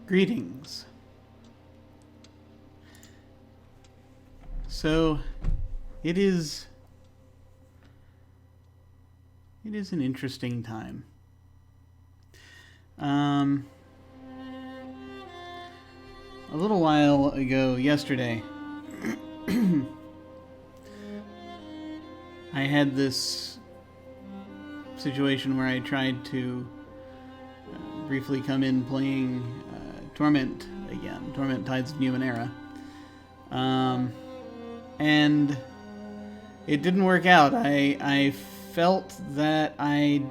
Greetings. So, it is an interesting time. A little while ago, yesterday, I had this situation where I tried to briefly come in playing Torment again, Torment Tides of Numenera. And it didn't work out. I felt that I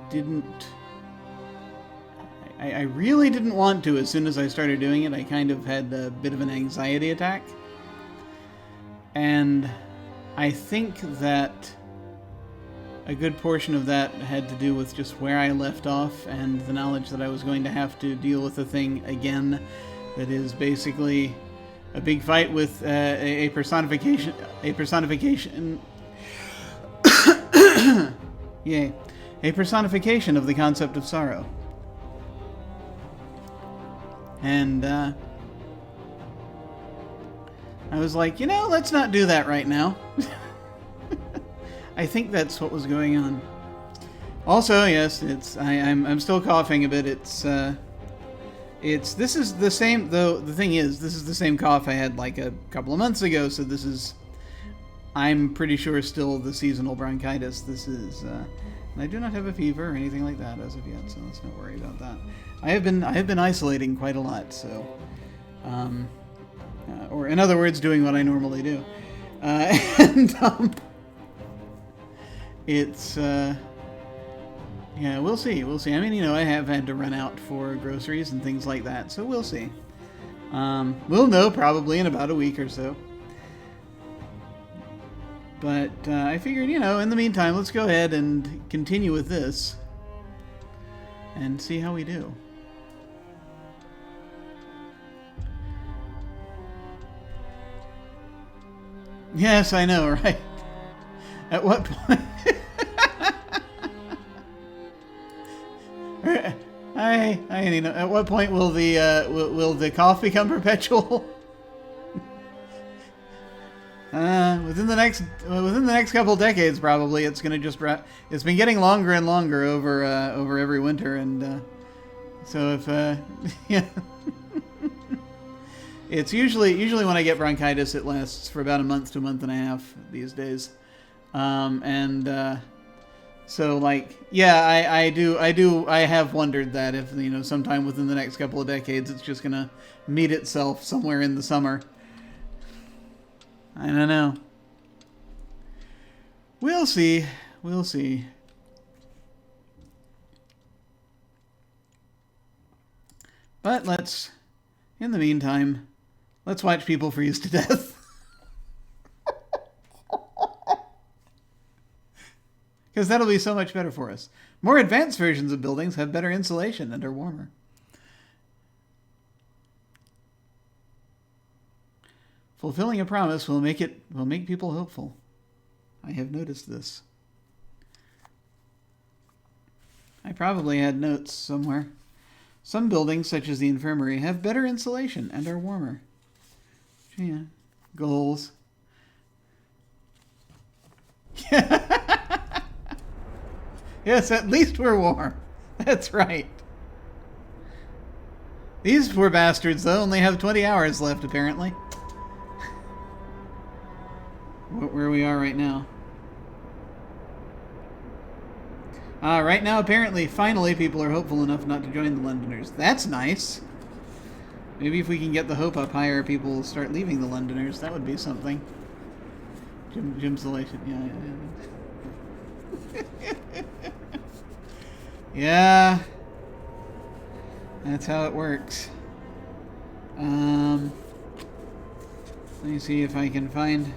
really didn't want to as soon as I started doing it. I kind of had a bit of an anxiety attack. And I think that a good portion of that had to do with just where I left off and the knowledge that I was going to have to deal with a thing again that is basically a big fight with a personification yay, a personification of the concept of sorrow. And I was like, let's not do that right now. I think that's what was going on. Also, yes, I'm still coughing a bit. This is the same, though. The thing is, this is the same cough I had like a couple of months ago. So this is, I'm pretty sure, still the seasonal bronchitis. This is, and I do not have a fever or anything like that as of yet. So let's not worry about that. I have been isolating quite a lot. So, or in other words, doing what I normally do, it's, yeah, we'll see. I mean, I have had to run out for groceries and things like that, so we'll see. We'll know probably in about a week or so. But I figured, in the meantime, let's go ahead and continue with this and see how we do. Yes, I know, right? At what point? At what point will the cough become perpetual? Within the next couple decades, probably. It's gonna just it's been getting longer and longer over every winter, and so if yeah. It's usually when I get bronchitis, it lasts for about a month to a month and a half these days. So like, yeah, I have wondered that if, sometime within the next couple of decades, it's just gonna meet itself somewhere in the summer. I don't know. We'll see. But in the meantime, let's watch people freeze to death. Because that'll be so much better for us. More advanced versions of buildings have better insulation and are warmer. Fulfilling a promise will make people hopeful. I have noticed this. I probably had notes somewhere. Some buildings, such as the infirmary, have better insulation and are warmer. Yeah. Goals. Yes, at least we're warm. That's right. These poor bastards, though, only have 20 hours left, apparently. Where we are right now. Right now, apparently, finally, people are hopeful enough not to join the Londoners. That's nice. Maybe if we can get the hope up higher, people will start leaving the Londoners. That would be something. Jim's elation. Yeah. Yeah. That's how it works. Let me see if I can find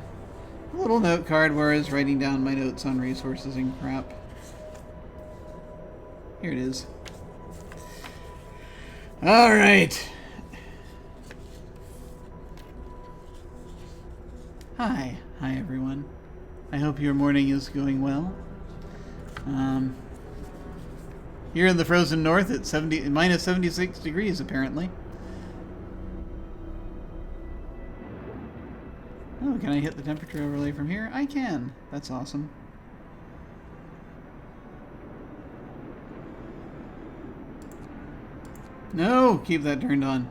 a little note card where I was writing down my notes on resources and crap. Here it is. All right. Hi everyone. I hope your morning is going well. Here in the frozen north, it's minus 76 degrees apparently. Oh, can I hit the temperature overlay from here? I can. That's awesome. No! Keep that turned on.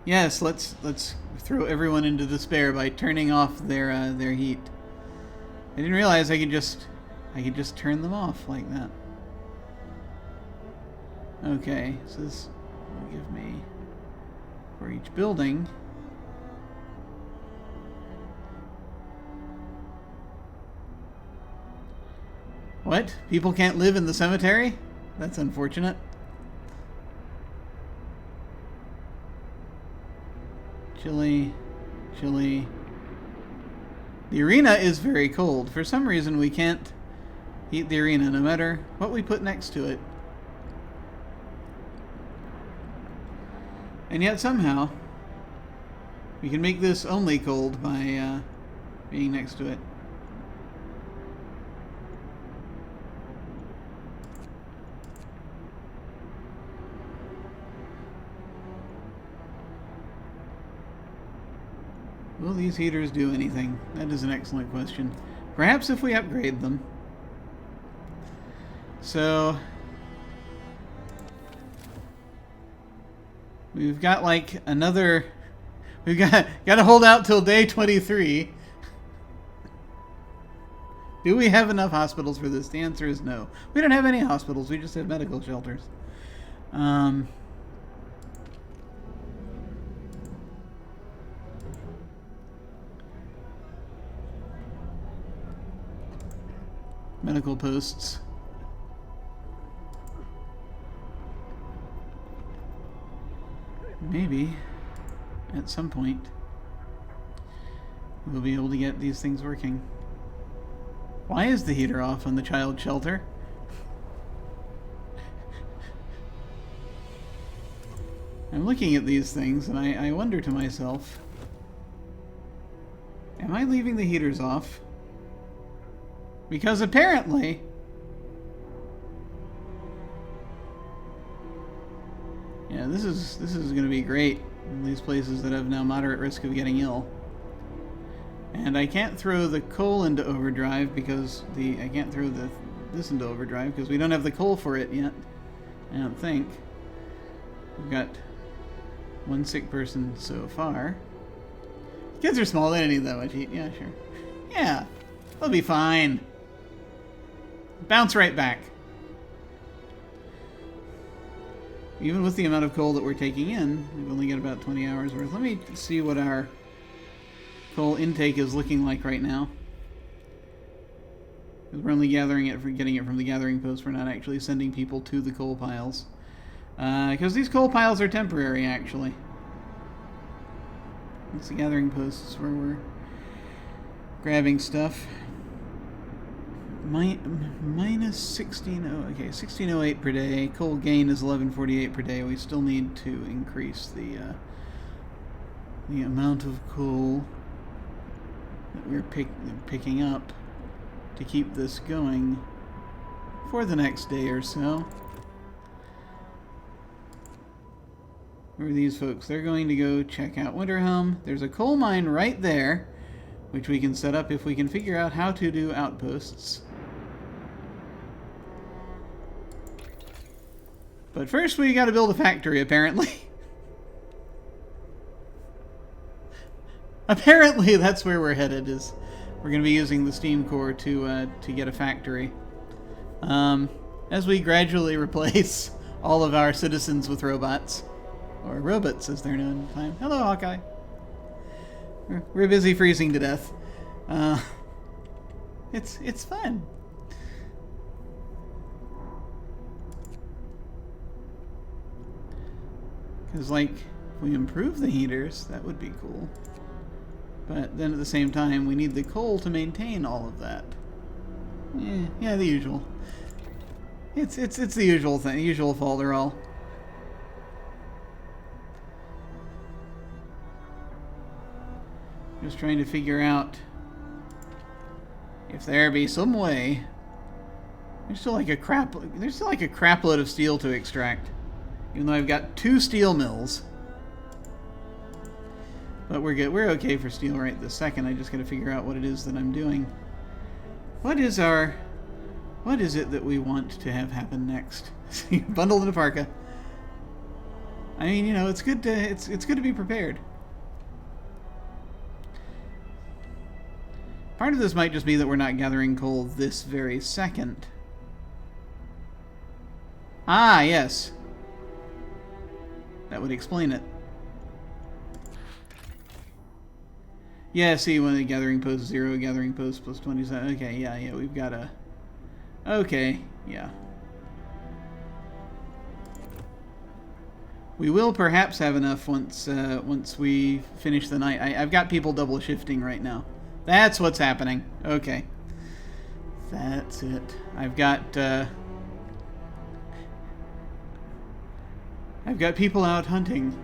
Yes, let's throw everyone into despair by turning off their heat. I didn't realize I could just turn them off like that. Okay, so this will give me for each building. What? People can't live in the cemetery? That's unfortunate. Chilly, chilly. The arena is very cold. For some reason we can't heat the arena no matter what we put next to it. And yet somehow we can make this only cold by being next to it. Will these heaters do anything? That is an excellent question. Perhaps if we upgrade them. So we've got like another. We've got to hold out till day 23. Do we have enough hospitals for this? The answer is no. We don't have any hospitals. We just have medical shelters. Medical posts. Maybe at some point we'll be able to get these things working. Why is the heater off on the child shelter? I'm looking at these things and I wonder to myself, am I leaving the heaters off? Because apparently yeah, this is going to be great in these places that have now moderate risk of getting ill. And I can't throw the coal into overdrive because I can't throw this into overdrive because we don't have the coal for it yet. I don't think. We've got one sick person so far. Kids are small, they don't need that much heat. Yeah, sure. Yeah, they'll be fine. Bounce right back. Even with the amount of coal that we're taking in, we've only got about 20 hours worth. Let me see what our coal intake is looking like right now. Because we're only getting it from the gathering post. We're not actually sending people to the coal piles. Because these coal piles are temporary, actually. It's the gathering posts where we're grabbing stuff. Minus 1608 per day. Coal gain is 1148 per day. We still need to increase the amount of coal that we're picking up to keep this going for the next day or so. Who are these folks? They're going to go check out Winterhelm. There's a coal mine right there, which we can set up if we can figure out how to do outposts. But first we gotta build a factory, apparently. Apparently that's where we're headed, is we're gonna be using the steam core to get a factory. As we gradually replace all of our citizens with robots. Or robots, as they're known at the time. Hello, Hawkeye. We're busy freezing to death. It's fun. Because, like, if we improve the heaters, that would be cool. But then at the same time, we need the coal to maintain all of that. Yeah, the usual. It's the usual thing, usual falderall. Just trying to figure out if there be some way. There's still like a crap load of steel to extract. Even though I've got 2 steel mills. But we're good. We're okay for steel right this second. I just got to figure out what it is that I'm doing. What is it that we want to have happen next? Bundled in a parka. I mean, you know, it's good to be prepared. Part of this might just be that we're not gathering coal this very second. Ah, yes. That would explain it. Yeah, see, when the gathering post 0, gathering post plus 27. Okay, yeah, we've got a... Okay, yeah. We will perhaps have enough once we finish the night. I've got people double shifting right now. That's what's happening. Okay. That's it. I've got people out hunting.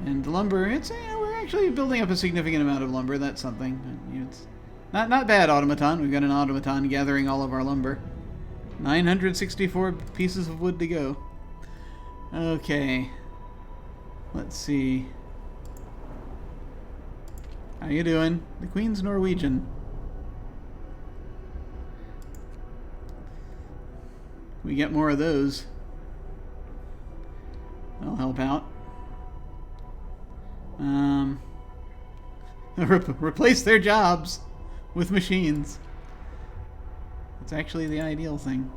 And lumber, it's, we're actually building up a significant amount of lumber. That's something. It's not bad, automaton. We've got an automaton gathering all of our lumber. 964 pieces of wood to go. Okay. Let's see. How you doing? The Queen's Norwegian. We get more of those. That'll help out. Replace their jobs with machines. It's actually the ideal thing.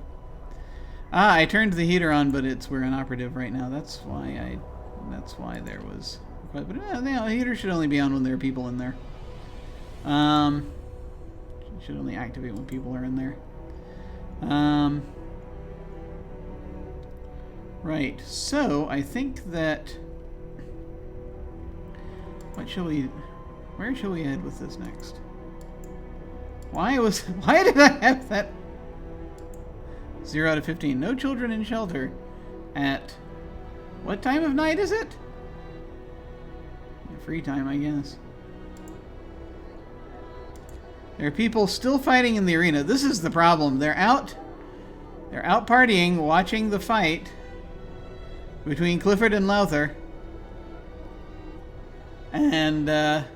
Ah, I turned the heater on, but we're inoperative right now. That's why there was. But the heater should only be on when there are people in there. Should only activate when people are in there. Right. So I think that. Where shall we head with this next? Why did I have that? 0 out of 15. No children in shelter. At what time of night is it? Free time, I guess. There are people still fighting in the arena. This is the problem. They're out partying, watching the fight between Clifford and Lowther. And they're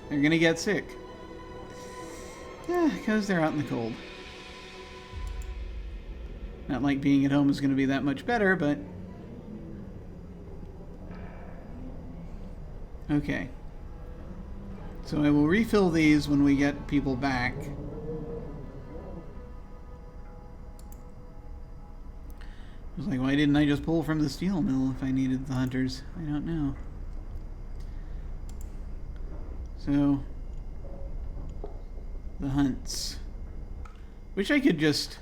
gonna get sick. Yeah, because they're out in the cold. Not like being at home is gonna be that much better, but... Okay. So I will refill these when we get people back. I was like, why didn't I just pull from the steel mill if I needed the hunters? I don't know. So, the hunts. Wish I could just...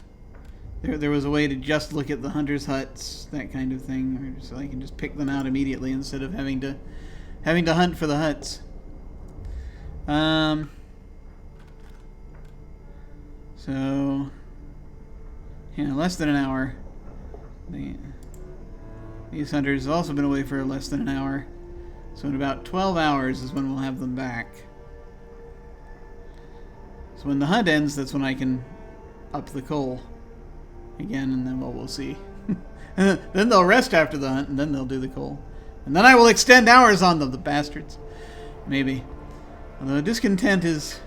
There was a way to just look at the hunters' huts, that kind of thing, or so I can just pick them out immediately instead of having to hunt for the huts. So, yeah, less than an hour. These hunters have also been away for less than an hour. So in about 12 hours is when we'll have them back. So when the hunt ends, that's when I can up the coal again, and then we'll see. Then they'll rest after the hunt, and then they'll do the coal. And then I will extend hours on them, the bastards. Maybe. Although discontent is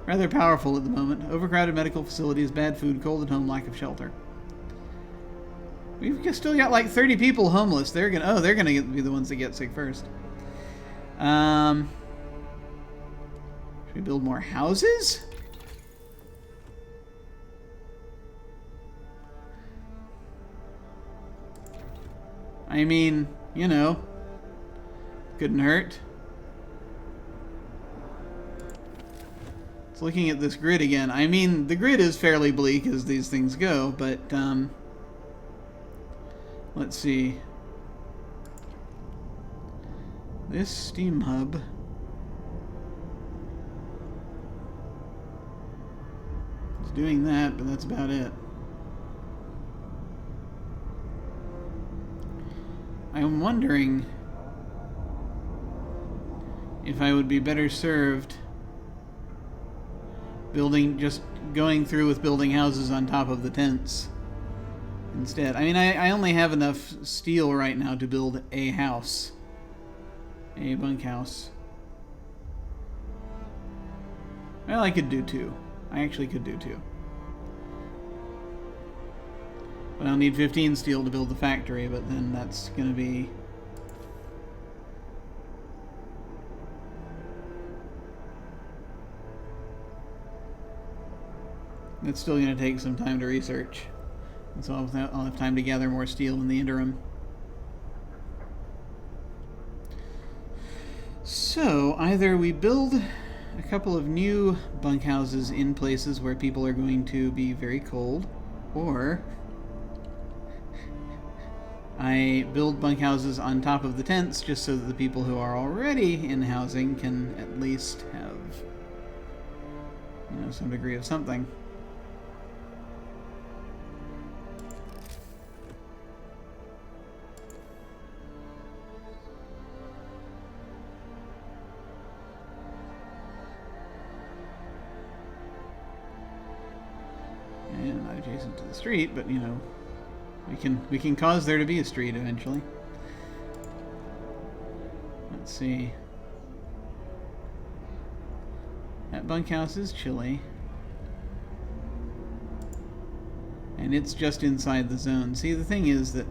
rather powerful at the moment. Overcrowded medical facilities, bad food, cold at home, lack of shelter. We've still got like 30 people homeless. They're gonna be the ones that get sick first. Should we build more houses? I mean, you know, couldn't hurt. It's looking at this grid again. I mean, the grid is fairly bleak as these things go, but let's see. This steam hub. It's doing that, but that's about it. I'm wondering if I would be better served just going through with building houses on top of the tents. instead. I mean, I only have enough steel right now to build a house. A bunkhouse. Well, I could do 2. I actually could do 2. But I'll need 15 steel to build the factory, but then that's going to be... It's still going to take some time to research. And so I'll have time to gather more steel in the interim. So, either we build a couple of new bunkhouses in places where people are going to be very cold, or I build bunkhouses on top of the tents just so that the people who are already in housing can at least have, you know, some degree of something. And not adjacent to the street, but you know, we can cause there to be a street eventually. Let's see. That bunkhouse is chilly. And it's just inside the zone. See, the thing is that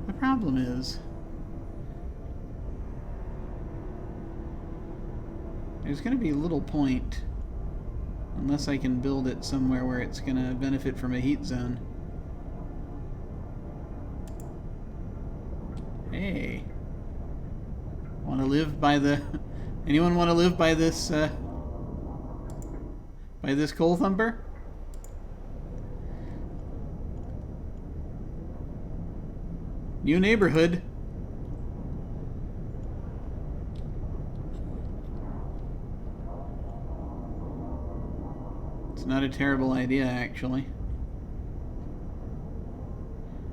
the problem is there's going to be little point unless I can build it somewhere where it's going to benefit from a heat zone. Hey. Want to live by the... Anyone want to live by this coal thumper? New neighborhood. It's not a terrible idea, actually.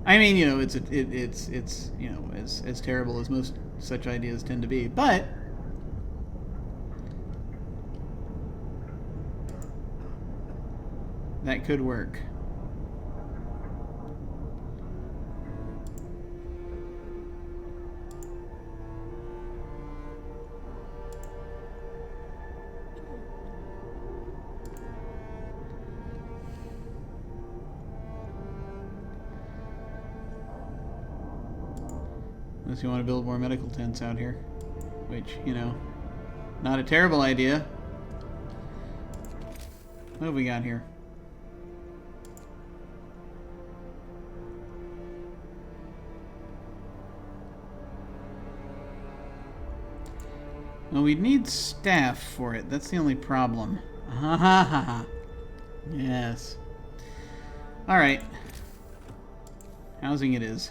I mean, you know, it's you know, as terrible as most such ideas tend to be, but that could work. Unless you want to build more medical tents out here. Which, you know, not a terrible idea. What have we got here? Well, we'd need staff for it. That's the only problem. Ha ha ha ha. Yes. Alright. Housing it is.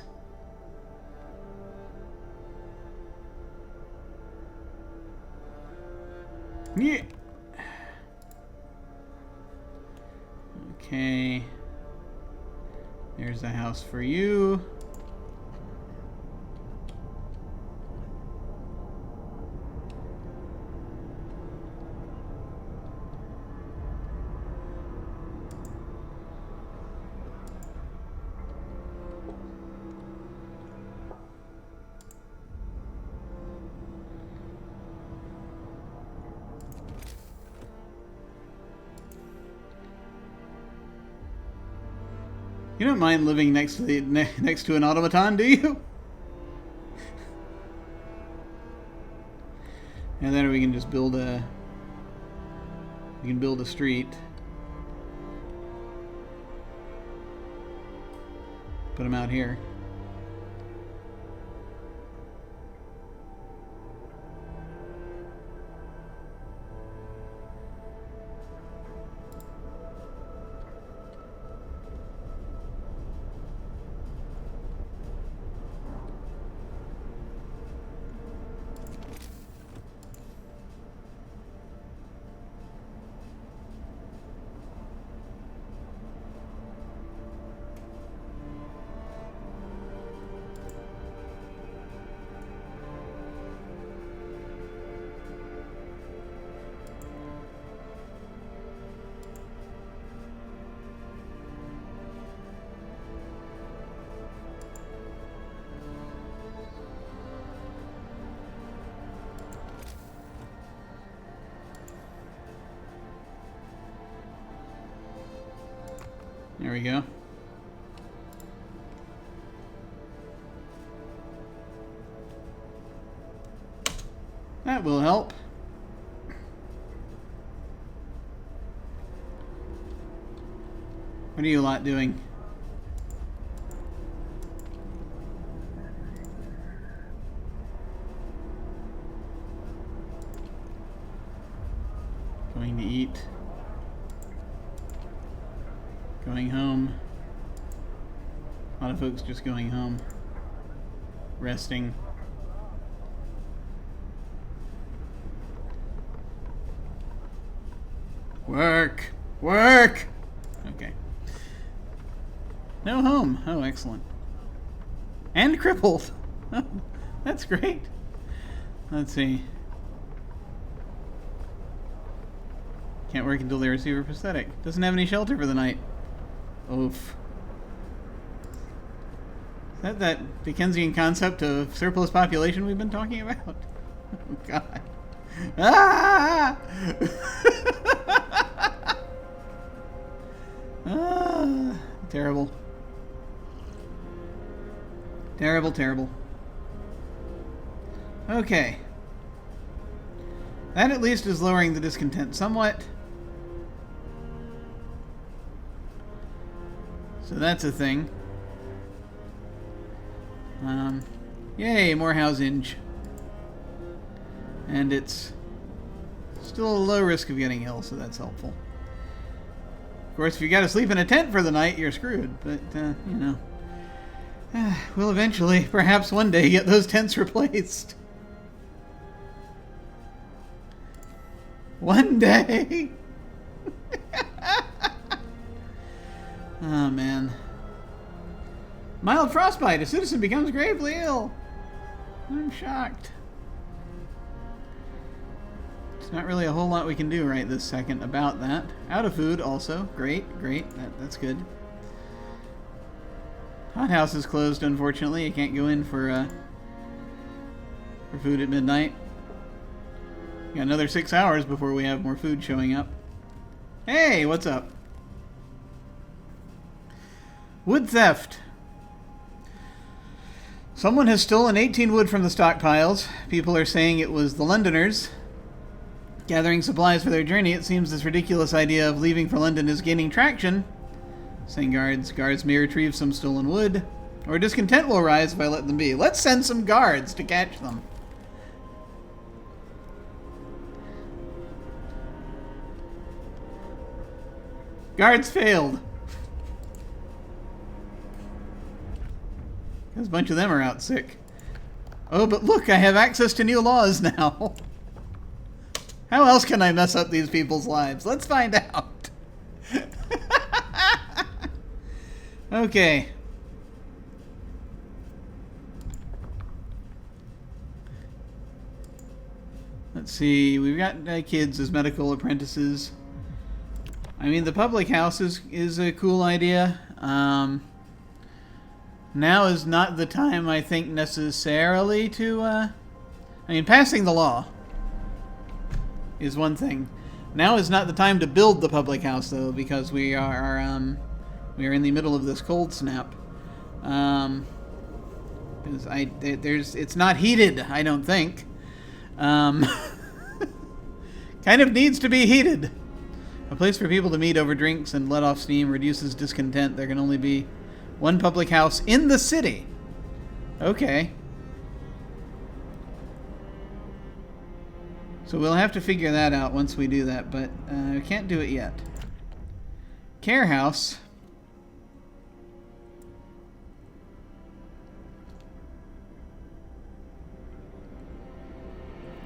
Yeah. Okay. There's a house for you. You don't mind living next to next to an automaton, do you? And then we can just build a street. Put them out here. There we go. That will help. What are you lot doing? Going to eat. Going home. A lot of folks just going home. Resting. Work! Work! Okay. No home. Oh, excellent. And crippled. That's great. Let's see. Can't work until they receive a prosthetic. Doesn't have any shelter for the night. Oof. Is that that Dickensian concept of surplus population we've been talking about? Oh, God. Ah! Ah, terrible. Terrible, terrible. Okay. That at least is lowering the discontent somewhat. So that's a thing. Yay, more housing. And it's still a low risk of getting ill, so that's helpful. Of course, if you gotta sleep in a tent for the night, you're screwed. But, you know. We'll eventually, perhaps one day, get those tents replaced. One day! Oh, man. Mild frostbite. A citizen becomes gravely ill. I'm shocked. There's not really a whole lot we can do right this second about that. Out of food also. Great, great. That's good. Hothouse is closed, unfortunately. You can't go in for food at midnight. Got another 6 hours before we have more food showing up. Hey, what's up? Wood theft. Someone has stolen 18 wood from the stockpiles. People are saying it was the Londoners gathering supplies for their journey. It seems this ridiculous idea of leaving for London is gaining traction. Saying guards may retrieve some stolen wood, or discontent will rise if I let them be. Let's send some guards to catch them. Guards failed. Because a bunch of them are out sick. Oh, but look, I have access to new laws now. How else can I mess up these people's lives? Let's find out. Okay. Let's see. We've got kids as medical apprentices. I mean, the public house is a cool idea. Now is not the time, I think, necessarily to... I mean, passing the law is one thing. Now is not the time to build the public house, though, because we are in the middle of this cold snap. It's not heated, I don't think. Kind of needs to be heated. A place for people to meet over drinks and let off steam reduces discontent. There can only be one public house in the city. Okay. So we'll have to figure that out once we do that, but we can't do it yet. Care house.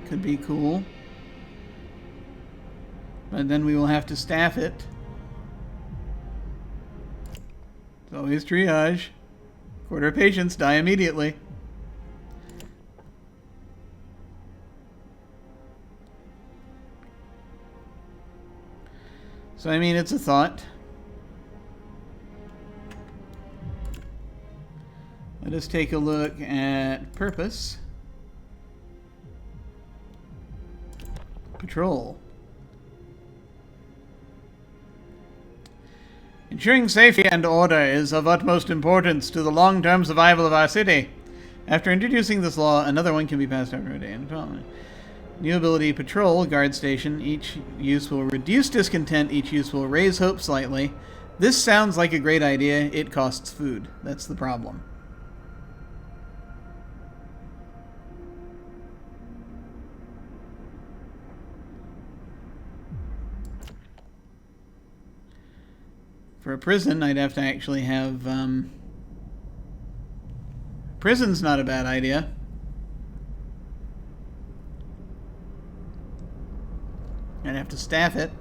Could be cool. But then we will have to staff it. It's always triage. Quarter of patients die immediately. So, I mean, it's a thought. Let us take a look at purpose. Patrol. Ensuring safety and order is of utmost importance to the long-term survival of our city. After introducing this law, another one can be passed after a day. New ability, Patrol, Guard Station. Each use will reduce discontent. Each use will raise hope slightly. This sounds like a great idea. It costs food. That's the problem. For a prison, I'd have to actually have... Prison's not a bad idea. I'd have to staff it.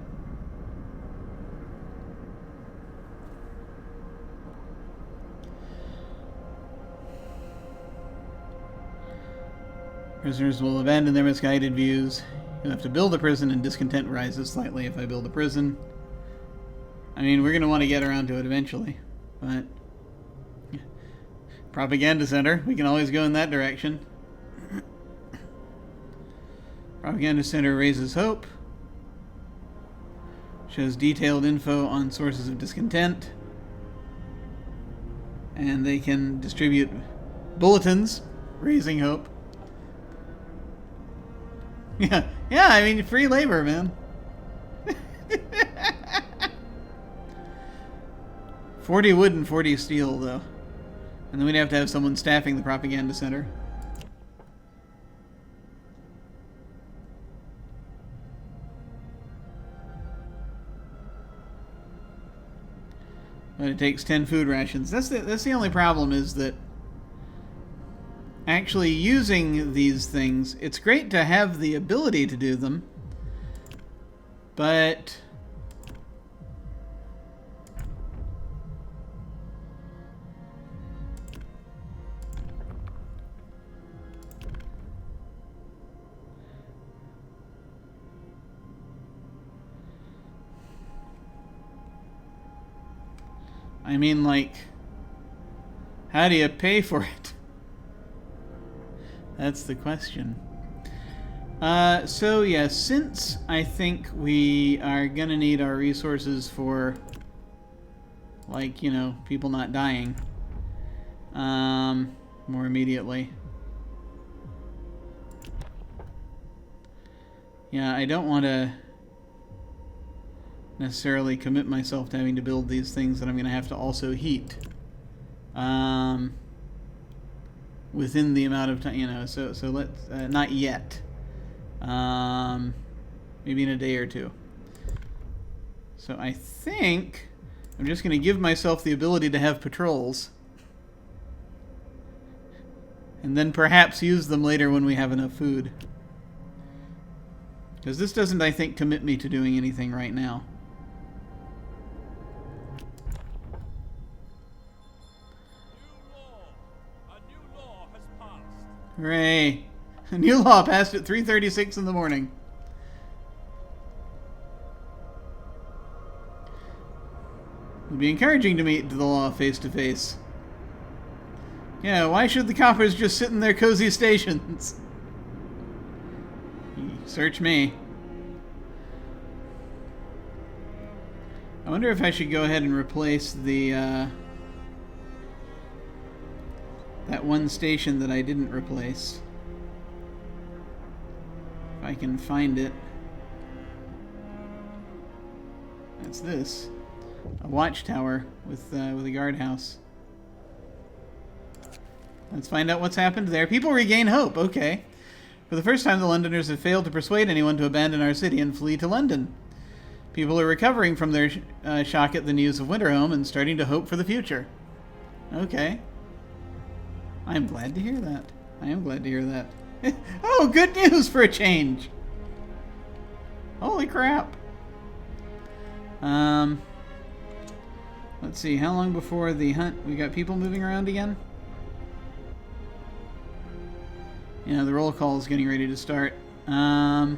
Prisoners will abandon their misguided views. You'll have to build a prison, and discontent rises slightly if I build a prison. I mean, we're going to want to get around to it eventually, but... Propaganda Center. We can always go in that direction. Propaganda Center raises hope. Shows detailed info on sources of discontent. And they can distribute bulletins, raising hope. Yeah, I mean, free labor, man. 40 wood and 40 steel, though. And then we'd have to have someone staffing the propaganda center. But it takes 10 food rations. That's the only problem, is that actually using these things, it's great to have the ability to do them, but I mean, like, how do you pay for it? That's the question. So yeah, since I think we are gonna need our resources for, like, you know, people not dying, more immediately. Yeah, I don't want to necessarily commit myself to having to build these things that I'm going to have to also heat within the amount of time, you know, so let's not yet, maybe in a day or two. So I think I'm just going to give myself the ability to have patrols, and then perhaps use them later when we have enough food, because this doesn't, I think, commit me to doing anything right now. Hooray! A new law passed at 3:36 in the morning. It would be encouraging to meet the law face to face. Yeah, why should the coppers just sit in their cozy stations? Search me. I wonder if I should go ahead and replace the that one station that I didn't replace. If I can find it. That's this. A watchtower with a guardhouse. Let's find out what's happened there. People regain hope. Okay. For the first time, the Londoners have failed to persuade anyone to abandon our city and flee to London. People are recovering from their shock at the news of Winterhome and starting to hope for the future. Okay. I'm glad to hear that. I am glad to hear that. Oh, good news for a change! Holy crap. Let's see, how long before the hunt? We got people moving around again? Yeah, the roll call is getting ready to start. How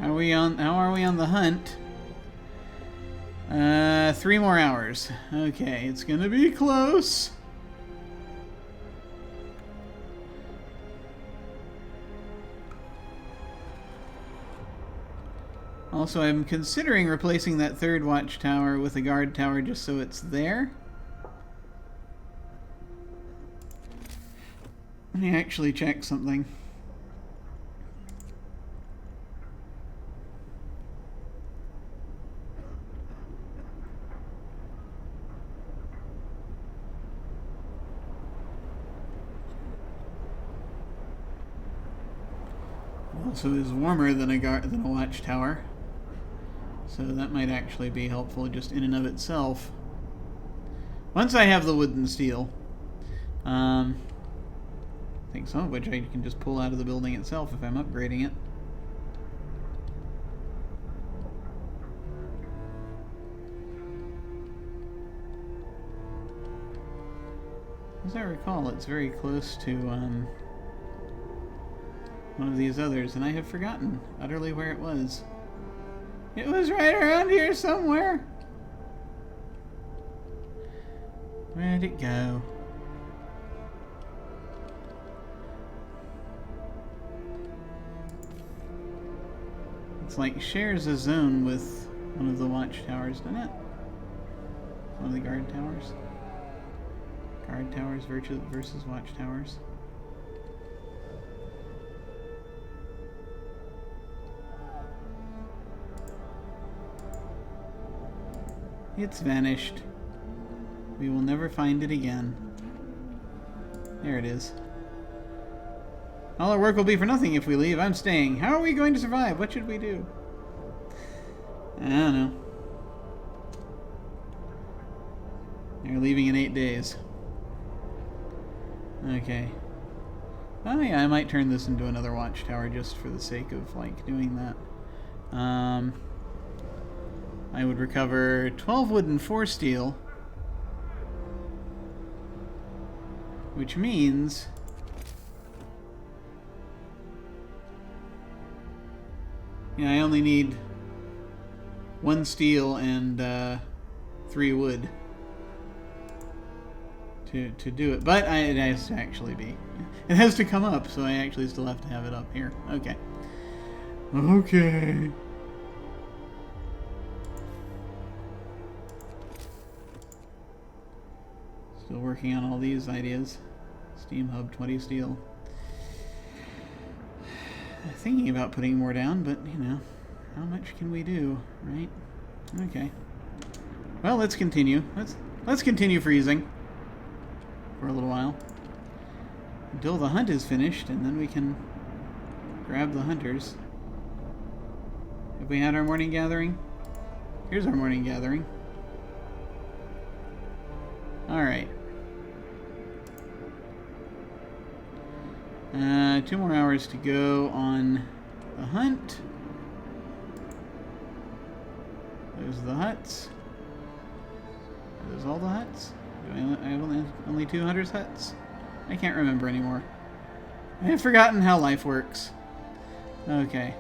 are we on the hunt? 3 more hours. Okay, it's gonna be close. Also, I'm considering replacing that third watchtower with a guard tower just so it's there. Let me actually check something. Also is warmer than a watchtower, so that might actually be helpful just in and of itself. Once I have the wood and steel, I think some of which I can just pull out of the building itself if I'm upgrading it. As I recall, it's very close to one of these others, and I have forgotten utterly where it was. It was right around here somewhere. Where'd it go? It's like shares a zone with one of the watchtowers, doesn't it? One of the guard towers. Guard towers versus watchtowers. It's vanished. We will never find it again. There it is. All our work will be for nothing if we leave. I'm staying. How are we going to survive? What should we do? I don't know. They're leaving in 8 days. Okay. Oh yeah, I might turn this into another watchtower just for the sake of, like, doing that. I would recover 12 wood and 4 steel. Which means... yeah, I only need 1 steel and 3 wood to do it. But it has to actually be... it has to come up, so I actually still have to have it up here. Okay. Okay. Still working on all these ideas. Steam hub, 20 steel. Thinking about putting more down, but, you know, how much can we do, right? Okay. Well, let's continue. Let's continue freezing for a little while until the hunt is finished, and then we can grab the hunters. Have we had our morning gathering? Here's our morning gathering. Alright. 2 more hours to go on the hunt. Those are the huts. Are those all the huts? Do I have only 200 huts? I can't remember anymore. I have forgotten how life works. Okay.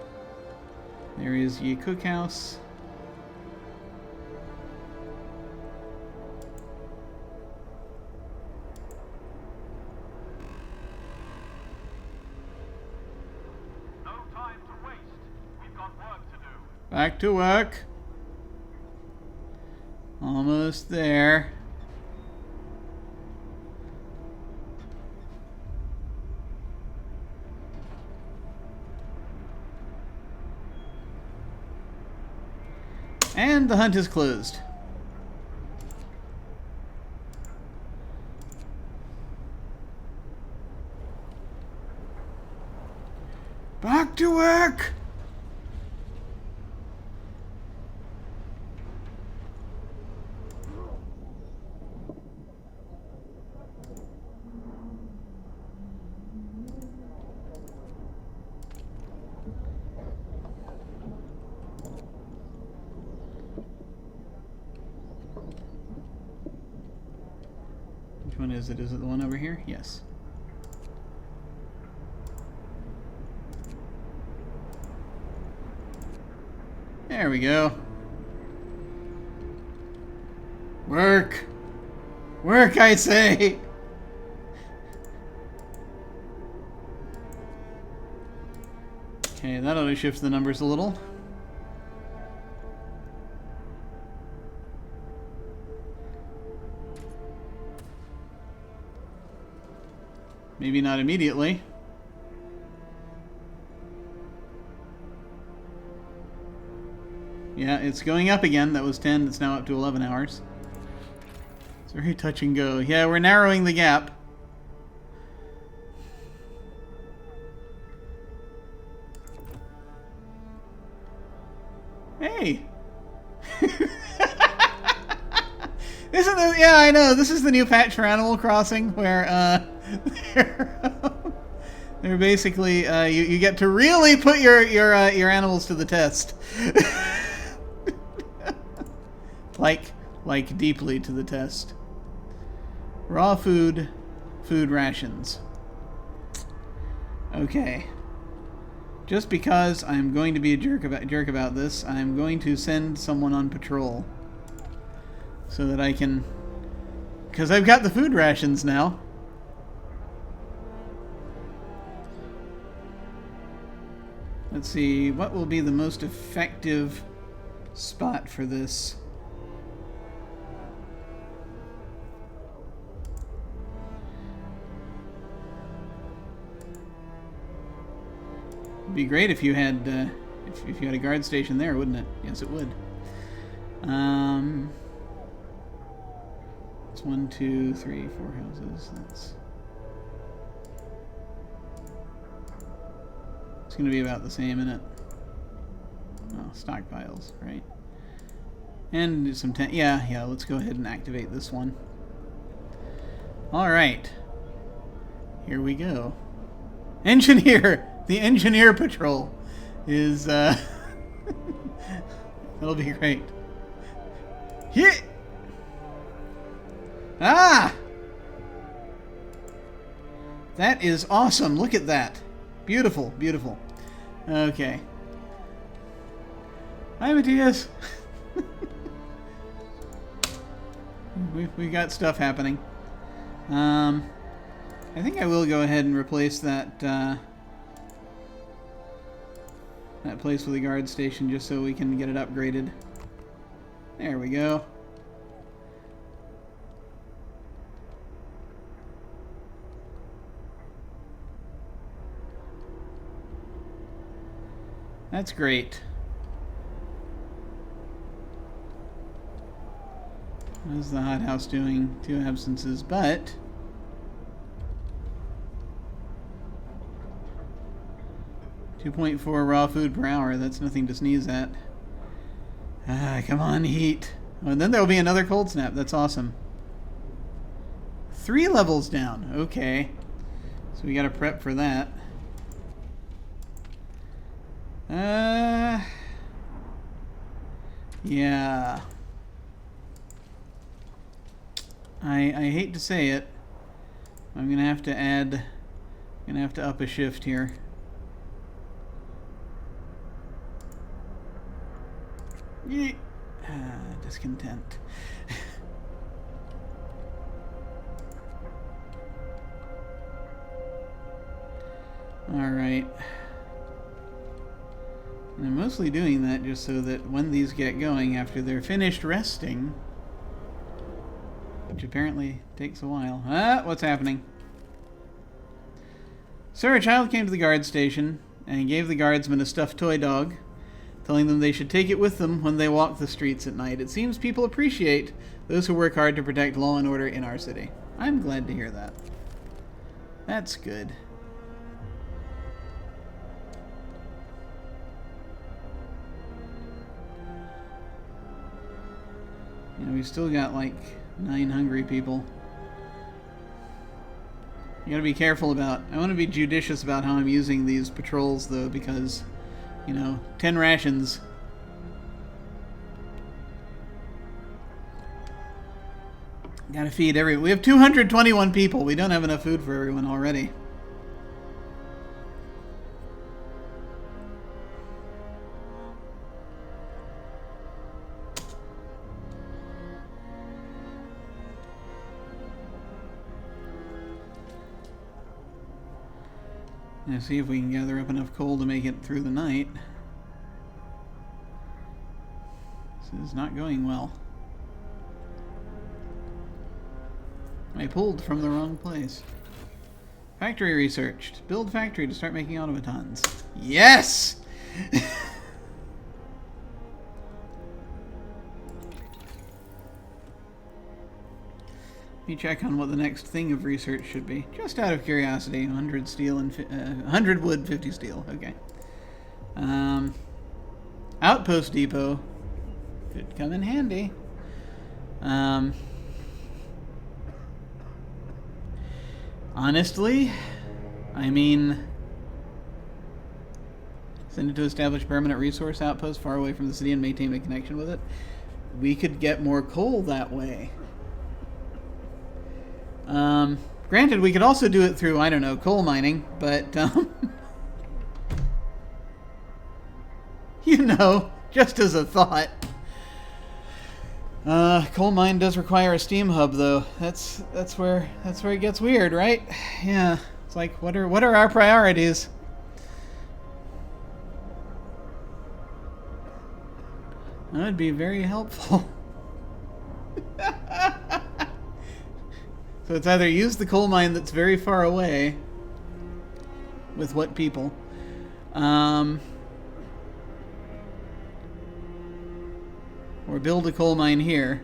There is ye cookhouse. Back to work. Almost there. And the hunt is closed. Back to work. Which one is it? Is it the one over here? Yes. There we go. Work! Work, I say! Okay, that ought to shift the numbers a little. Maybe not immediately. Yeah, it's going up again. That was 10. It's now up to 11 hours. It's very touch and go. Yeah, we're narrowing the gap. Hey! Isn't this, yeah, I know. This is the new patch for Animal Crossing, where they're basically you get to really put your animals to the test, like deeply to the test. Raw food rations. Okay. Just because I'm going to be a jerk about this, I'm going to send someone on patrol. So that I can... Because I've got the food rations now. Let's see, what will be the most effective spot for this? It'd be great if you had if you had a guard station there, wouldn't it? Yes, it would. It's 1, 2, 3, 4 houses. That's... It's going to be about the same, isn't it? Oh, stockpiles, right? And do some yeah, let's go ahead and activate this one. Alright. Here we go. Engineer! The Engineer Patrol is, that'll be great. Yeah! Ah! That is awesome. Look at that. Beautiful, beautiful. Okay. Hi, Matthias. we got stuff happening. I think I will go ahead and replace that that place with a guard station just so we can get it upgraded. There we go. That's great. How's the hothouse doing? 2 absences, but... .4 raw food per hour. That's nothing to sneeze at. Ah, come on, heat. Oh, and then there'll be another cold snap. That's awesome. 3 levels down. Okay. So we gotta prep for that. Yeah. I hate to say it. I'm gonna have to up a shift here. Yeah. Discontent. Alright. And I'm mostly doing that just so that when these get going, after they're finished resting, which apparently takes a while. Ah, what's happening? Sir, a child came to the guard station and gave the guardsmen a stuffed toy dog, telling them they should take it with them when they walk the streets at night. It seems people appreciate those who work hard to protect law and order in our city. I'm glad to hear that. That's good. You know, we've still got like 9 hungry people. You gotta be careful about... I want to be judicious about how I'm using these patrols, though, because, you know, 10 rations. Gotta feed we have 221 people. We don't have enough food for everyone already. Now see if we can gather up enough coal to make it through the night. This is not going well. I pulled from the wrong place. Factory researched. Build factory to start making automatons. Yes! Let me check on what the next thing of research should be. Just out of curiosity. 100 steel and 100 wood, 50 steel. Okay. Outpost depot. Could come in handy. Honestly, I mean, send it to establish permanent resource outpost far away from the city and maintain a connection with it. We could get more coal that way. Granted, we could also do it through, I don't know, coal mining, but, you know, just as a thought. Coal mine does require a steam hub, though. That's where it gets weird, right? Yeah. It's like, what are our priorities? That would be very helpful. So it's either use the coal mine that's very far away. With what people? Or build a coal mine here.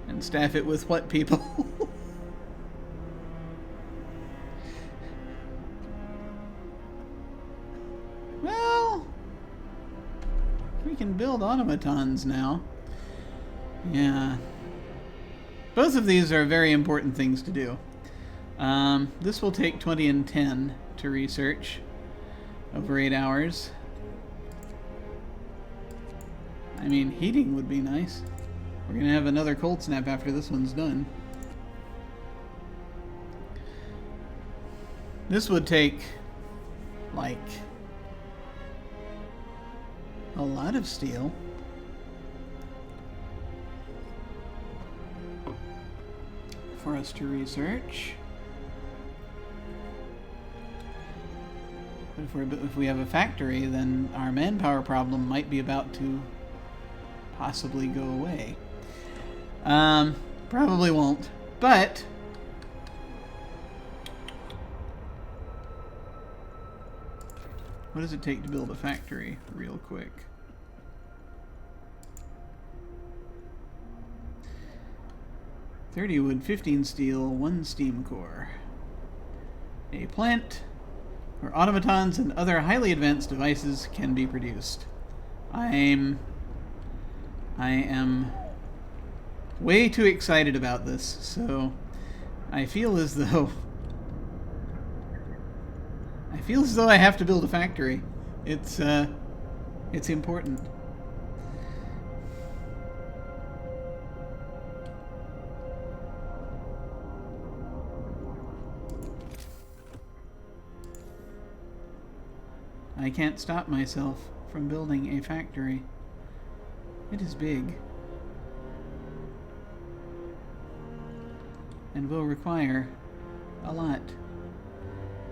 And staff it with what people? Well, we can build automatons now. Yeah. Both of these are very important things to do. This will take 20 and 10 to research over 8 hours. I mean, heating would be nice. We're going to have another cold snap after this one's done. This would take, like, a lot of steel. For us to research. But if we have a factory, then our manpower problem might be about to possibly go away. Probably won't, but what does it take to build a factory real quick? $30 wood, 15 steel, 1 steam core. A plant where automatons and other highly advanced devices can be produced. I am way too excited about this, so I feel as though I have to build a factory. It's important. I can't stop myself from building a factory. It is big. And will require a lot.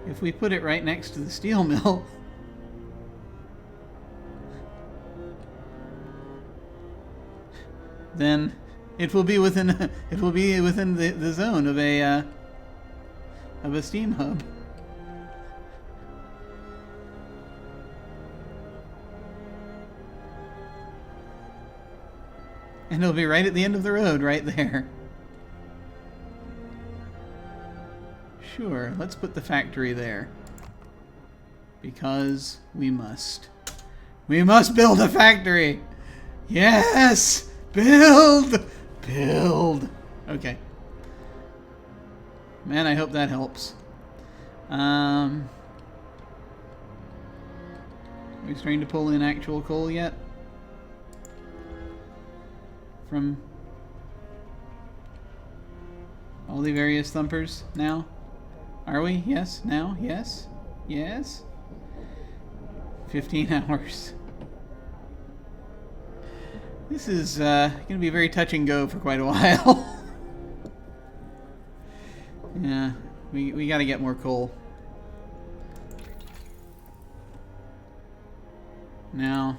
If we put it right next to the steel mill, then it will be within the zone of a steam hub. And it'll be right at the end of the road, right there. Sure, let's put the factory there. Because we must. We must build a factory! Yes! Build! Build! Okay. Man, I hope that helps. Are we starting to pull in actual coal yet? From all the various thumpers now? Are we? Yes? Now? Yes? Yes? 15 hours. This is going to be very touch and go for quite a while. Yeah, we got to get more coal. Now,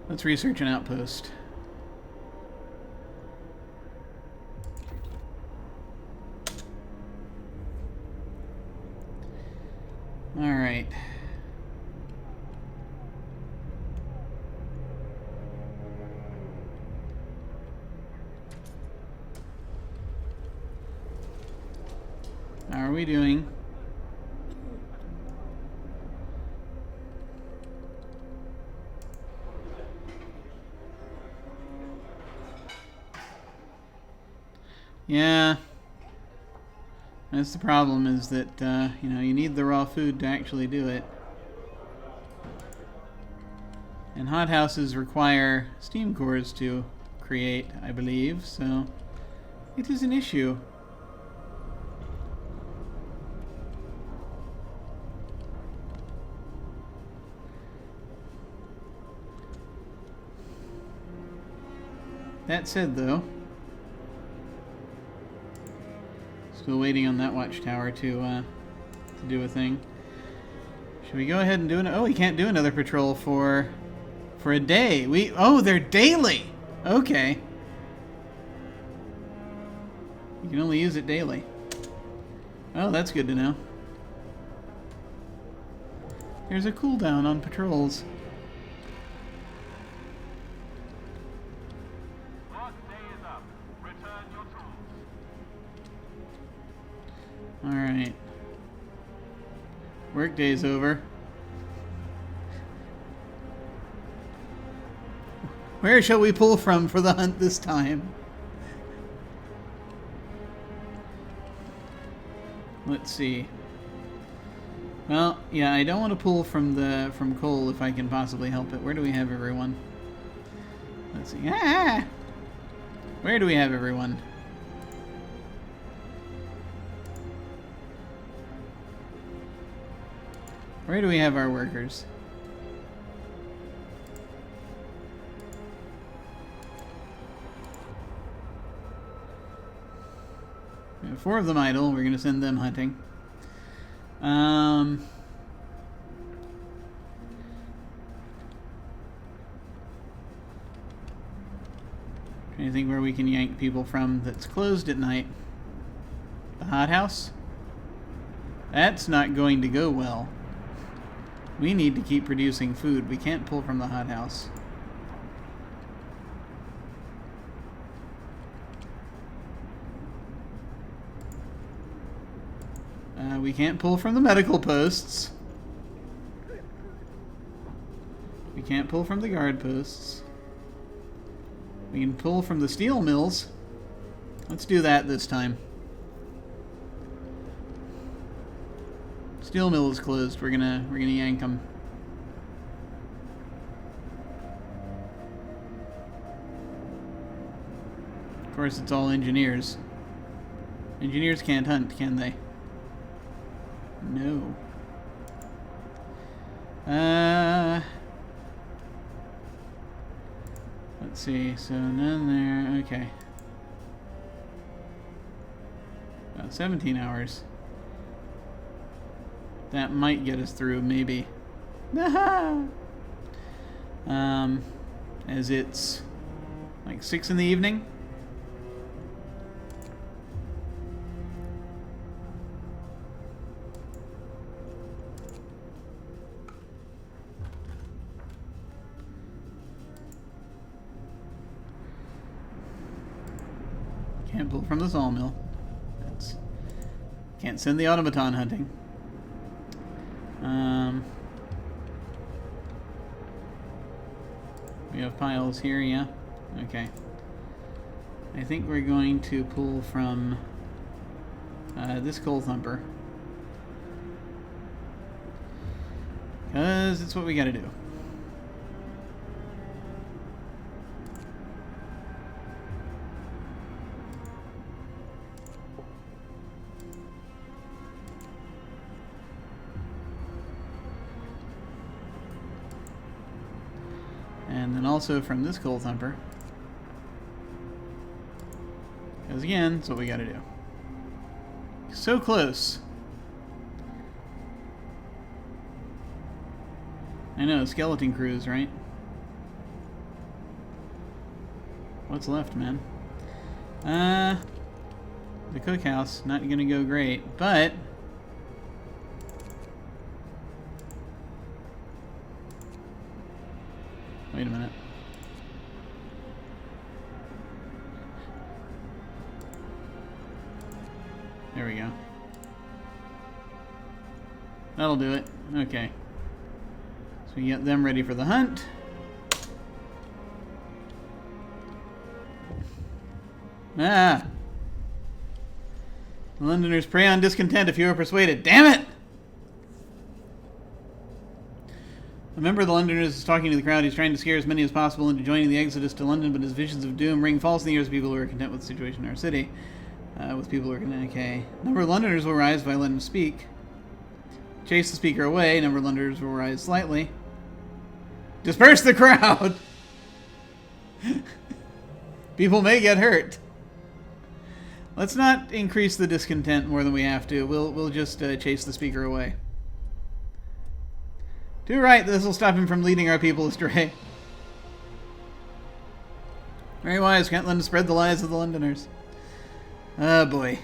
let's research an outpost. Alright. How are we doing? Yeah. That's the problem, is that, you know, you need the raw food to actually do it. And hothouses require steam cores to create, I believe, so it is an issue. That said, though, still waiting on that watchtower to do a thing. Should we go ahead and do it? Oh, we can't do another patrol for a day. Oh, they're daily. Okay. You can only use it daily. Oh, that's good to know. There's a cooldown on patrols. Alright. Workday's over. Where shall we pull from for the hunt this time? Let's see. Well, yeah, I don't want to pull from coal if I can possibly help it. Where do we have everyone? Let's see. Ah! Where do we have everyone? Where do we have our workers? We have 4 of them idle. We're going to send them hunting. Trying to think where we can yank people from that's closed at night. The hothouse? That's not going to go well. We need to keep producing food. We can't pull from the hothouse. We can't pull from the medical posts. We can't pull from the guard posts. We can pull from the steel mills. Let's do that this time. Steel mill is closed. We're gonna yank them. Of course, it's all engineers. Engineers can't hunt, can they? No. Let's see. So none there. Okay. About 17 hours. That might get us through, maybe. As it's like 6 in the evening. Can't pull from the sawmill. Can't send the automaton hunting. We have piles here, yeah? Okay. I think we're going to pull from this coal thumper. Because it's what we gotta do. And then also from this coal thumper. Because again, it's what we gotta do. So close. I know, skeleton crews, right? What's left, man? The cookhouse, not gonna go great, but There we go. That'll do it. Okay. So we get them ready for the hunt. Ah! The Londoners prey on discontent if you are persuaded. Damn it! A member of the Londoners is talking to the crowd. He's trying to scare as many as possible into joining the exodus to London, but his visions of doom ring false in the ears of people who are content with the situation in our city. With people who are content. Okay. Number of Londoners will rise if I let him speak. Chase the speaker away. Number of Londoners will rise slightly. Disperse the crowd! People may get hurt. Let's not increase the discontent more than we have to. We'll just chase the speaker away. Too right, this will stop him from leading our people astray. Very wise, can't let him spread the lies of the Londoners. Oh boy.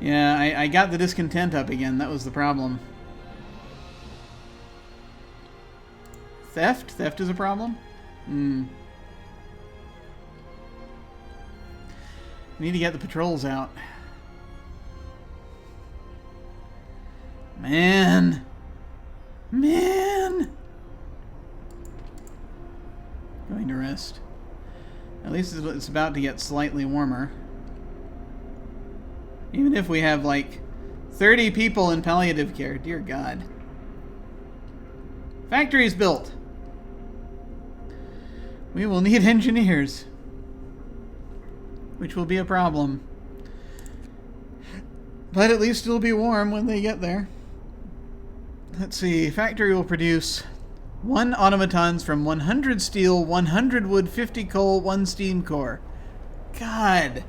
Yeah, I got the discontent up again. That was the problem. Theft? Theft is a problem? Hmm. Need to get the patrols out. Man. Man. Going to rest. At least it's about to get slightly warmer. Even if we have like 30 people in palliative care. Dear God. Factories built. We will need engineers. Which will be a problem. But at least it'll be warm when they get there. Let's see. Factory will produce 1 automatons from 100 steel, 100 wood, 50 coal, 1 steam core. God.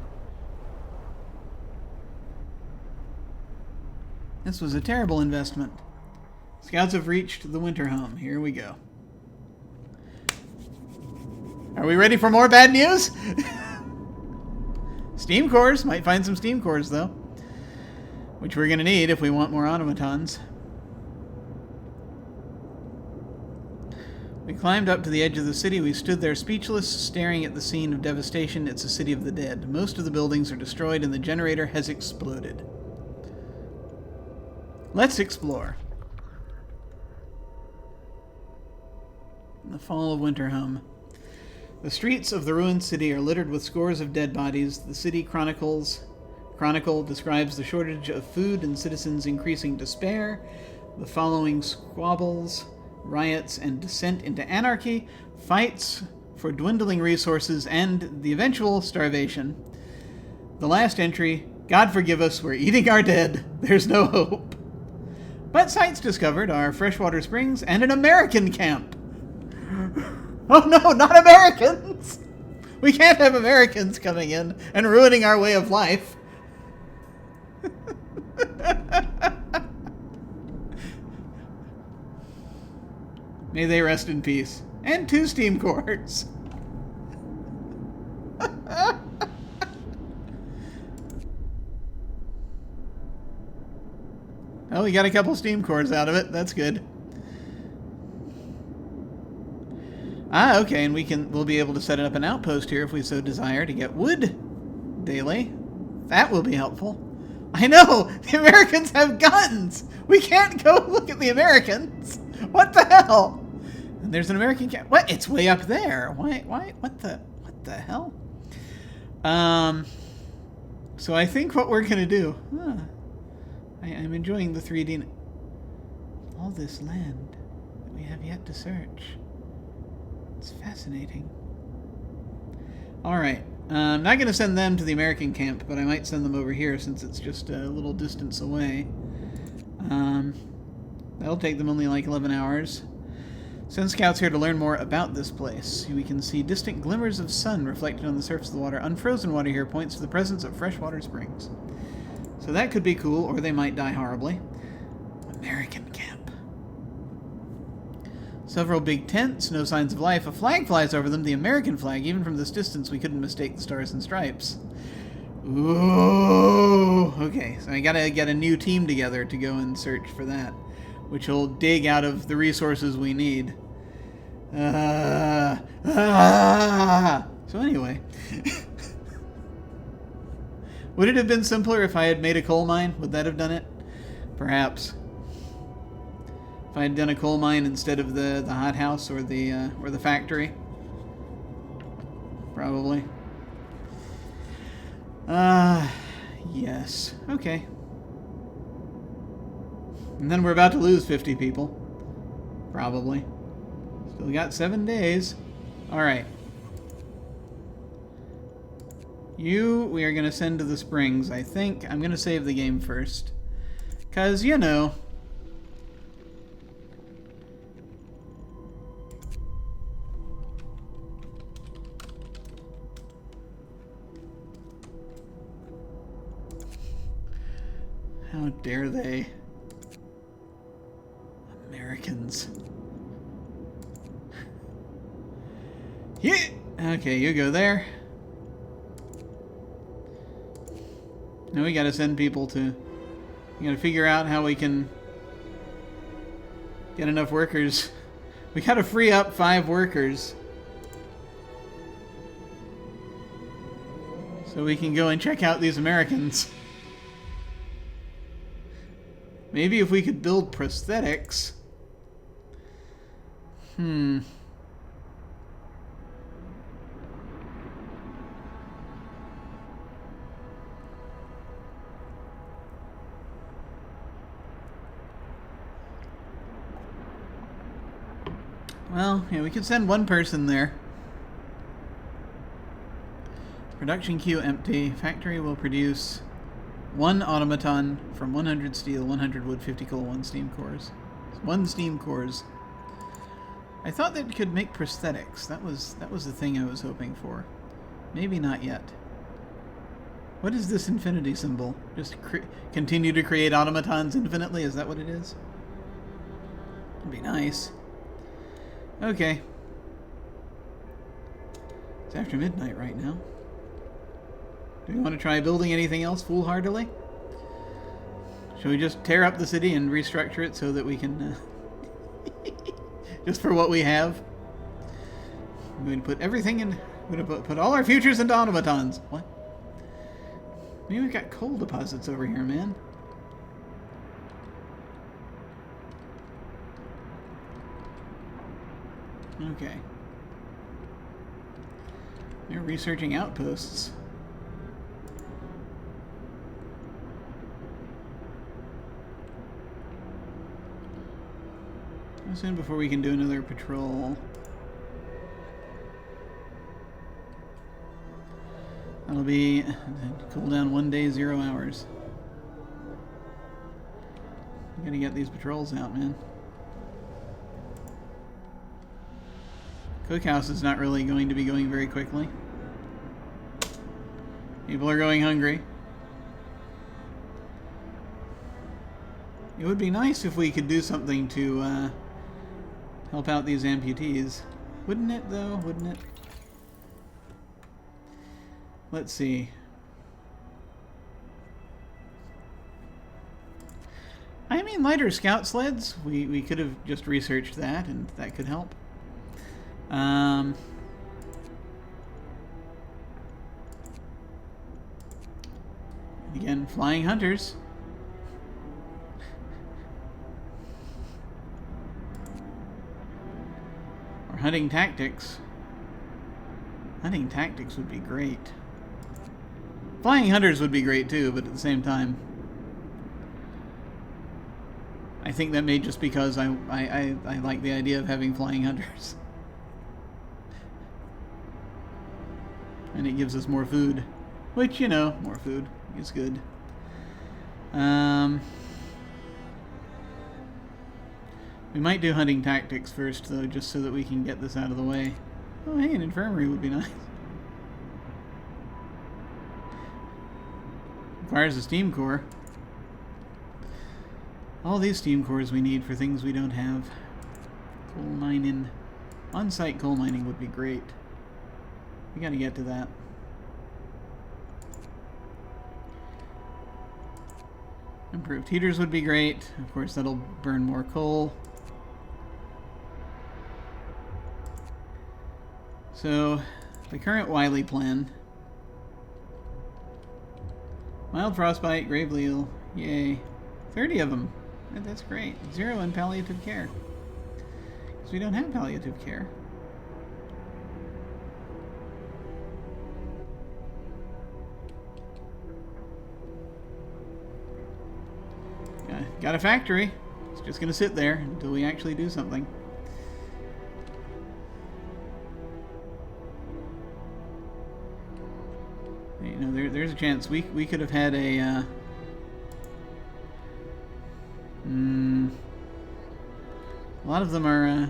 This was a terrible investment. Scouts have reached the winter home. Here we go. Are we ready for more bad news? Steam cores. Might find some steam cores, though. Which we're going to need if we want more automatons. We climbed up to the edge of the city. We stood there speechless, staring at the scene of devastation. It's a city of the dead. Most of the buildings are destroyed and the generator has exploded. Let's explore. The fall of Winterhome. The streets of the ruined city are littered with scores of dead bodies. The city chronicle describes the shortage of food and citizens' increasing despair, the following squabbles, riots, and descent into anarchy, fights for dwindling resources, and the eventual starvation. The last entry, God forgive us, we're eating our dead. There's no hope. But sites discovered are freshwater springs and an American camp. Oh no, not Americans! We can't have Americans coming in and ruining our way of life. May they rest in peace. And 2 steam cores. Oh, we got a couple steam cores out of it. That's good. Ah, okay, and we'll be able to set up an outpost here if we so desire to get wood daily. That will be helpful. I know! The Americans have guns! We can't go look at the Americans! What the hell? And there's an American camp. What? It's way up there. Why? What the hell? So I think what we're gonna do... I'm enjoying the 3D... All this land that we have yet to search. It's fascinating. Alright. I'm not going to send them to the American camp, but I might send them over here since it's just a little distance away. That'll take them only like 11 hours. Send scouts here to learn more about this place. We can see distant glimmers of sun reflected on the surface of the water. Unfrozen water here points to the presence of freshwater springs. So that could be cool, or they might die horribly. American camp. Several big tents, no signs of life. A flag flies over them, the American flag. Even from this distance, we couldn't mistake the stars and stripes. Ooh! Okay, so I gotta get a new team together to go and search for that, which will dig out of the resources we need. So anyway. Would it have been simpler if I had made a coal mine? Would that have done it? Perhaps. If I had done a coal mine instead of the hothouse or the factory. Probably. Yes. Okay. And then we're about to lose 50 people. Probably. Still got 7 days. Alright. You, we are going to send to the springs, I think. I'm going to save the game first. Because, you know... How dare they? Americans. Yeah. Okay, you go there. Now we gotta send people to... We gotta figure out how we can get enough workers. We gotta free up 5 workers. So we can go and check out these Americans. Maybe if we could build prosthetics. Well, yeah, we could send one person there. Production queue empty. Factory will produce 1 automaton from 100 steel, 100 wood, 50 coal, 1 steam cores. 1 steam cores. I thought that could make prosthetics. That was the thing I was hoping for. Maybe not yet. What is this infinity symbol? Just continue to create automatons infinitely? Is that what it is? That'd be nice. Okay. It's after midnight right now. Do we want to try building anything else foolhardily? Should we just tear up the city and restructure it so that we can... just for what we have? I'm going to put everything in... I'm going to put all our futures into automatons. What? Maybe we've got coal deposits over here, man. Okay. They're researching outposts. How soon before we can do another patrol? That'll be cooldown 1 day, 0 hours. I'm gonna get these patrols out, man. Cookhouse is not really going to be going very quickly. People are going hungry. It would be nice if we could do something to help out these amputees. Wouldn't it, though? Wouldn't it? Let's see. I mean, lighter scout sleds. We could have just researched that, and that could help. Again, flying hunters. Or hunting tactics. Hunting tactics would be great. Flying hunters would be great too, but at the same time, I think that may just because I like the idea of having flying hunters. And it gives us more food. Which, you know, more food is good. We might do hunting tactics first, though, just so that we can get this out of the way. Oh, hey, an infirmary would be nice. Requires a steam core. All these steam cores we need for things we don't have. Coal mining. On-site coal mining would be great. We gotta get to that. Improved heaters would be great. Of course, that'll burn more coal. So, the current Wiley plan Mild frostbite, gravely ill. Yay. 30 of them. That's great. 0 in palliative care. Because we don't have palliative care. Got a factory. It's just going to sit there until we actually do something. You know, there's a chance we could have had a a lot of them are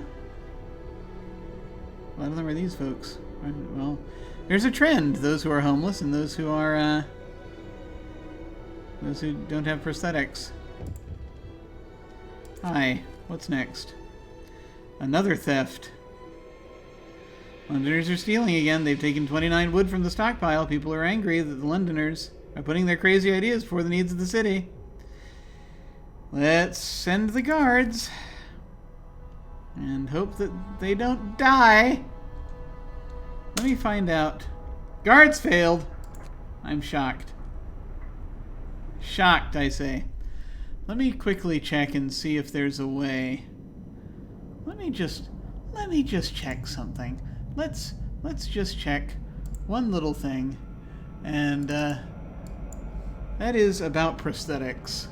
these folks. Well, there's a trend: those who are homeless and those who are those who don't have prosthetics. Hi, what's next? Another theft. Londoners are stealing again. They've taken 29 wood from the stockpile. People are angry that the Londoners are putting their crazy ideas before the needs of the city. Let's send the guards. And hope that they don't die. Let me find out. Guards failed. I'm shocked. Shocked, I say. Let me quickly check and see if there's a way. Let me just check something. Let's just check one little thing, and that is about prosthetics.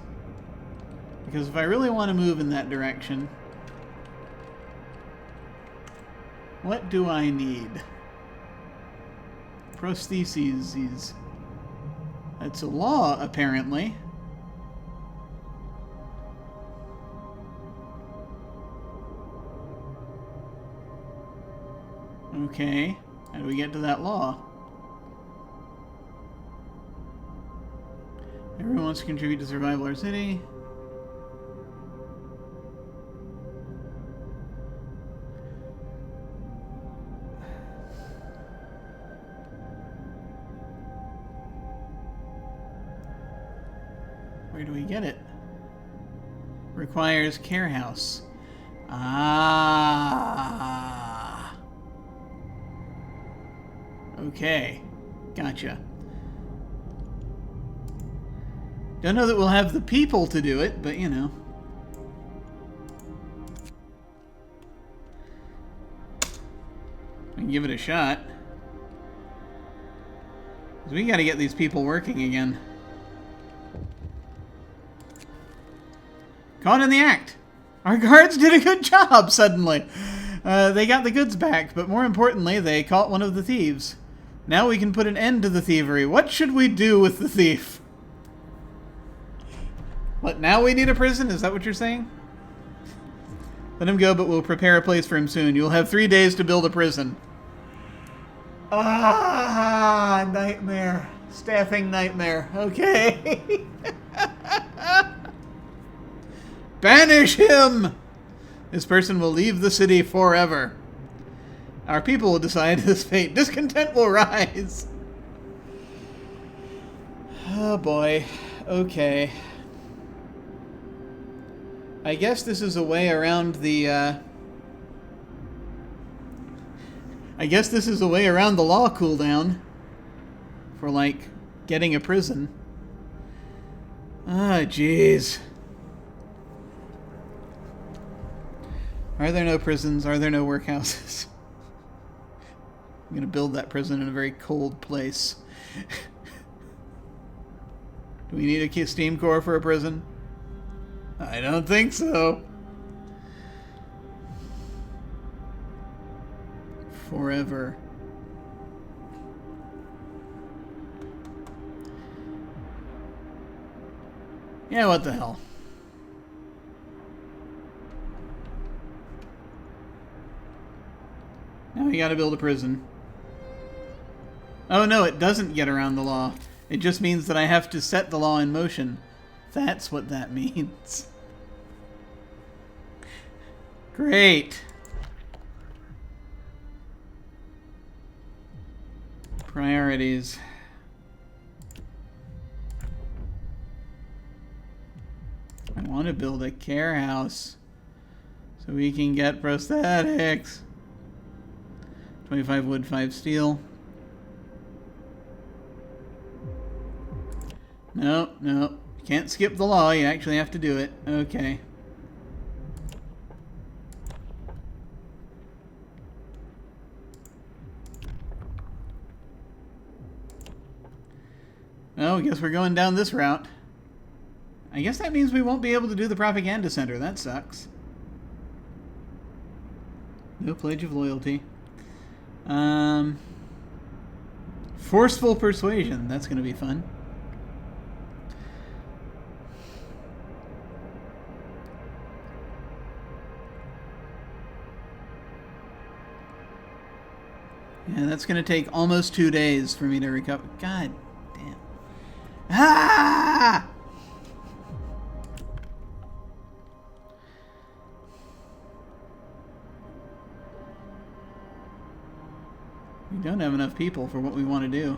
Because if I really want to move in that direction, what do I need? Prostheses. That's a law, apparently. Okay, how do we get to that law? Everyone wants to contribute to survival of our city. Where do we get it? Requires care house. Ah. Okay, gotcha. Don't know that we'll have the people to do it, but you know. We can give it a shot. 'Cause we gotta get these people working again. Caught in the act! Our guards did a good job, suddenly! They got the goods back, but more importantly, they caught one of the thieves. Now we can put an end to the thievery. What should we do with the thief? What, now we need a prison? Is that what you're saying? Let him go, but we'll prepare a place for him soon. You'll have 3 days to build a prison. Ah, nightmare. Staffing nightmare. Okay. Banish him! This person will leave the city forever. Our people will decide his fate. Discontent will rise. Oh boy. Okay. I guess this is a way around the, I guess this is a way around the law cooldown. For, like, getting a prison. Ah, jeez. Are there no prisons? Are there no workhouses? I'm going to build that prison in a very cold place. Do we need a steam core for a prison? I don't think so. Forever. Yeah, what the hell. Now we gotta build a prison. Oh no, it doesn't get around the law. It just means that I have to set the law in motion. That's what that means. Great. Priorities. I want to build a care house so we can get prosthetics. 25 wood, 5 steel. No, no. You can't skip the law. You actually have to do it. Okay. Oh, I guess we're going down this route. I guess that means we won't be able to do the propaganda center. That sucks. No pledge of loyalty. Forceful persuasion. That's going to be fun. Yeah, that's going to take almost 2 days for me to recover. God damn. Ah! We don't have enough people for what we want to do.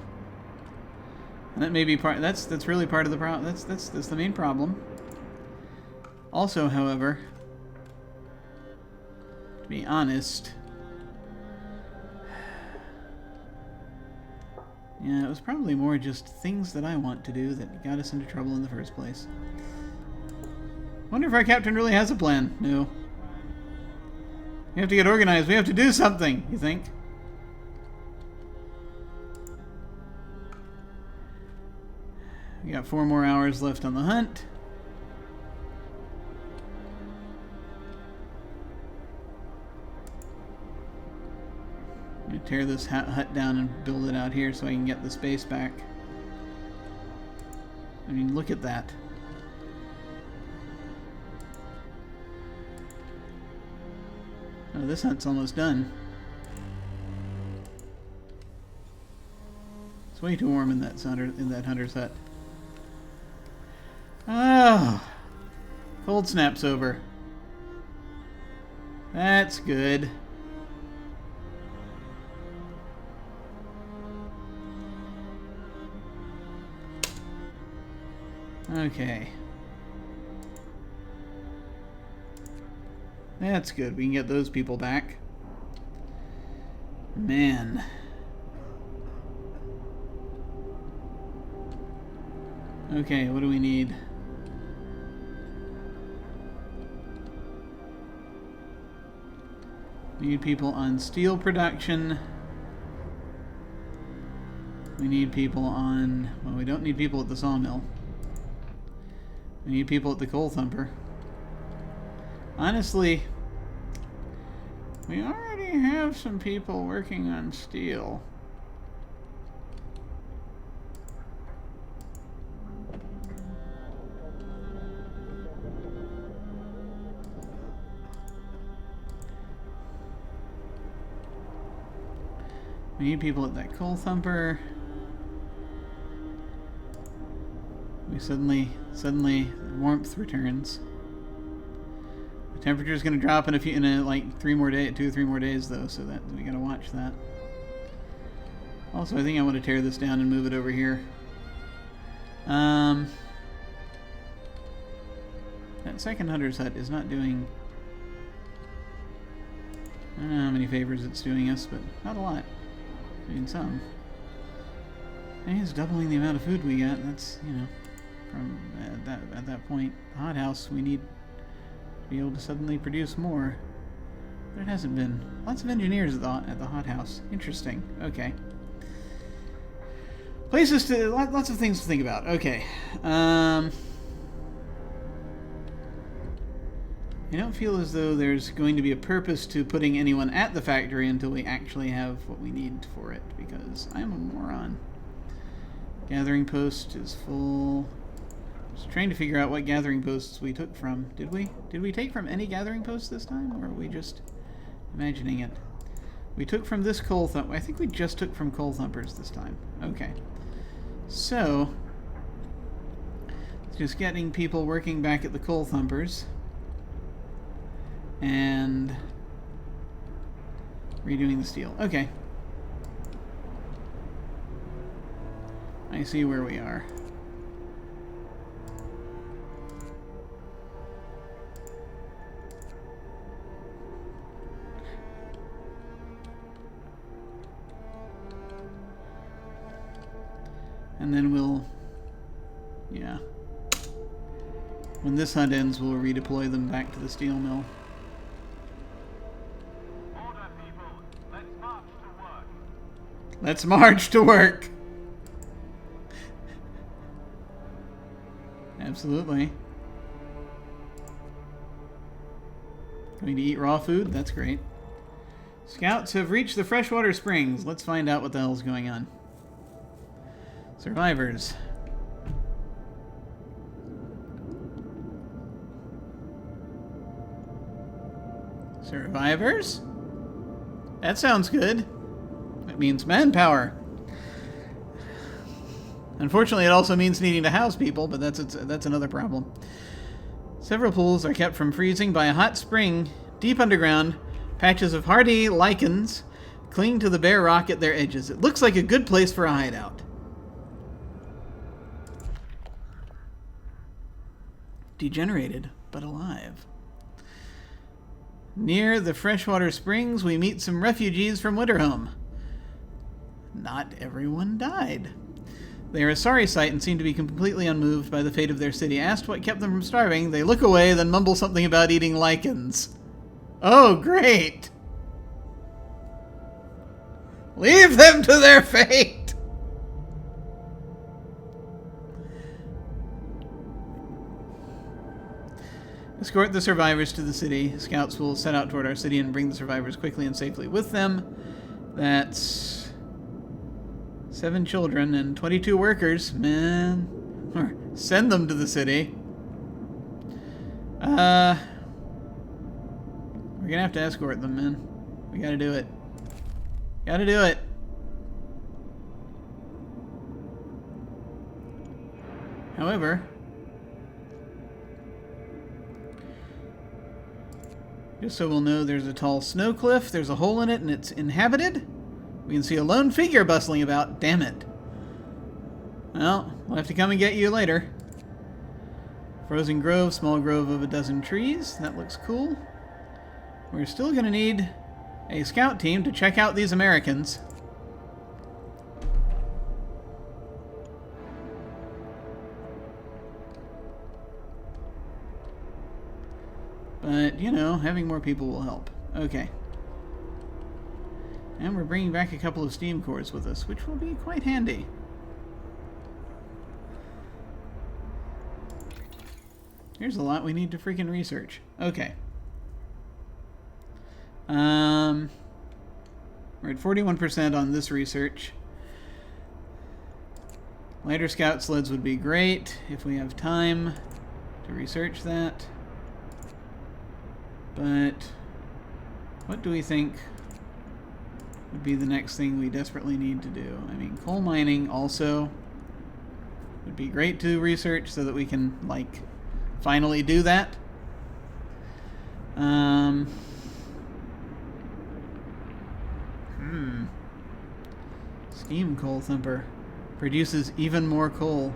And that may be part. That's really part of the problem. That's the main problem. Also, however, to be honest, yeah, it was probably more just things that I want to do that got us into trouble in the first place. Wonder if our captain really has a plan. No. We have to get organized. We have to do something, you think? We got 4 more hours left on the hunt. I'm gonna tear this hut down and build it out here so I can get the space back. I mean, look at that. Oh, this hunt's almost done. It's way too warm in that hunter's hut. Oh, cold snap's over. That's good. Okay. That's good. We can get those people back. Man. Okay, what do we need? We need people on steel production. We need people on... Well, we don't need people at the sawmill. We need people at the coal thumper. Honestly, we already have some people working on steel. We need people at that coal thumper. We suddenly warmth returns. The temperature is going to drop in like 2 or 3 more days though, so that we got to watch that. Also, I think I want to tear this down and move it over here. That second hunter's hut is not doing... I don't know how many favors it's doing us, but not a lot. I mean, some. And it's doubling the amount of food we got. That's, you know, from at that point. The hothouse, we need to be able to suddenly produce more. But it hasn't been. Lots of engineers at the hothouse. Interesting. Okay. Places to... Lots of things to think about. Okay. I don't feel as though there's going to be a purpose to putting anyone at the factory until we actually have what we need for it, because I'm a moron. Gathering post is full. Just trying to figure out what gathering posts we took from. Did we? Did we take from any gathering posts this time, or are we just imagining it? We took from this coal thump. I think we just took from coal thumpers this time. Okay. So, just getting people working back at the coal thumpers. And redoing the steel. Okay. I see where we are. And then we'll Yeah. When this hunt ends, we'll redeploy them back to the steel mill. Order, people. Let's march to work. Let's march to work. Absolutely. Going to eat raw food? That's great. Scouts have reached the freshwater springs. Let's find out what the hell's going on. Survivors. Survivors? That sounds good. That means manpower. Unfortunately, it also means needing to house people, but that's another problem. Several pools are kept from freezing by a hot spring deep underground. Patches of hardy lichens cling to the bare rock at their edges. It looks like a good place for a hideout. Degenerated, but alive. Near the freshwater springs, we meet some refugees from Winterhome. Not everyone died. They are a sorry sight and seem to be completely unmoved by the fate of their city. Asked what kept them from starving, they look away, then mumble something about eating lichens. Oh, great! Leave them to their fate! Escort the survivors to the city. Scouts will set out toward our city and bring the survivors quickly and safely with them. That's 7 children and 22 workers. Man. Send them to the city. We're gonna have to escort them, man. We gotta do it. Gotta do it. However, just so we'll know, there's a tall snow cliff, there's a hole in it, and it's inhabited. We can see a lone figure bustling about. Damn it. Well, we'll have to come and get you later. Frozen grove, small grove of a dozen trees. That looks cool. We're still going to need a scout team to check out these Americans. But, you know, having more people will help. Okay. And we're bringing back a couple of steam cores with us, which will be quite handy. Here's a lot we need to freaking research. Okay. We're at 41% on this research. Lighter scout sleds would be great if we have time to research that. But what do we think would be the next thing we desperately need to do? I mean, coal mining also would be great to research so that we can, like, finally do that. Steam coal thumper produces even more coal.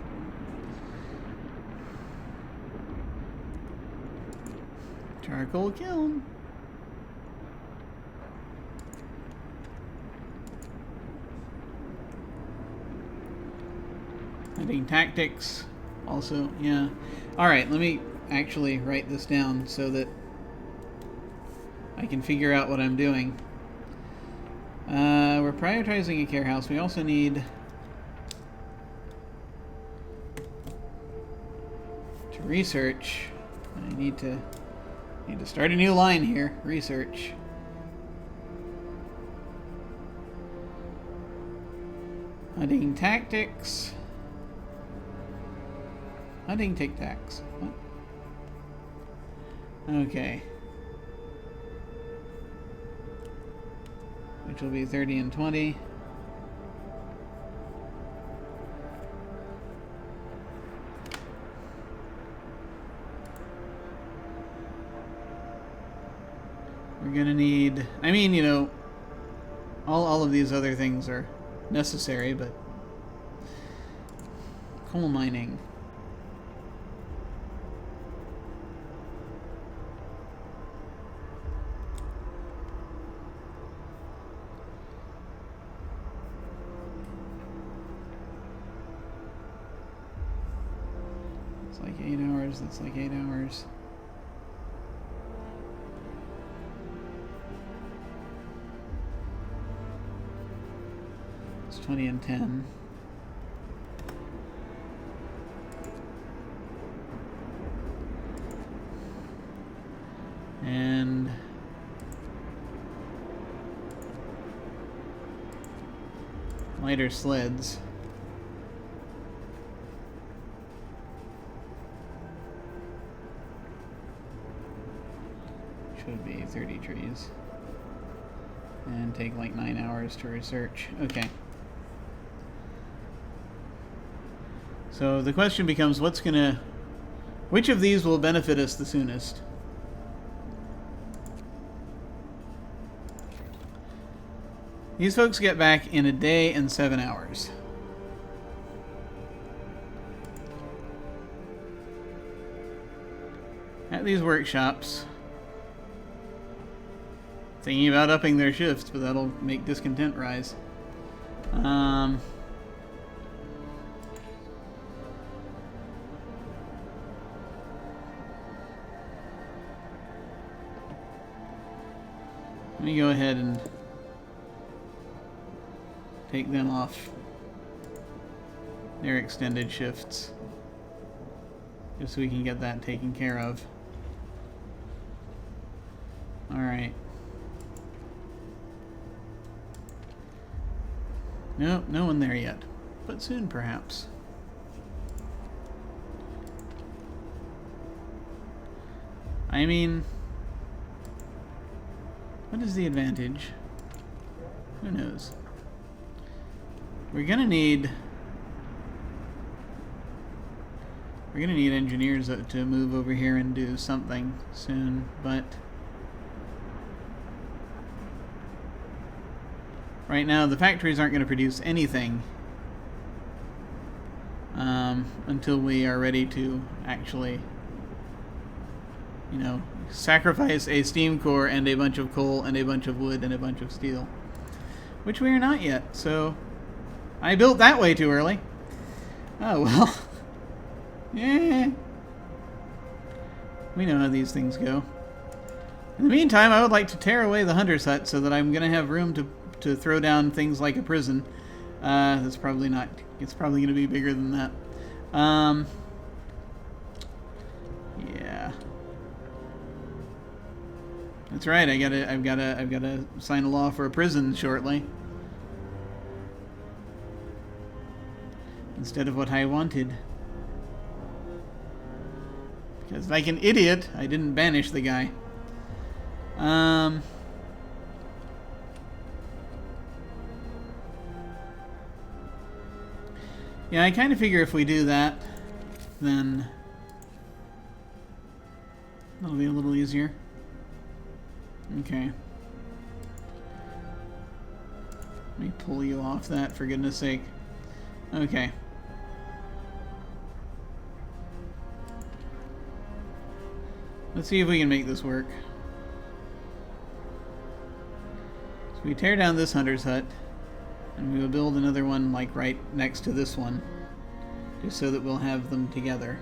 Charcoal kiln. Hunting tactics. Also, yeah. Alright, let me actually write this down so that I can figure out what I'm doing. We're prioritizing a care house. We also need to research. I need to start a new line here. Research. Hunting tactics. Hunting tic-tacs. What? Okay. Which will be 30 and 20. We're gonna need, I mean, you know, all of these other things are necessary, but coal mining. It's like 8 hours. That's like 8 hours. It's 20 and 10. And lighter sleds. Should be 30 trees. And take like 9 hours to research. Okay. So the question becomes, which of these will benefit us the soonest? These folks get back in a day and 7 hours. At these workshops, thinking about upping their shifts, but that'll make discontent rise. Let me go ahead and take them off their extended shifts, just so we can get that taken care of. Alright. Nope, no one there yet. But soon, perhaps. I mean, what is the advantage? Who knows? We're gonna need engineers to move over here and do something soon, but right now the factories aren't going to produce anything until we are ready to actually, you know, sacrifice a steam core and a bunch of coal and a bunch of wood and a bunch of steel, which we are not yet. So I built that way too early. Oh well. Yeah. We know how these things go. In the meantime, I would like to tear away the hunter's hut so that I'm going to have room to throw down things like a prison. That's probably not... It's probably going to be bigger than that. Yeah. That's right. I've gotta sign a law for a prison shortly. Instead of what I wanted. Because like an idiot, I didn't banish the guy. Yeah, I kind of figure if we do that, then that'll be a little easier. Okay. Let me pull you off that, for goodness sake. Okay. Let's see if we can make this work. So we tear down this hunter's hut, and we will build another one like right next to this one, just so that we'll have them together.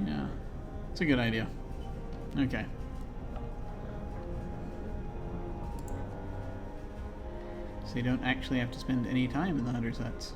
Yeah, it's a good idea. Okay. So you don't actually have to spend any time in the hunter's huts.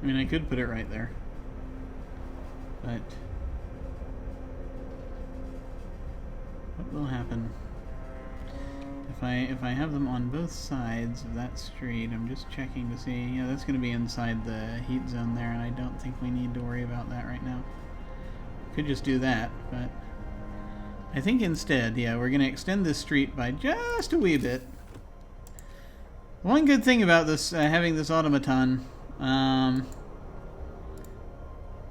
I mean, I could put it right there, but what will happen if I have them on both sides of that street? I'm just checking to see. Yeah, that's going to be inside the heat zone there, and I don't think we need to worry about that right now. Could just do that, but I think instead, yeah, we're going to extend this street by just a wee bit. One good thing about this, having this automaton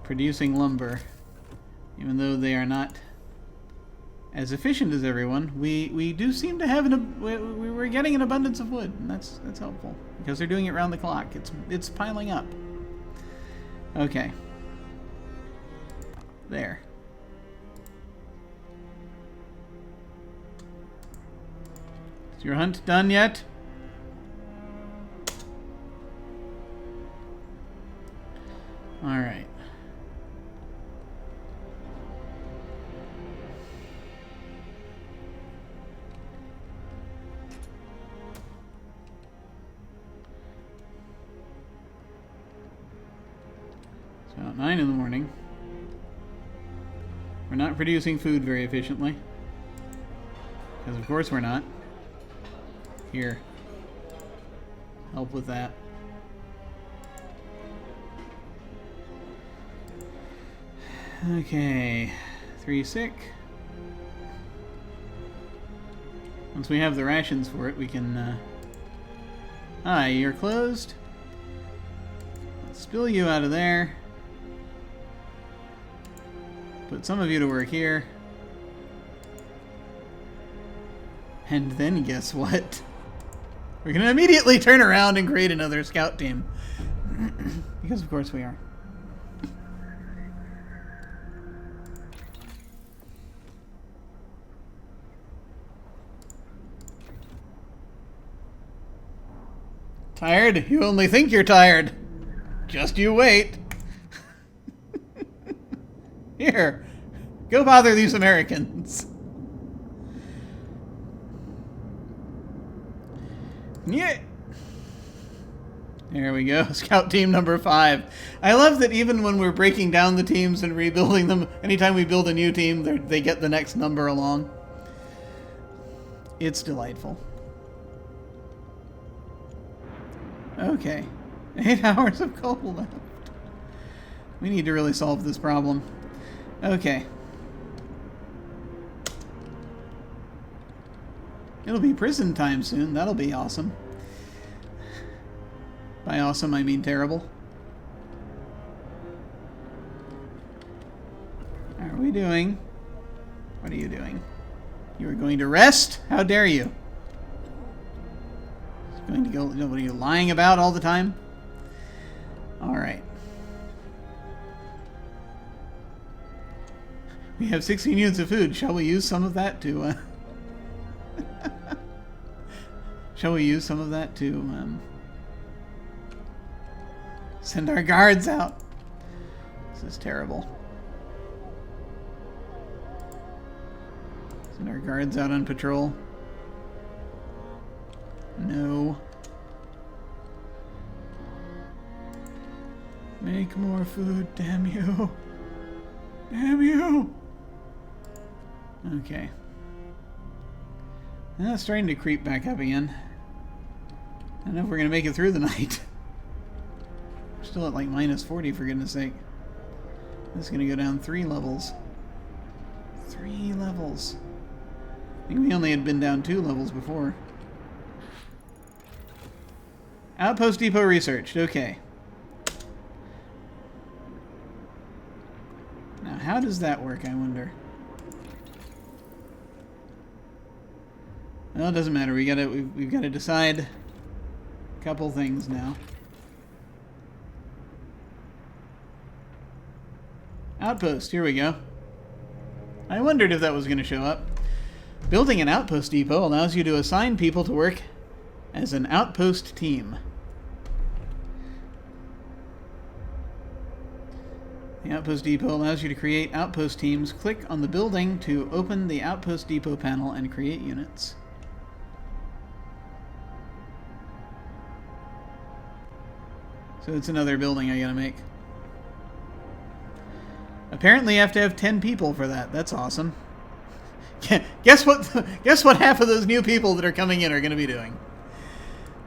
producing lumber, even though they are not as efficient as everyone, we do seem to have we're getting an abundance of wood, and that's helpful because they're doing it round the clock. It's piling up. Okay. There. Is your hunt done yet? All right. It's about 9 in the morning. We're not producing food very efficiently. Because of course we're not. Here. Help with that. Okay. 3 sick. Once we have the rations for it, we can... Hi, you're closed. Let's spill you out of there. Put some of you to work here. And then guess what? We're going to immediately turn around and create another scout team. Because of course we are. Tired? You only think you're tired. Just you wait. Here, go bother these Americans. Yeah. There we go. Scout team number 5. I love that even when we're breaking down the teams and rebuilding them, anytime we build a new team, they get the next number along. It's delightful. Okay. 8 hours of coal left. We need to really solve this problem. Okay. It'll be prison time soon. That'll be awesome. By awesome, I mean terrible. How are we doing? What are you doing? You are going to rest? How dare you? Going to go... What are you lying about all the time? Alright. We have 16 units of food. Shall we use some of that to... Shall we use some of that to... send our guards out? This is terrible. Send our guards out on patrol. No. Make more food, damn you. Damn you! Okay. Now it's starting to creep back up again. I don't know if we're going to make it through the night. We're still at like minus 40 for goodness sake. This is going to go down 3 levels. 3 levels. I think we only had been down 2 levels before. Outpost depot researched. Okay. Now, how does that work, I wonder? Well, it doesn't matter. We've got to decide a couple things now. Outpost. Here we go. I wondered if that was going to show up. Building an outpost depot allows you to assign people to work as an outpost team. The Outpost Depot allows you to create outpost teams. Click on the building to open the Outpost Depot panel and create units. So it's another building I gotta make. Apparently you have to have 10 people for that. That's awesome. Guess what? Guess what half of those new people that are coming in are going to be doing?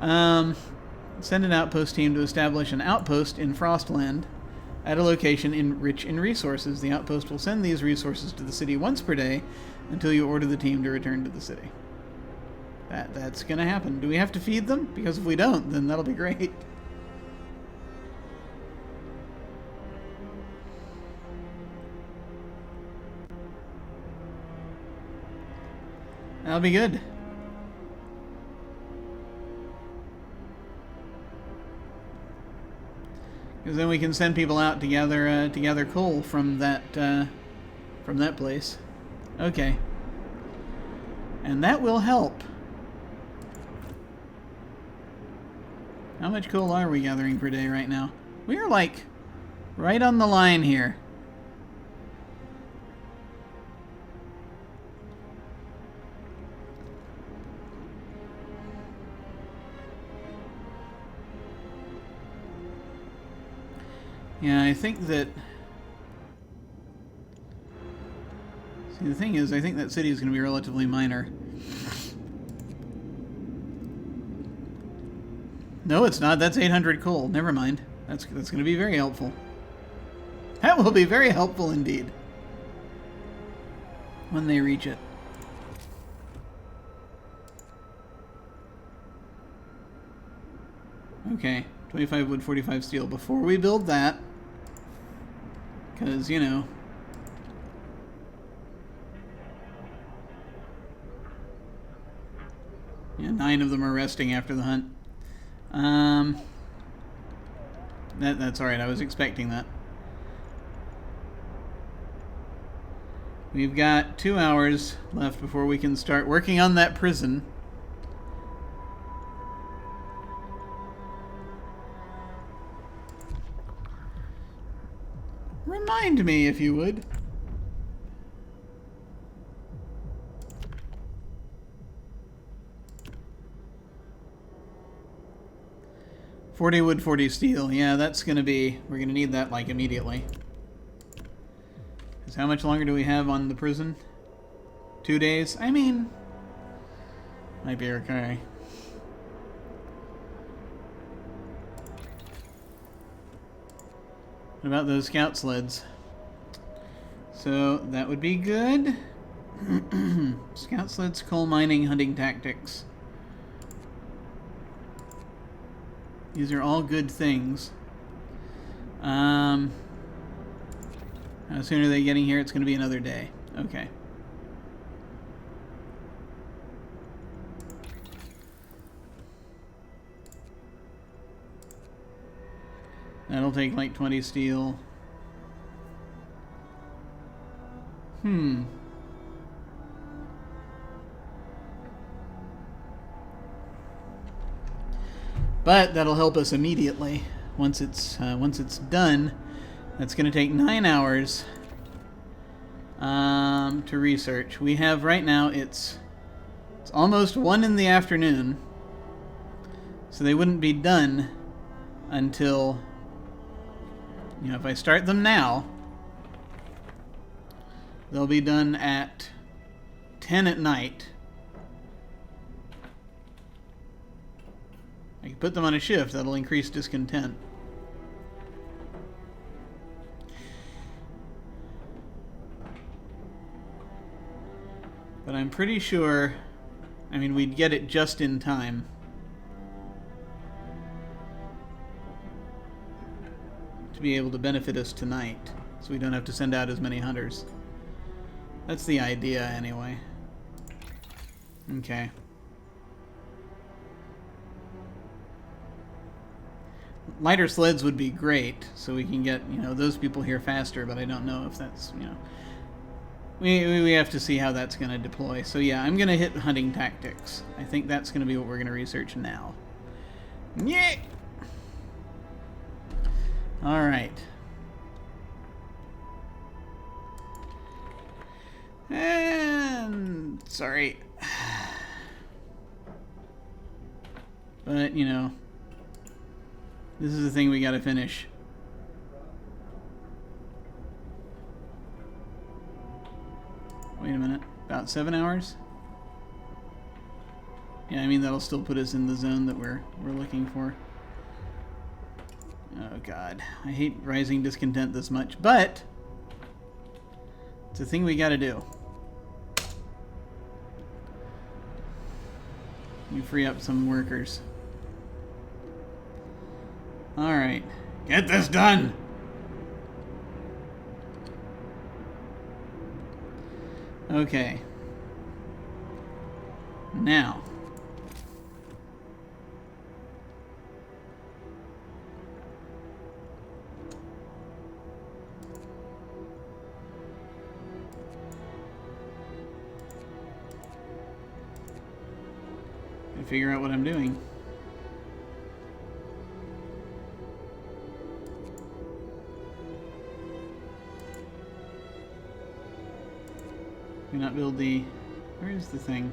Send an outpost team to establish an outpost in Frostland. at a location rich in resources. The outpost will send these resources to the city once per day until you order the team to return to the city. That's gonna happen. Do we have to feed them? Because if we don't, then that'll be great. That'll be good. Because then we can send people out to gather coal from that place. Okay. And that will help. How much coal are we gathering per day right now? We are like right on the line here. Yeah, I think that... See, the thing is, I think that city is going to be relatively minor. No, it's not. That's 800 coal. Never mind. That's going to be very helpful. That will be very helpful indeed. When they reach it. Okay. 25 wood, 45 steel. Before we build that... Because, you know... Yeah, 9 of them are resting after the hunt. That's alright, I was expecting that. We've got 2 hours left before we can start working on that prison. Remind me, if you would. $40 wood, 40 steel. Yeah, that's gonna be... We're gonna need that, like, immediately. Because how much longer do we have on the prison? 2 days? I mean... Might be okay. What about those scout sleds? So, that would be good. Scout sleds, coal mining, hunting tactics. These are all good things. How soon are they getting here? It's going to be another day. Okay. That'll take like 20 steel. But that'll help us immediately once it's done. That's going to take 9 hours to research. We have right now it's almost 1 in the afternoon, so they wouldn't be done until, you know, if I start them now, they'll be done at 10 at night. I can put them on a shift. That'll increase discontent. But I'm pretty sure... I mean, we'd get it just in time. To be able to benefit us tonight. So we don't have to send out as many hunters. That's the idea, anyway. Okay. Lighter sleds would be great, so we can get, you know, those people here faster, but I don't know if that's, you know... We have to see how that's going to deploy. So yeah, I'm going to hit hunting tactics. I think that's going to be what we're going to research now. Yeah! Alright. And... sorry. But, you know... this is the thing we gotta finish. Wait a minute. About 7 hours? Yeah, I mean, that'll still put us in the zone that we're looking for. Oh god, I hate rising discontent this much, but it's a thing we gotta do. We free up some workers. Alright, get this done! Okay. Now. I figure out what I'm doing. Do not build the... Where is the thing?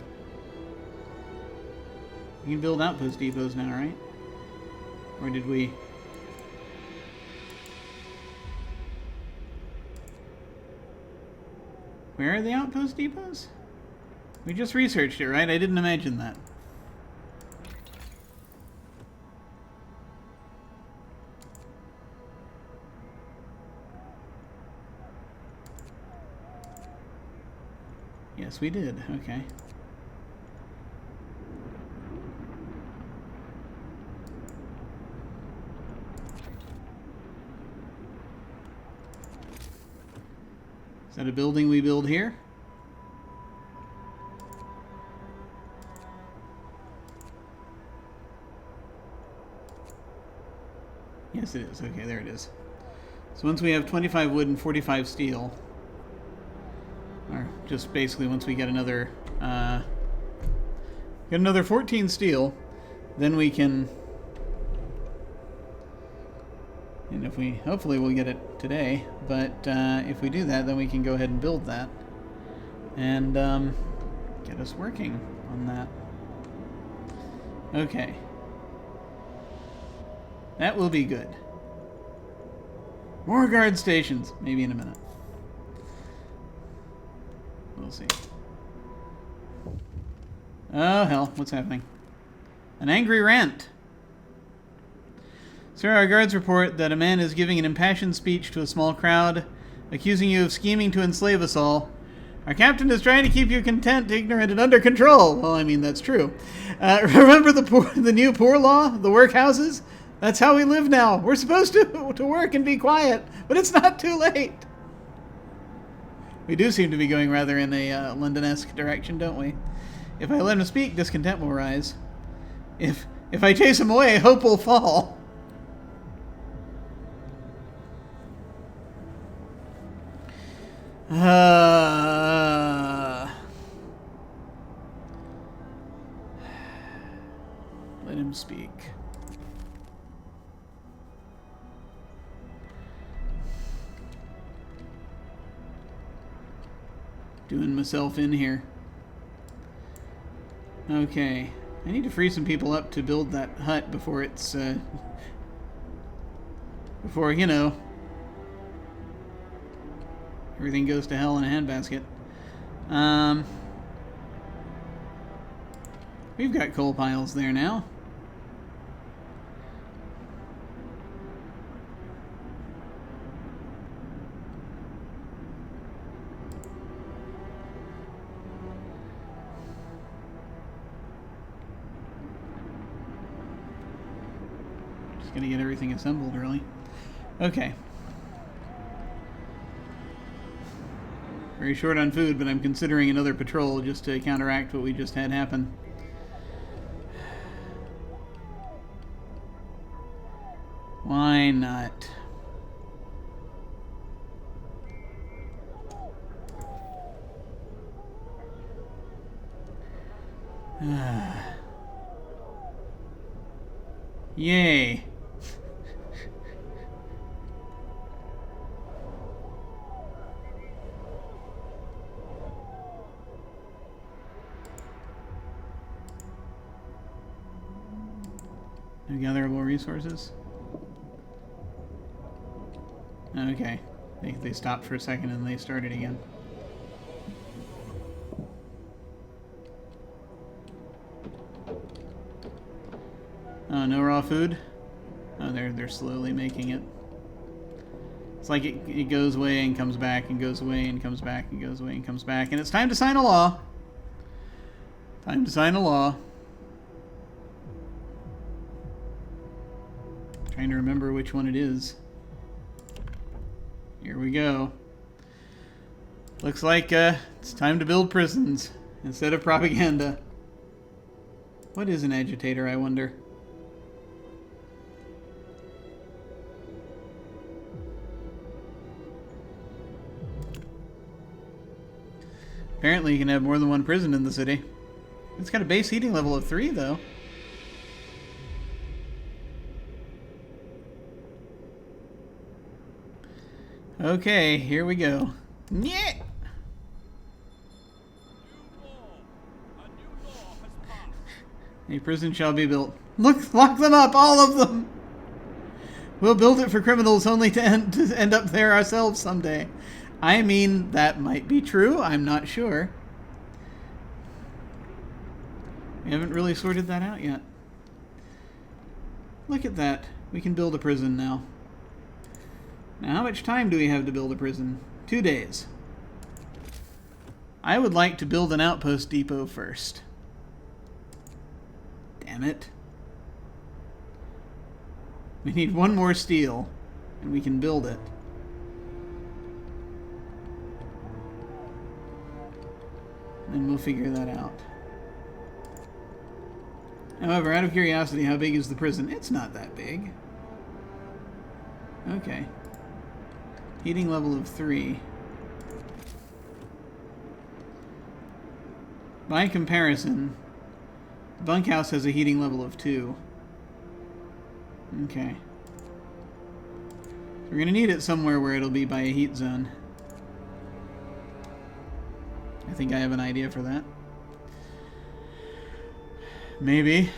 We can build outpost depots now, right? Or did we... Where are the outpost depots? We just researched it, right? I didn't imagine that. Yes, we did. Okay. Is that a building we build here? Yes, it is. Okay, there it is. So once we have 25 wood and 45 steel, or just basically once we get another 14 steel, then we can, and if we, hopefully we'll get it today, but if we do that, then we can go ahead and build that and get us working on that. Okay. That will be good. More guard stations, maybe in a minute. We'll see. Oh, hell. What's happening? An angry rant. Sir, our guards report that a man is giving an impassioned speech to a small crowd, accusing you of scheming to enslave us all. Our captain is trying to keep you content, ignorant, and under control. Well, I mean, that's true. Remember the new poor law? The workhouses? That's how we live now. We're supposed to work and be quiet, but it's not too late. We do seem to be going rather in a London-esque direction, don't we? If I let him speak, discontent will rise. If I chase him away, hope will fall. Let him speak. Doing myself in here. Okay. I need to free some people up to build that hut before it's, before, you know, everything goes to hell in a handbasket. We've got coal piles there now. Just gonna get everything assembled, really. Okay. Very short on food, but I'm considering another patrol just to counteract what we just had happen. Why not? Yay. No gatherable resources? Okay. They stopped for a second and they started again. Oh, no raw food? Oh, they're slowly making it. It's like it goes away and comes back and goes away and comes back and goes away and comes back. And it's time to sign a law. Time to sign a law. Trying to remember which one it is. Here we go. Looks like it's time to build prisons instead of propaganda. What is an agitator, I wonder? Apparently you can have more than one prison in the city. It's got a base heating level of 3, though. Okay, here we go. Yeah. A prison shall be built. Lock them up, all of them! We'll build it for criminals only to end up there ourselves someday. I mean, that might be true. I'm not sure. We haven't really sorted that out yet. Look at that. We can build a prison now. Now, how much time do we have to build a prison? 2 days. I would like to build an outpost depot first. Damn it. We need 1 more steel, and we can build it. Then we'll figure that out. However, out of curiosity, how big is the prison? It's not that big. Okay. Heating level of 3. By comparison, the bunkhouse has a heating level of 2. Okay. So we're going to need it somewhere where it'll be by a heat zone. I think I have an idea for that. Maybe.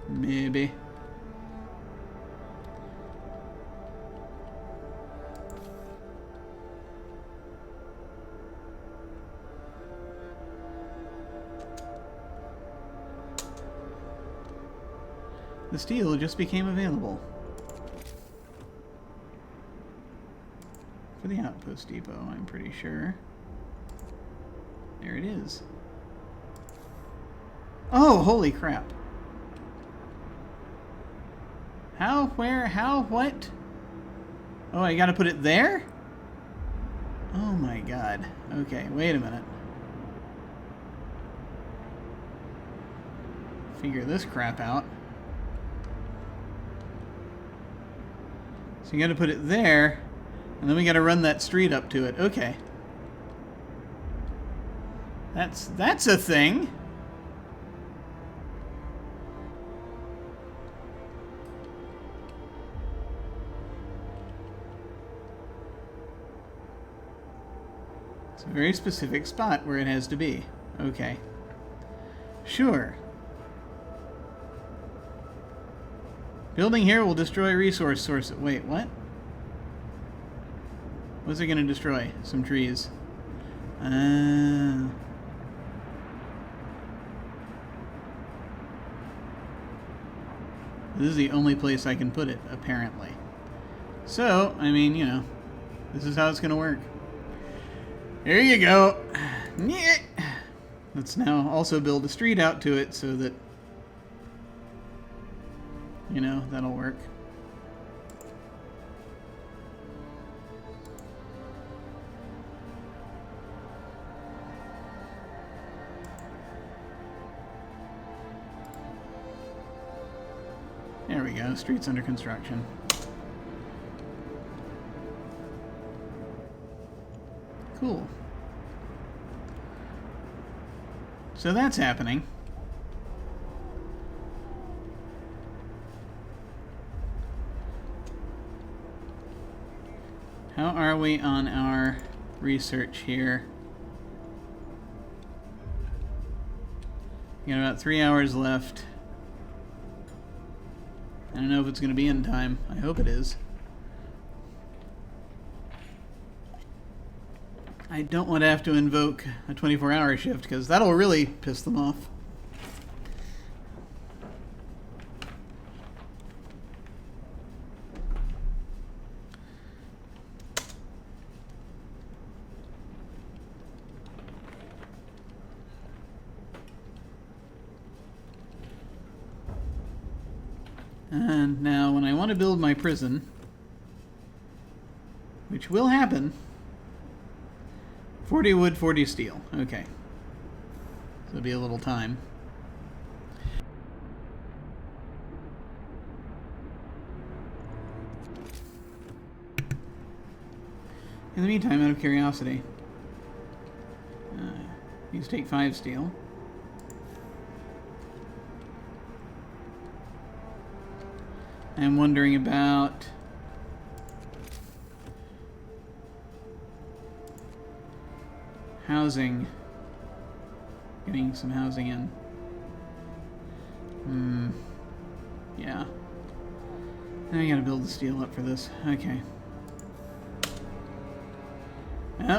Maybe. The steel just became available. For the outpost depot, I'm pretty sure. There it is. Oh, holy crap. How? Where? How? What? Oh, I gotta put it there? Oh my god. Okay, wait a minute. Figure this crap out. So you gotta put it there, and then we gotta run that street up to it. Okay. That's a thing. It's a very specific spot where it has to be. Okay. Sure. Building here will destroy resource source. Wait, what? What's it going to destroy? Some trees. This is the only place I can put it, apparently. So, I mean, you know, this is how it's going to work. Here you go. Let's now also build a street out to it so that, you know, that'll work. There we go. Street's under construction. Cool. So that's happening. How are we on our research here? We got about 3 hours left. I don't know if it's going to be in time. I hope it is. I don't want to have to invoke a 24-hour shift because that'll really piss them off. And now when I want to build my prison, which will happen, 40 wood, 40 steel. Okay. So it'll be a little time. In the meantime, out of curiosity, these take 5 steel. I'm wondering about housing. Getting some housing in. Yeah. I gotta build the steel up for this. Okay.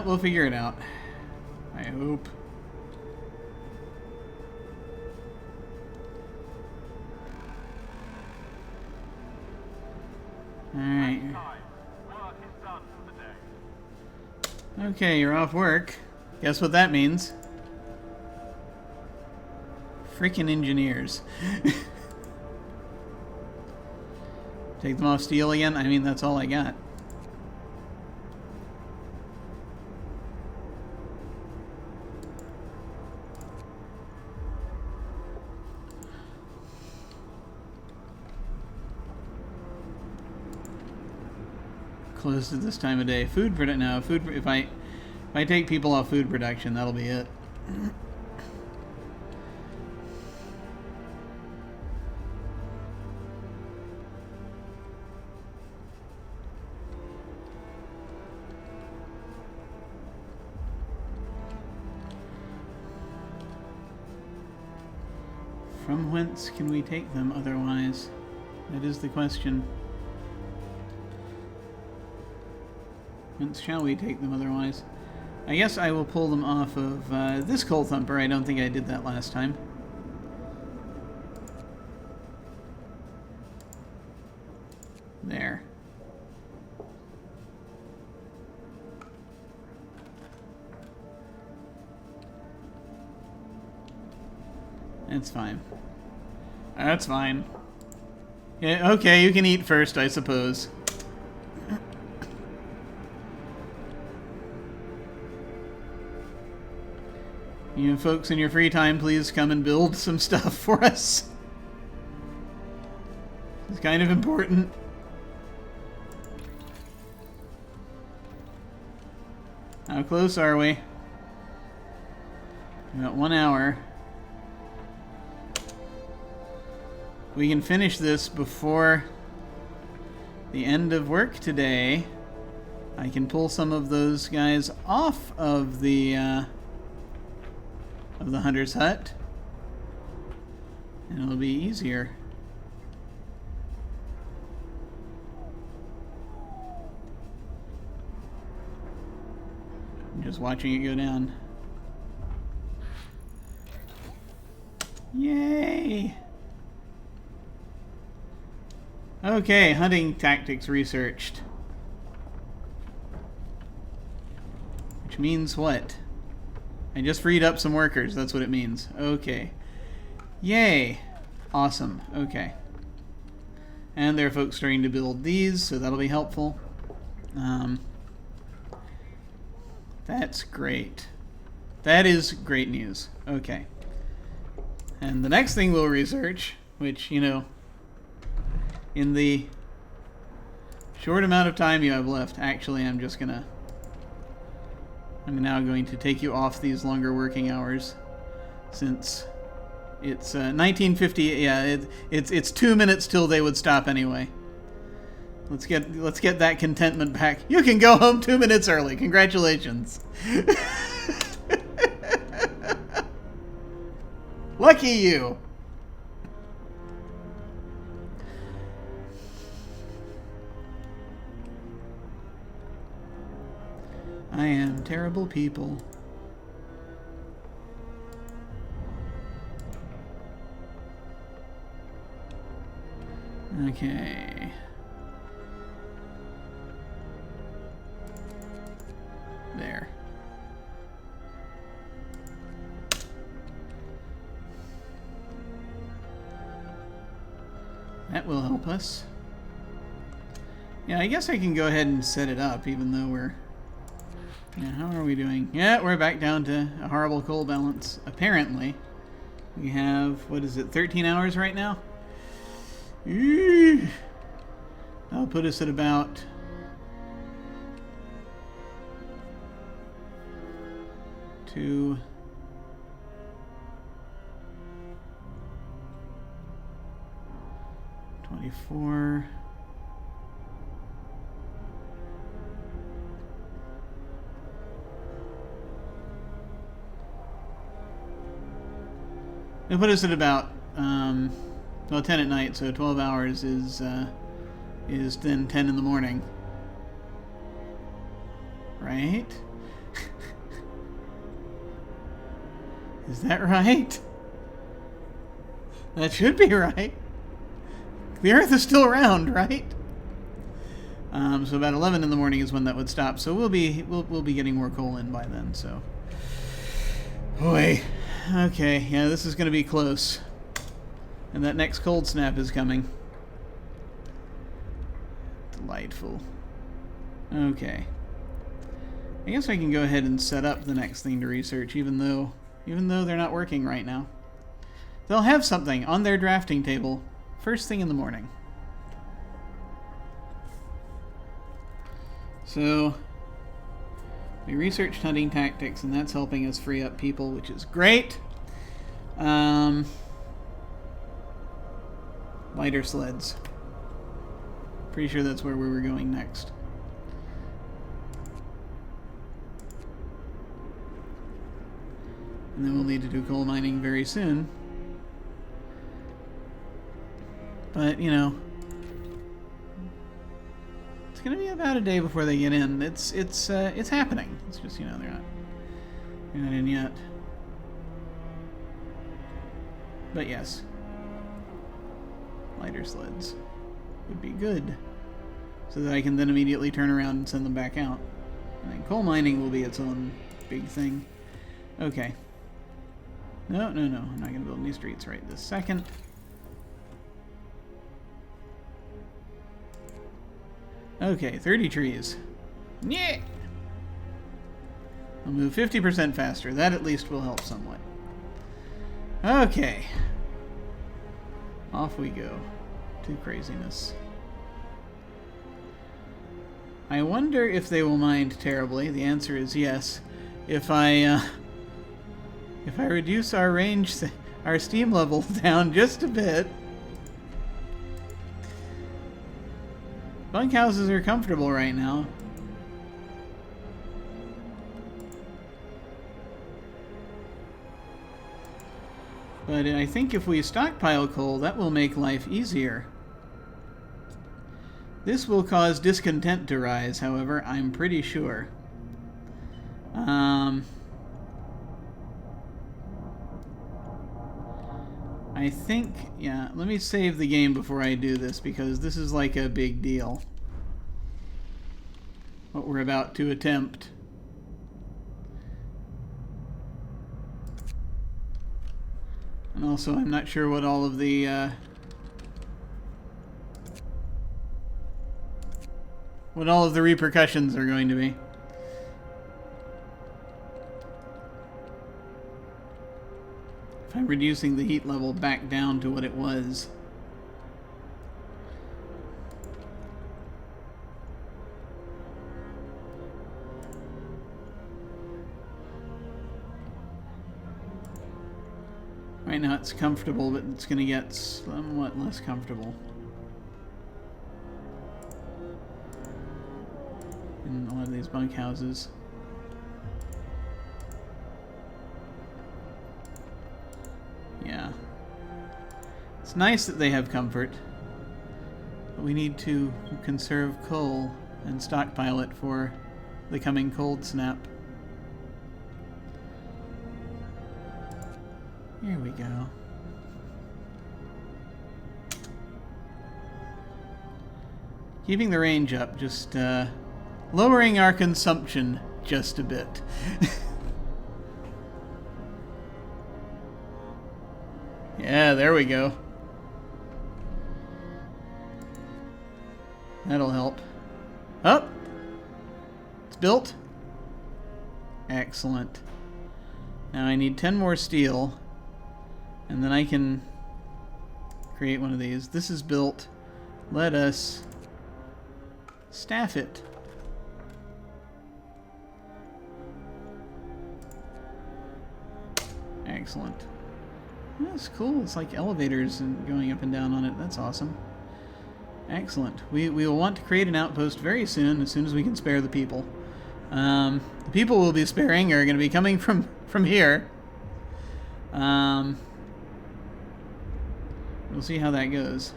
We'll figure it out. I hope. Alright. Work is done for the day. Okay, you're off work. Guess what that means? Freaking engineers. Take them off steel again? I mean, that's all I got. Closed at this time of day. Food product now. Food. If I take people off food production, that'll be it. From whence can we take them otherwise? That is the question. Whence shall we take them otherwise? I guess I will pull them off of this coal thumper. I don't think I did that last time. There. That's fine. That's fine. Yeah, okay, you can eat first, I suppose. You folks in your free time, please come and build some stuff for us. It's kind of important. How close are we? About 1 hour. We can finish this before the end of work today. I can pull some of those guys off of the hunter's hut, and it'll be easier. I'm just watching it go down. Yay! Okay, hunting tactics researched. Which means what? I just freed up some workers, that's what it means. Okay. Yay! Awesome. Okay. And there are folks starting to build these, so that'll be helpful. That's great. That is great news. Okay. And the next thing we'll research, which, you know, in the short amount of time you have left, actually I'm now going to take you off these longer working hours, since it's 1950. Yeah, it's 2 minutes till they would stop anyway. Let's get that contentment back. You can go home 2 minutes early. Congratulations. Lucky you. I am terrible people. Okay. There. That that will help us. Yeah, I guess I can go ahead and set it up, even though we're... Yeah, how are we doing? Yeah, we're back down to a horrible coal balance, apparently. We have, what is it, 13 hours right now? Eeeh. That'll put us at about... two... 24... It'll put us at about, well, 10 at night, so 12 hours is then 10 in the morning. Right? Is that right? That should be right. The Earth is still round, right? So about 11 in the morning is when that would stop. So we'll be getting more coal in by then. So, boy, okay, yeah, this is going to be close. And that next cold snap is coming. Delightful. Okay. I guess I can go ahead and set up the next thing to research, even though they're not working right now. They'll have something on their drafting table first thing in the morning. So, we researched hunting tactics, and that's helping us free up people, which is great. Lighter sleds. Pretty sure that's where we were going next. And then we'll need to do coal mining very soon. But, you know, it's going to be about a day before they get in. It's happening. It's just, you know, they're not in yet. But yes, lighter sleds would be good, so that I can then immediately turn around and send them back out. And then coal mining will be its own big thing. Okay. No, I'm not going to build any streets right this second. Okay, 30 trees. Yeah! I'll move 50% faster. That at least will help somewhat. Okay. Off we go. To craziness. I wonder if they will mind terribly. The answer is yes. If I reduce our range, our steam level down just a bit. Bunkhouses are comfortable right now. But I think if we stockpile coal, that will make life easier. This will cause discontent to rise, however, I'm pretty sure. I think, yeah, let me save the game before I do this, because this is like a big deal. What we're about to attempt. And also, I'm not sure what all of the, repercussions are going to be. If I'm reducing the heat level back down to what it was. Right now it's comfortable, but it's going to get somewhat less comfortable. In a lot of these bunkhouses. Yeah. It's nice that they have comfort, but we need to conserve coal and stockpile it for the coming cold snap. Here we go. Keeping the range up, just lowering our consumption just a bit. Yeah, there we go. That'll help. Oh! It's built. Excellent. Now I need 10 more steel. And then I can create one of these. This is built. Let us staff it. Excellent. That's cool. It's like elevators and going up and down on it. That's awesome. Excellent. We will want to create an outpost very soon, as soon as we can spare the people. The people we'll be sparing are going to be coming from here. We'll see how that goes.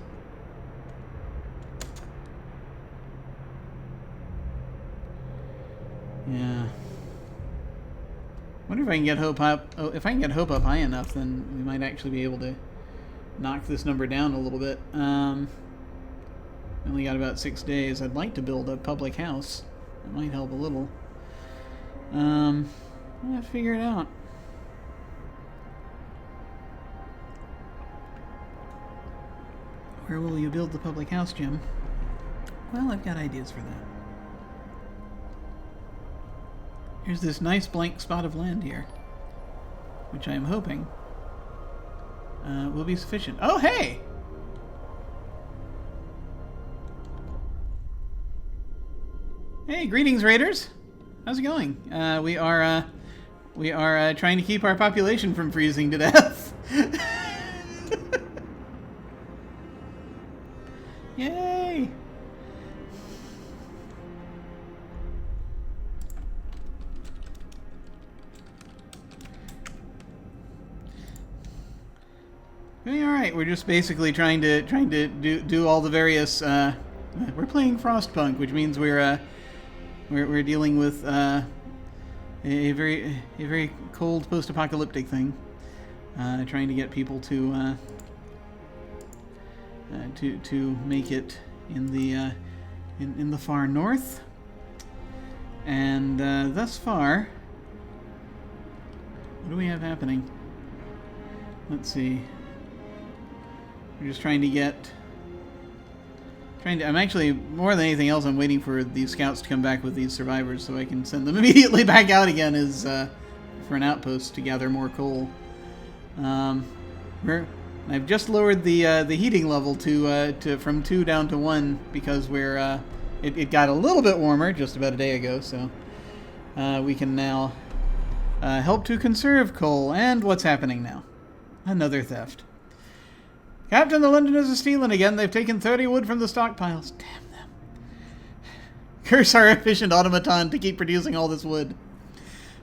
Yeah. Wonder if I can get hope up. Oh, if I can get hope up high enough, then we might actually be able to knock this number down a little bit. Only got about 6 days. I'd like to build a public house. That might help a little. I'll have to figure it out. Where will you build the public house, Jim? Well, I've got ideas for that. Here's this nice blank spot of land here, which I am hoping will be sufficient. Oh, hey! Hey, greetings, raiders. How's it going? We are trying to keep our population from freezing to death. Yay! Doing all right. We're just basically trying to do all the various. We're playing Frostpunk, which means we're dealing with a very cold post-apocalyptic thing. Trying to get people to make it in the far north, and thus far, what do we have happening? Let's see. We're just trying to get. I'm actually, more than anything else, I'm waiting for these scouts to come back with these survivors so I can send them immediately back out again as for an outpost to gather more coal. I've just lowered the heating level to from 2 down to 1 because it got a little bit warmer just about a day ago, so we can now help to conserve coal. And what's happening now? Another theft. Captain, the Londoners are stealing again. They've taken 30 wood from the stockpiles. Damn them. Curse our efficient automaton to keep producing all this wood.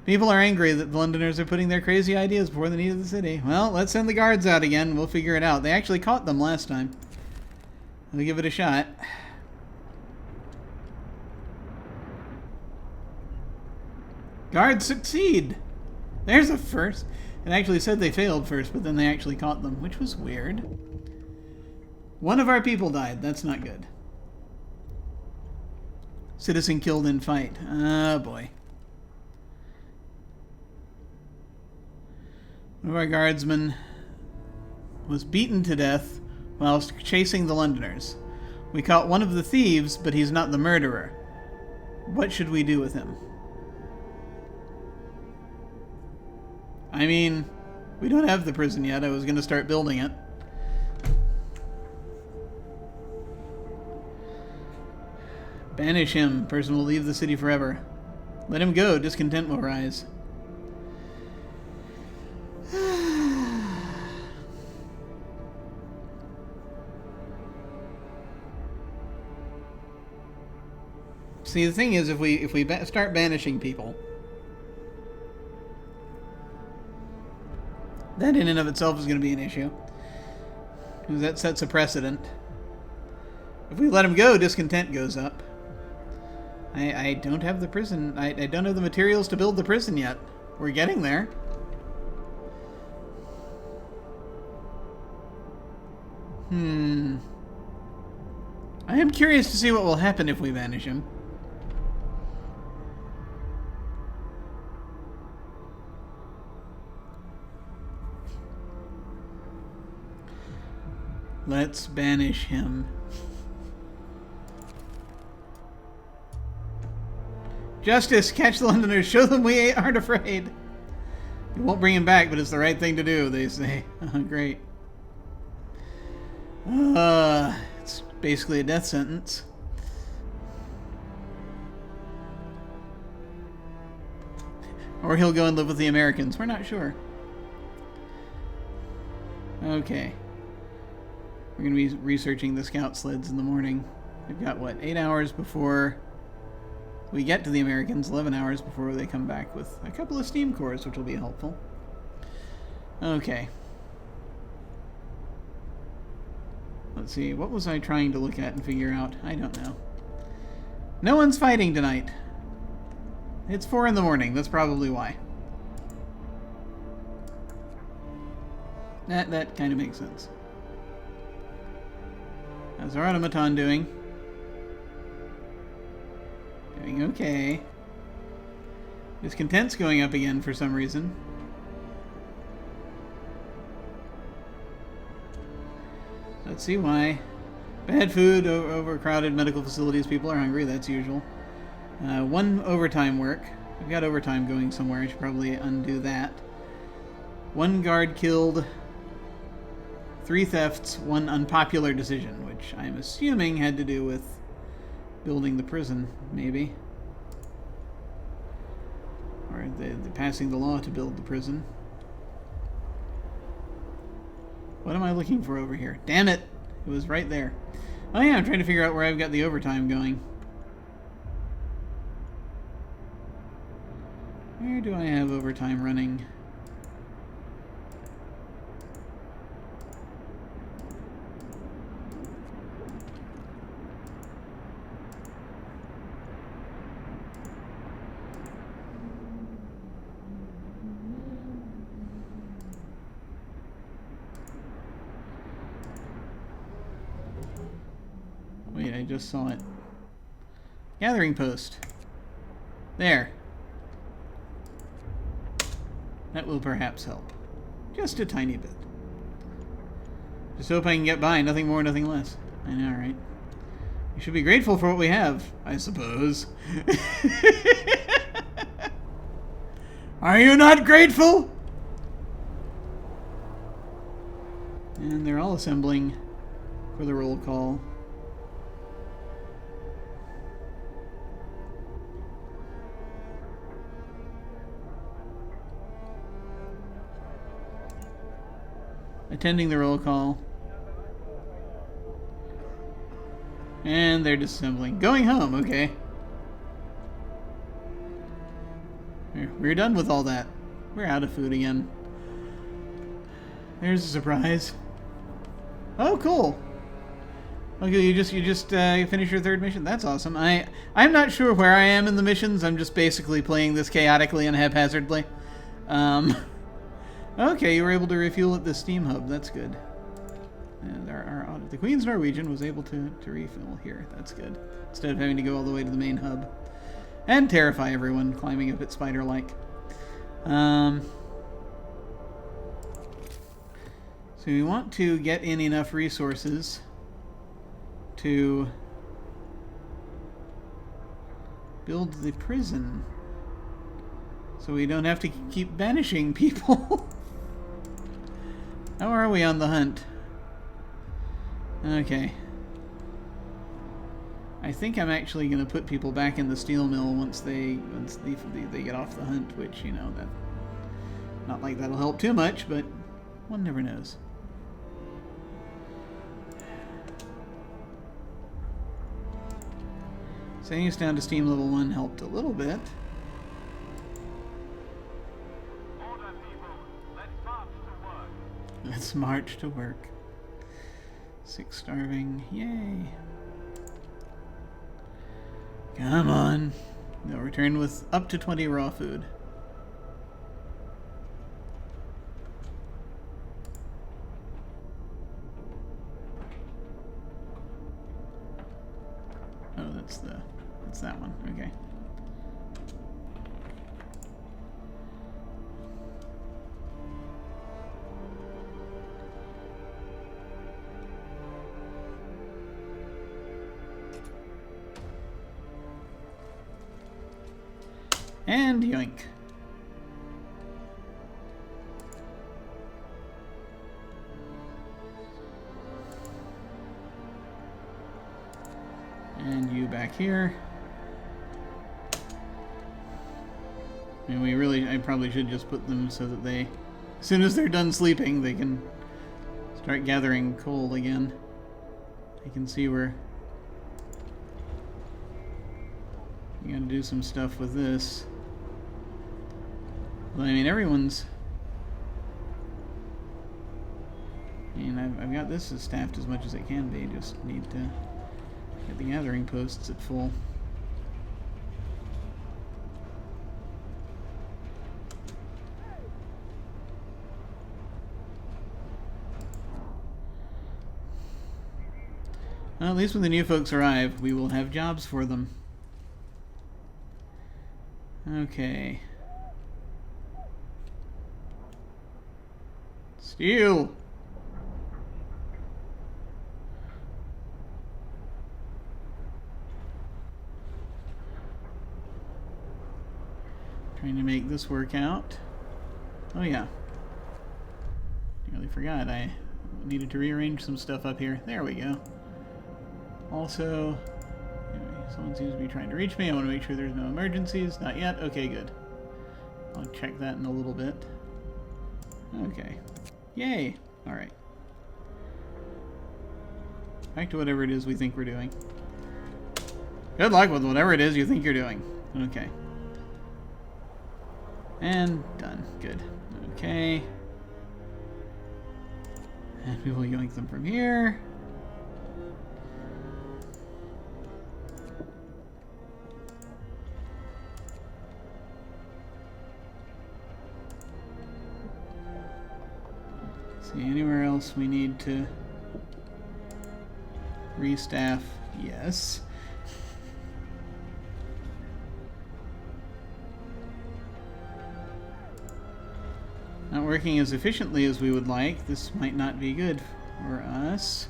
People are angry that the Londoners are putting their crazy ideas before the need of the city. Well, let's send the guards out again. We'll figure it out. They actually caught them last time. We'll give it a shot. Guards succeed. There's a first. It actually said they failed first, but then they actually caught them, which was weird. One of our people died. That's not good. Citizen killed in fight. Oh, boy. One of our guardsmen was beaten to death whilst chasing the Londoners. We caught one of the thieves, but he's not the murderer. What should we do with him? I mean, we don't have the prison yet. I was going to start building it. Banish him. Person will leave the city forever. Let him go. Discontent will rise. See, the thing is, if we start banishing people, that in and of itself is going to be an issue, because that sets a precedent. If we let him go, discontent goes up. I don't have the prison. I don't have the materials to build the prison yet. We're getting there. I am curious to see what will happen if we banish him. Let's banish him. Justice! Catch the Londoners! Show them we aren't afraid! We won't bring him back, but it's the right thing to do, they say. Great. It's basically a death sentence. Or he'll go and live with the Americans. We're not sure. Okay. We're going to be researching the scout sleds in the morning. We've got, what, 8 hours before we get to the Americans, 11 hours before they come back with a couple of steam cores, which will be helpful. Okay. Let's see, what was I trying to look at and figure out? I don't know. No one's fighting tonight. It's 4 in the morning, that's probably why. That kind of makes sense. How's our automaton doing? Doing okay. Discontent's going up again for some reason. Let's see why. Bad food, overcrowded medical facilities, people are hungry, that's usual. 1 overtime work. We've got overtime going somewhere, I should probably undo that. 1 guard killed. 3 thefts, 1 unpopular decision, which I'm assuming had to do with building the prison, maybe. Or the passing the law to build the prison. What am I looking for over here? Damn it! It was right there. Oh yeah, I'm trying to figure out where I've got the overtime going. Where do I have overtime running? Wait, I just saw it. Gathering post. There. That will perhaps help. Just a tiny bit. Just hope I can get by. Nothing more, nothing less. I know, right? We should be grateful for what we have, I suppose. Are you not grateful? And they're all assembling for the roll call. Attending the roll call. And they're disassembling. Going home, okay. We're done with all that. We're out of food again. There's a surprise. Oh, cool. Okay, you just finished your 3rd mission. That's awesome. I'm not sure where I am in the missions. I'm just basically playing this chaotically and haphazardly. Okay, you were able to refuel at the steam hub. That's good. And the Queen's Norwegian was able to refuel here. That's good. Instead of having to go all the way to the main hub. And terrify everyone climbing up it spider-like. So we want to get in enough resources to build the prison. So we don't have to keep banishing people. How are we on the hunt? Okay. I think I'm actually going to put people back in the steel mill once they get off the hunt, which, you know, that not like that'll help too much, but one never knows. Sending us down to steam level 1 helped a little bit. Let's march to work. 6 starving. Yay. Come on. They'll return with up to 20 raw food. Oh, that's that one. Okay. And yoink. And you back here. I mean, I probably should just put them so that they, as soon as they're done sleeping, they can start gathering coal again. I can see where you gotta do some stuff with this. Well, I mean, everyone's... I mean, I've got this as staffed as much as it can be. Just need to get the gathering posts at full. Well, at least when the new folks arrive, we will have jobs for them. Okay. Steel! Trying to make this work out. Oh yeah. Nearly forgot, I needed to rearrange some stuff up here. There we go. Also, someone seems to be trying to reach me. I want to make sure there's no emergencies. Not yet. Okay, good. I'll check that in a little bit. Okay. Yay! Alright. Back to whatever it is we think we're doing. Good luck with whatever it is you think you're doing. Okay. And done. Good. Okay. And we will yoink them from here. See, anywhere else we need to restaff? Yes. Not working as efficiently as we would like. This might not be good for us.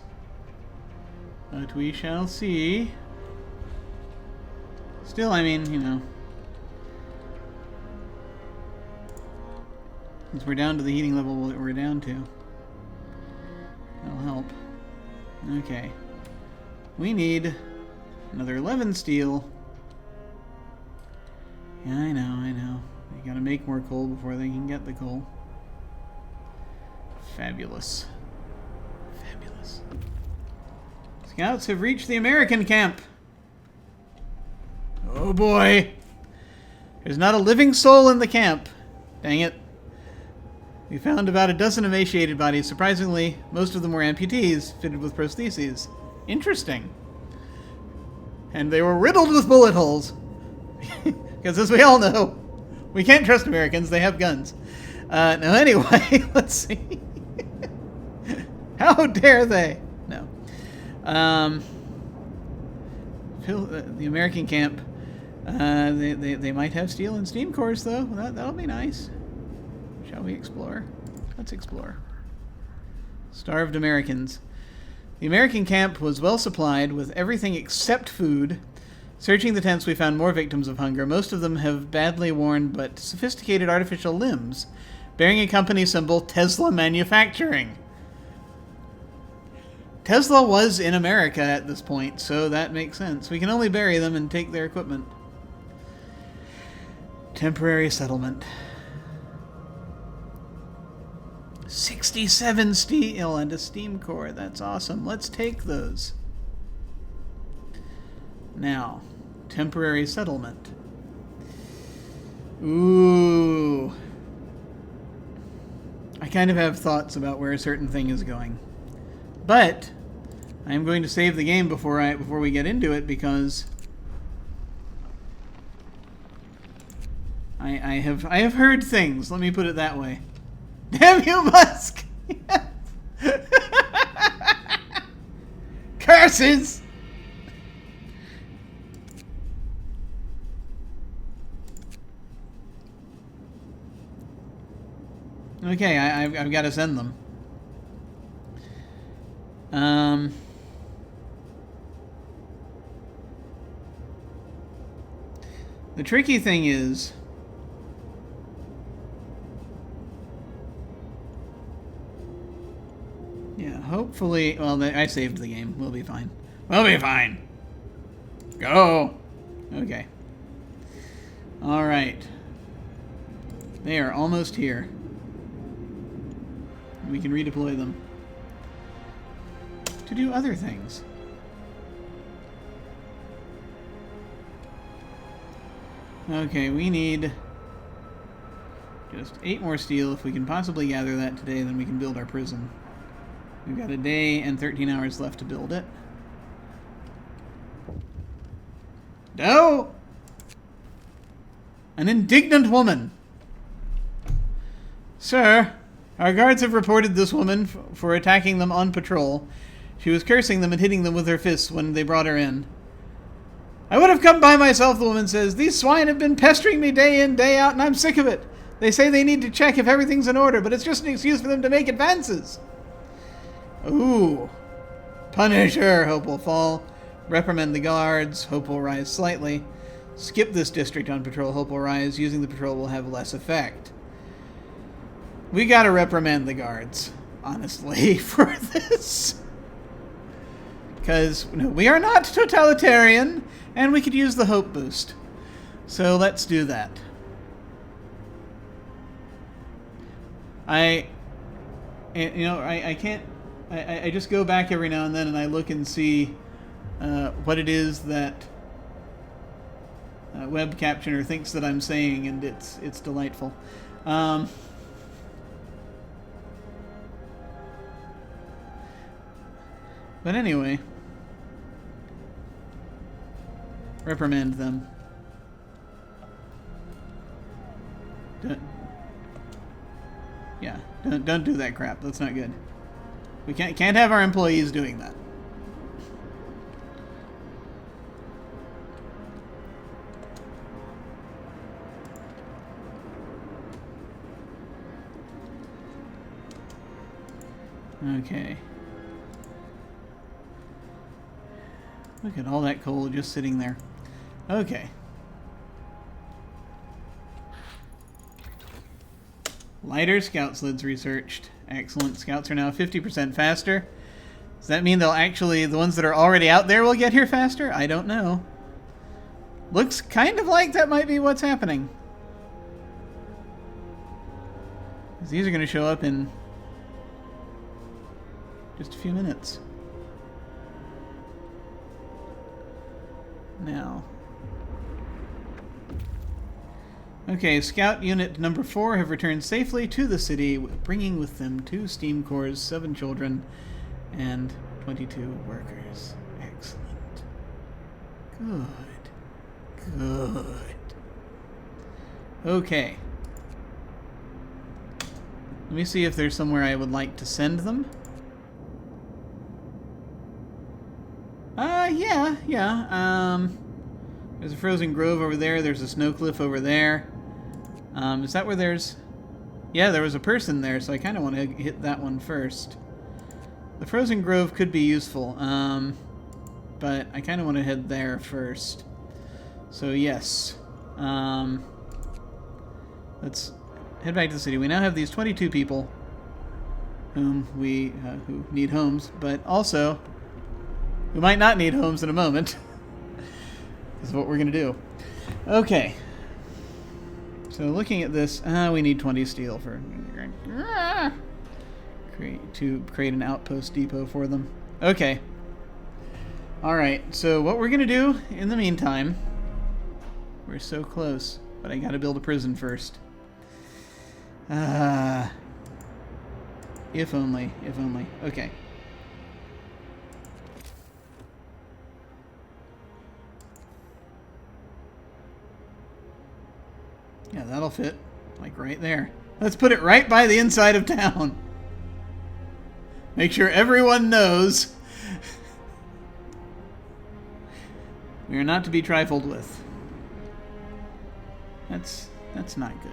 But we shall see. Still, I mean, you know. Since we're down to the heating level that we're down to. That'll help. Okay. We need another 11 steel. Yeah, I know. They gotta make more coal before they can get the coal. Fabulous. Fabulous. Scouts have reached the American camp. Oh boy. There's not a living soul in the camp. Dang it. We found about a dozen emaciated bodies. Surprisingly, most of them were amputees fitted with prostheses. Interesting. And they were riddled with bullet holes. Because as we all know, we can't trust Americans. They have guns. Now anyway, let's see. How dare they? No. The American camp. They might have steel and steam cores, though. That'll be nice. Shall we explore? Let's explore. Starved Americans. The American camp was well supplied with everything except food. Searching the tents, we found more victims of hunger. Most of them have badly worn but sophisticated artificial limbs, bearing a company symbol, Tesla Manufacturing. Tesla was in America at this point, so that makes sense. We can only bury them and take their equipment. Temporary settlement. 67 steel and a steam core. That's awesome. Let's take those. Now, temporary settlement. Ooh. I kind of have thoughts about where a certain thing is going. But I'm going to save the game before we get into it, because I have heard things. Let me put it that way. Damn you, Musk! Curses! Okay, I've got to send them. The tricky thing is, Hopefully, well, I saved the game. We'll be fine. We'll be fine. Go. Okay. All right. They are almost here. We can redeploy them to do other things. Okay, we need just 8 more steel. If we can possibly gather that today, then we can build our prison. We've got a day and 13 hours left to build it. No! An indignant woman. Sir, our guards have reported this woman for attacking them on patrol. She was cursing them and hitting them with her fists when they brought her in. I would have come by myself, the woman says. These swine have been pestering me day in, day out, and I'm sick of it. They say they need to check if everything's in order, but it's just an excuse for them to make advances. Ooh. Punish her, hope will fall. Reprimand the guards, hope will rise slightly. Skip this district on patrol, hope will rise. Using the patrol will have less effect. We gotta reprimand the guards, honestly, for this. Because we are not totalitarian, and we could use the hope boost. So let's do that. I can't. I just go back every now and then and I look and see what it is that web captioner thinks that I'm saying, and it's delightful. But anyway, reprimand them. Don't do that crap. That's not good. We can't have our employees doing that. Okay. Look at all that coal just sitting there. Okay. Lighter scout slids researched. Excellent. Scouts are now 50% faster. Does that mean they'll actually, the ones that are already out there will get here faster? I don't know. Looks kind of like that might be what's happening. These are going to show up in just a few minutes. Now. Okay, Scout Unit number 4 have returned safely to the city, bringing with them 2 steam cores, 7 children, and 22 workers. Excellent. Good. Good. Okay. Let me see if there's somewhere I would like to send them. Yeah. There's a frozen grove over there. There's a snow cliff over there. Is that where there's... Yeah, there was a person there, so I kind of want to hit that one first. The frozen grove could be useful, but I kind of want to head there first. So yes. Let's head back to the city. We now have these 22 people who need homes, but also who might not need homes in a moment. This is what we're going to do. Okay. So looking at this, we need 20 steel for create an outpost depot for them. Okay. Alright, so what we're going to do in the meantime, we're so close, but I got to build a prison first. If only. Okay. Yeah, that'll fit. Like right there. Let's put it right by the inside of town. Make sure everyone knows we are not to be trifled with. That's not good.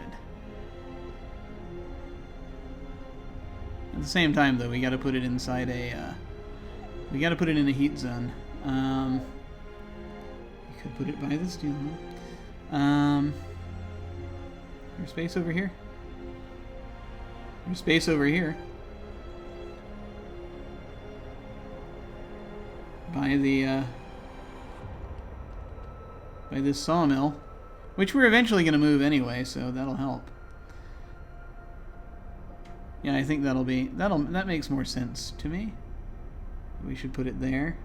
At the same time, though, we got to put it inside a. We got to put it in a heat zone. You could put it by the steel. There's space over here. There's space over here. by this sawmill, which we're eventually going to move anyway, so that'll help. Yeah, I think that makes more sense to me. We should put it there.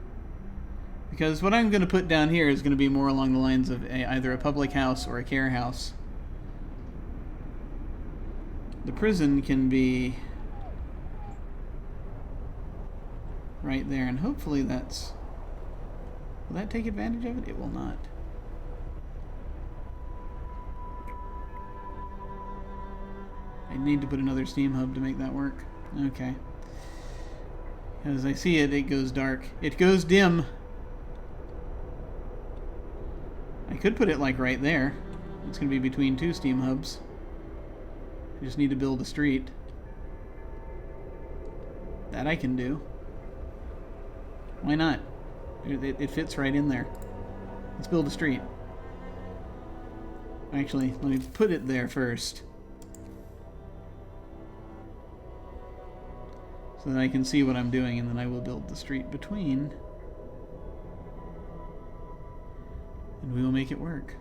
Because what I'm going to put down here is going to be more along the lines of either a public house or a care house. The prison can be right there, and hopefully that's... Will that take advantage of it? It will not. I need to put another steam hub to make that work. Okay. As I see it, it goes dark. It goes dim. I could put it like right there. It's going to be between two steam hubs. I just need to build a street. That I can do. Why not? It fits right in there. Let's build a street. Actually, let me put it there first. So that I can see what I'm doing, and then I will build the street between. And we will make it work.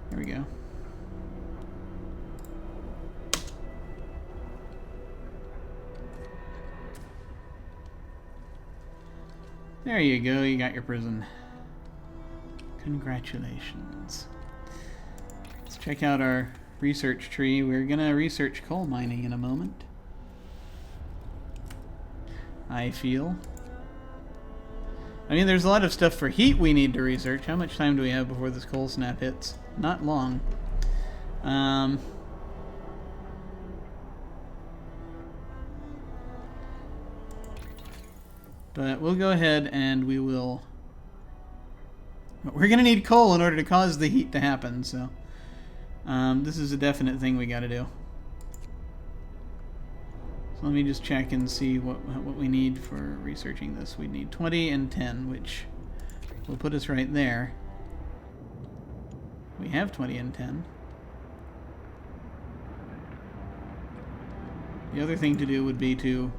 There we go. There you go, you got your prison. Congratulations. Let's check out our research tree. We're gonna research coal mining in a moment. I feel. I mean, there's a lot of stuff for heat we need to research. How much time do we have before this cold snap hits? Not long. But we'll go ahead and we will... We're going to need coal in order to cause the heat to happen, so... this is a definite thing we got to do. So let me just check and see what we need for researching this. We need 20 and 10, which will put us right there. We have 20 and 10. The other thing to do would be to...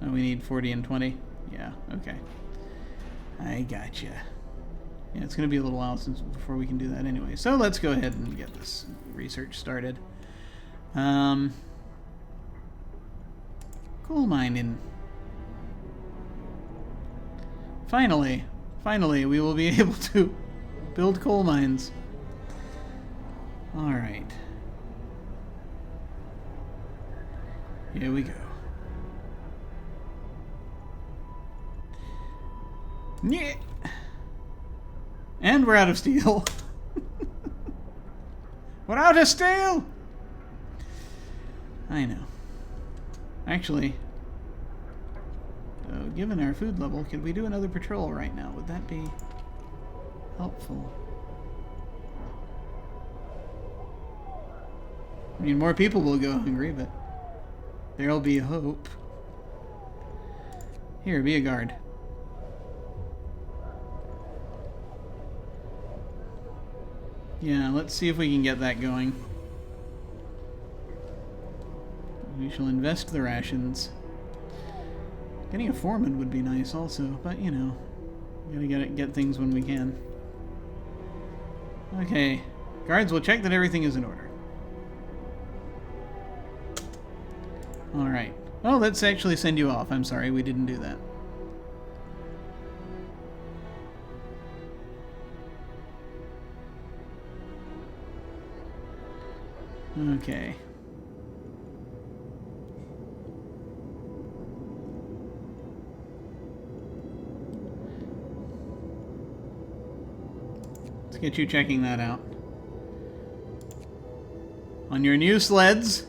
Oh, we need 40 and 20? Yeah, okay. I gotcha. Yeah, it's going to be a little while before we can do that anyway. So let's go ahead and get this research started. Coal mining. Finally, we will be able to build coal mines. Alright. Here we go. Yeah. And we're out of steel. We're out of steel! I know. Actually, given our food level, could we do another patrol right now? Would that be helpful? I mean, more people will go hungry, but there'll be hope. Here, be a guard. Yeah, let's see if we can get that going. We shall invest the rations. Getting a foreman would be nice also, but you know, we gotta get things when we can. Okay, guards will check that everything is in order. Alright. Oh, let's actually send you off. I'm sorry, we didn't do that. Okay. Let's get you checking that out. On your new sleds.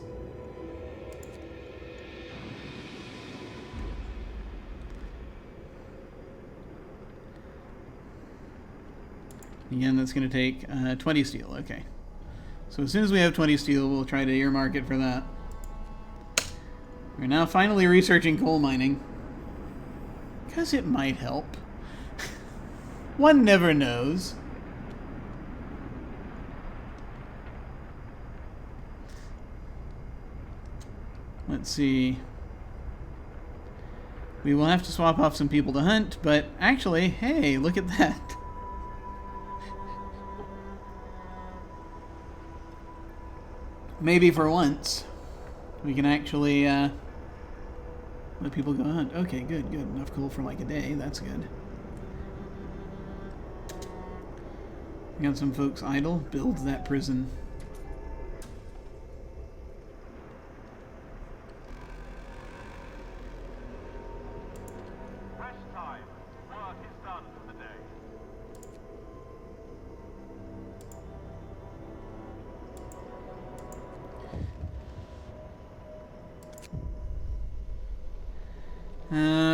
Again, that's going to take 20 steel. Okay. So as soon as we have 20 steel, we'll try to earmark it for that. We're now finally researching coal mining. Because it might help. One never knows. Let's see. We will have to swap off some people to hunt, but actually, hey, look at that. Maybe for once, we can actually let people go hunt. Okay, good, good. Enough coal for like a day. That's good. We got some folks idle. Build that prison. Rest time. Work is done for the day.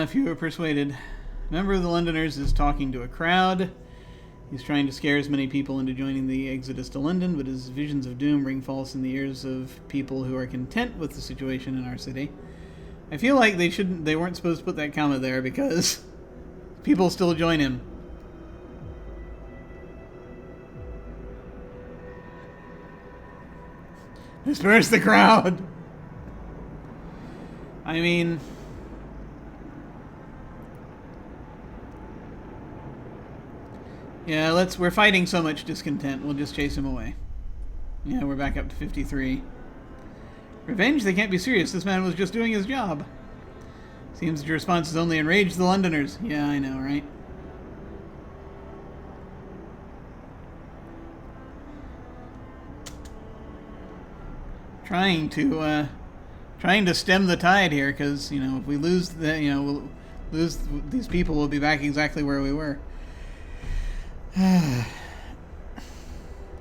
Few are persuaded. A member of the Londoners is talking to a crowd. He's trying to scare as many people into joining the exodus to London, but his visions of doom ring false in the ears of people who are content with the situation in our city. I feel like they weren't supposed to put that comma there because people still join him. Disperse the crowd! I mean... yeah, we're fighting so much discontent, we'll just chase him away. Yeah, we're back up to 53. Revenge? They can't be serious, this man was just doing his job. Seems that your response has only enraged the Londoners. Yeah, I know, right? Trying to stem the tide here, because, you know, if we lose we'll lose these people, we'll be back exactly where we were.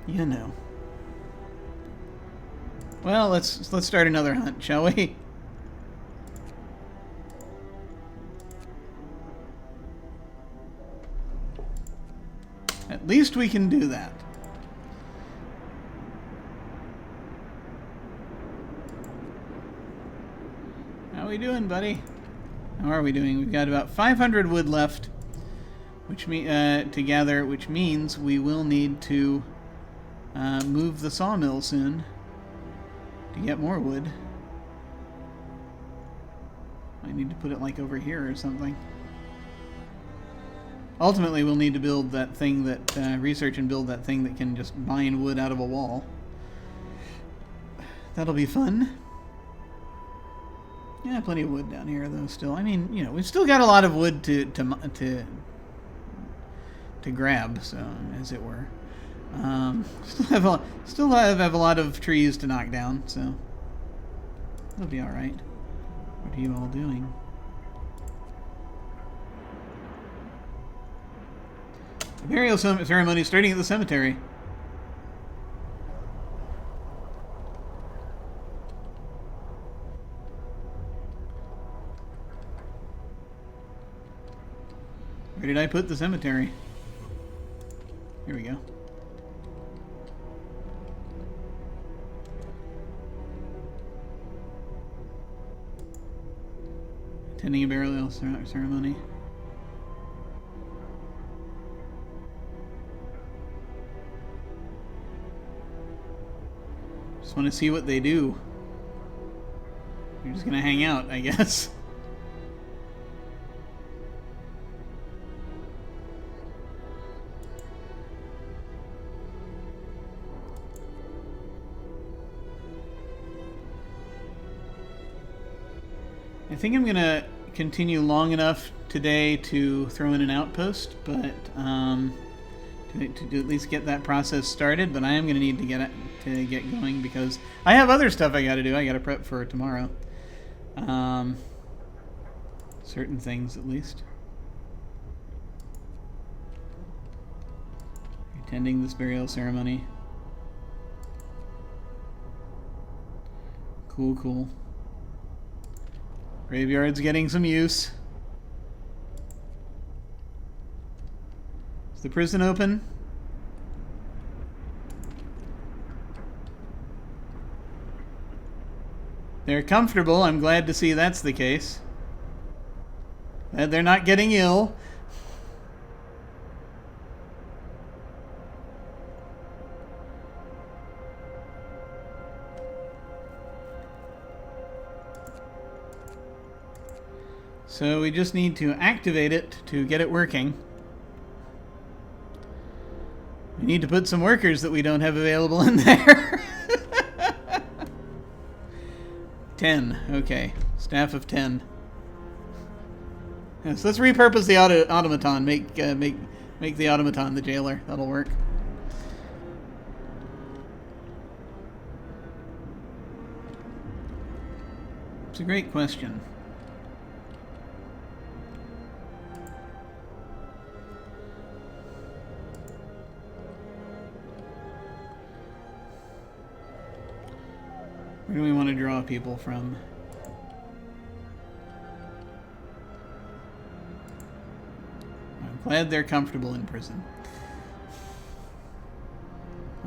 You know. Well, let's start another hunt, shall we? At least we can do that. How are we doing, buddy? How are we doing? We've got about 500 wood left. To gather, which means we will need to move the sawmill soon to get more wood. I need to put it like over here or something. Ultimately, we'll need to build that thing that research and build that thing that can just mine wood out of a wall. That'll be fun. Yeah, plenty of wood down here though. Still, I mean, you know, we've still got a lot of wood to grab, so as it were. Still have a lot of trees to knock down, so that'll be all right. What are you all doing? The burial ceremony starting at the cemetery. Where did I put the cemetery? Here we go. Attending a burial ceremony. Just want to see what they do. You're just gonna hang out, I guess. I think I'm gonna continue long enough today to throw in an outpost, but to at least get that process started. But I am gonna need to get going because I have other stuff I got to do. I got to prep for tomorrow. Certain things, at least. Attending this burial ceremony. Cool, cool. Graveyard's getting some use. Is the prison open? They're comfortable. I'm glad to see that's the case. They're not getting ill. So we just need to activate it to get it working. We need to put some workers that we don't have available in there. 10. Okay. Staff of 10. Yes, let's repurpose the automaton. Make the automaton the jailer. That'll work. It's a great question. Where do we want to draw people from? I'm glad they're comfortable in prison.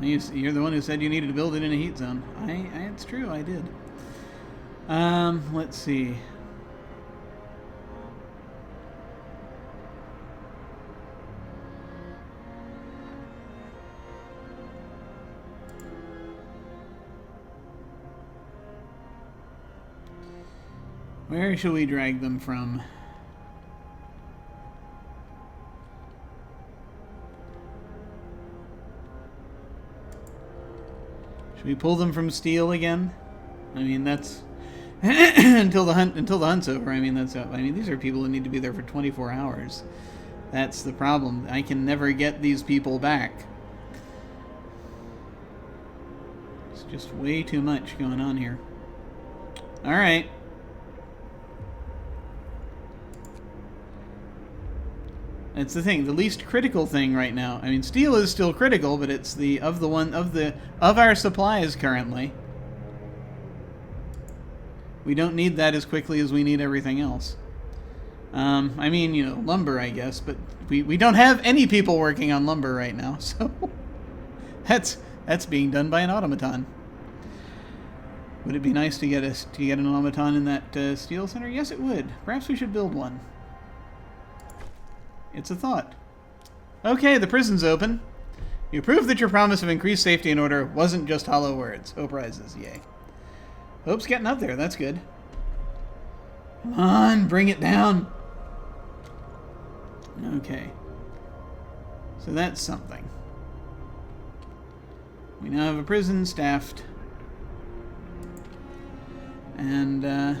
You're the one who said you needed to build it in a heat zone. It's true, I did. Let's see. Where shall we drag them from? Should we pull them from steel again? I mean, that's until the hunt's over. I mean, these are people who need to be there for 24 hours. That's the problem. I can never get these people back. It's just way too much going on here. All right. That's the thing. The least critical thing right now. I mean, steel is still critical, but it's of our supplies currently. We don't need that as quickly as we need everything else. I mean, you know, lumber, I guess, but we don't have any people working on lumber right now, so that's being done by an automaton. Would it be nice to get an automaton in that steel center? Yes, it would. Perhaps we should build one. It's a thought. Okay, the prison's open. You proved that your promise of increased safety and order wasn't just hollow words. Oh, prizes, yay. Hope's getting up there, that's good. Come on, bring it down. Okay. So that's something. We now have a prison staffed. And,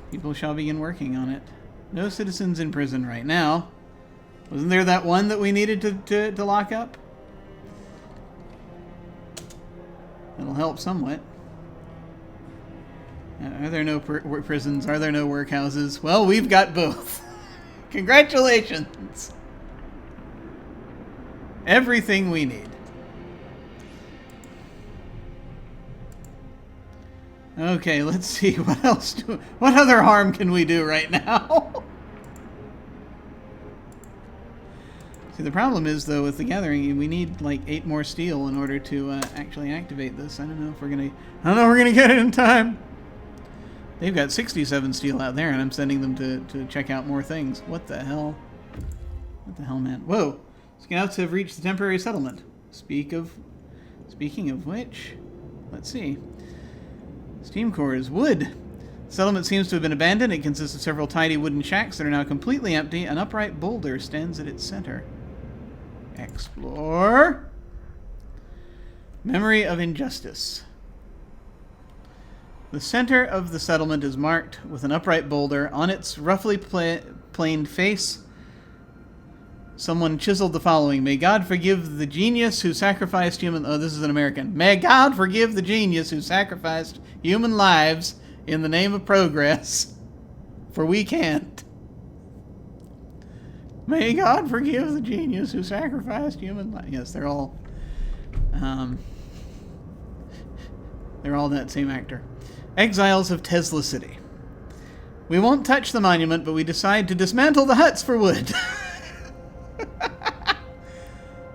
people shall begin working on it. No citizens in prison right now. Wasn't there that one that we needed to lock up? That'll help somewhat. Are there no prisons? Are there no workhouses? Well, we've got both. Congratulations! Everything we need. Okay, let's see. What else what other harm can we do right now? See, the problem is, though, with the gathering, we need like 8 more steel in order to actually activate this. I don't know if we're gonna get it in time. They've got 67 steel out there, and I'm sending them to check out more things. What the hell? What the hell, man? Whoa! Scouts have reached the temporary settlement. Speaking of which, let's see. Steam cores. Wood. The settlement seems to have been abandoned. It consists of several tidy wooden shacks that are now completely empty. An upright boulder stands at its center. Explore. Memory of injustice. The center of the settlement is marked with an upright boulder. On its roughly planed face, someone chiseled the following. May God forgive the genius who sacrificed human... Oh, this is an American. May God forgive the genius who sacrificed human lives in the name of progress, for we can't. May God forgive the genius who sacrificed human lives. Yes, they're all that same actor. Exiles of Tesla City. We won't touch the monument, but we decide to dismantle the huts for wood.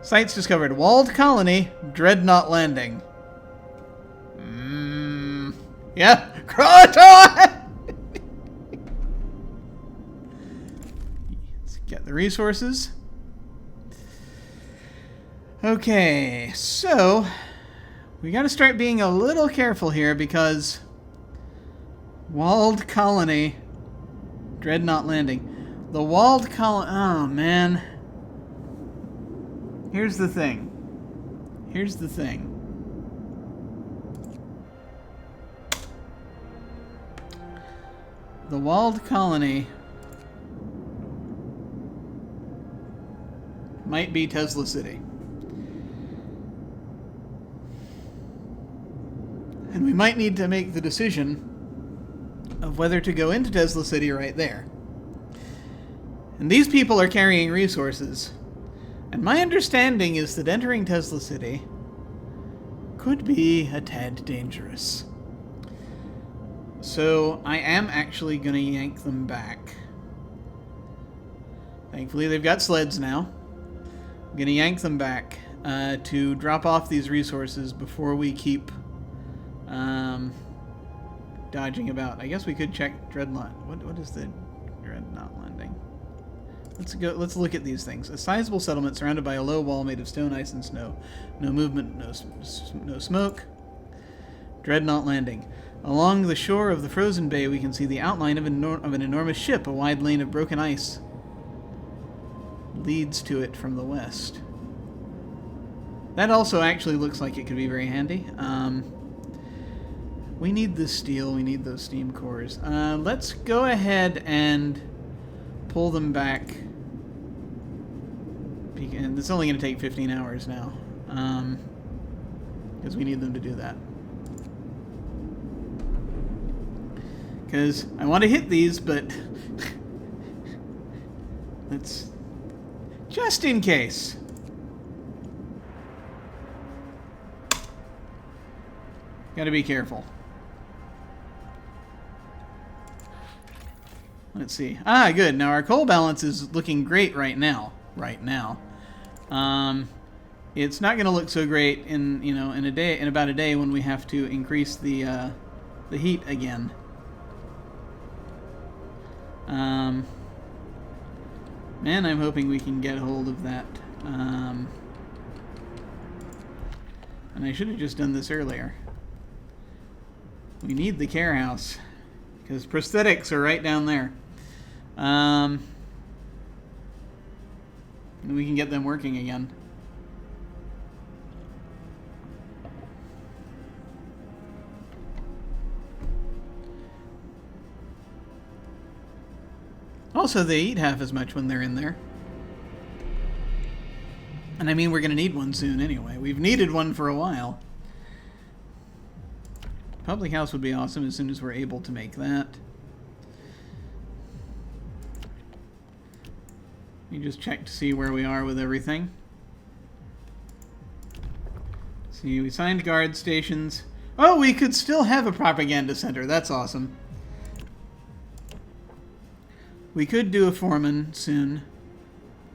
Sites discovered. Walled colony, Dreadnought landing. Yeah, Croton! Let's get the resources. Okay, so we got to start being a little careful here because walled colony Dreadnought landing. The walled colony... Oh, man. Here's the thing. Here's the thing. The walled colony might be Tesla City. And we might need to make the decision of whether to go into Tesla City right there. And these people are carrying resources. And my understanding is that entering Tesla City could be a tad dangerous. So I am actually going to yank them back. Thankfully they've got sleds now. I'm going to yank them back to drop off these resources before we keep dodging about. I guess we could check Dreadnought. What is the Dreadnought landing? Let's look at these things. A sizable settlement surrounded by a low wall made of stone, ice, and snow. No movement, no smoke. Dreadnought landing. Along the shore of the frozen bay, we can see the outline of an enormous ship. A wide lane of broken ice leads to it from the west. That also actually looks like it could be very handy. We need this steel. We need those steam cores. Let's go ahead and pull them back. And it's only going to take 15 hours now. Because we need them to do that. Because I want to hit these, but let's... just in case. Gotta be careful. Let's see. Ah, good. Now our coal balance is looking great right now. It's not going to look so great in about a day when we have to increase the heat again. Man, I'm hoping we can get hold of that. And I should have just done this earlier. We need the care house because prosthetics are right down there. And we can get them working again. Also, they eat half as much when they're in there. And I mean, we're going to need one soon anyway. We've needed one for a while. Public house would be awesome as soon as we're able to make that. Let me just check to see where we are with everything. See, we signed guard stations. Oh, we could still have a propaganda center. That's awesome. We could do a foreman soon.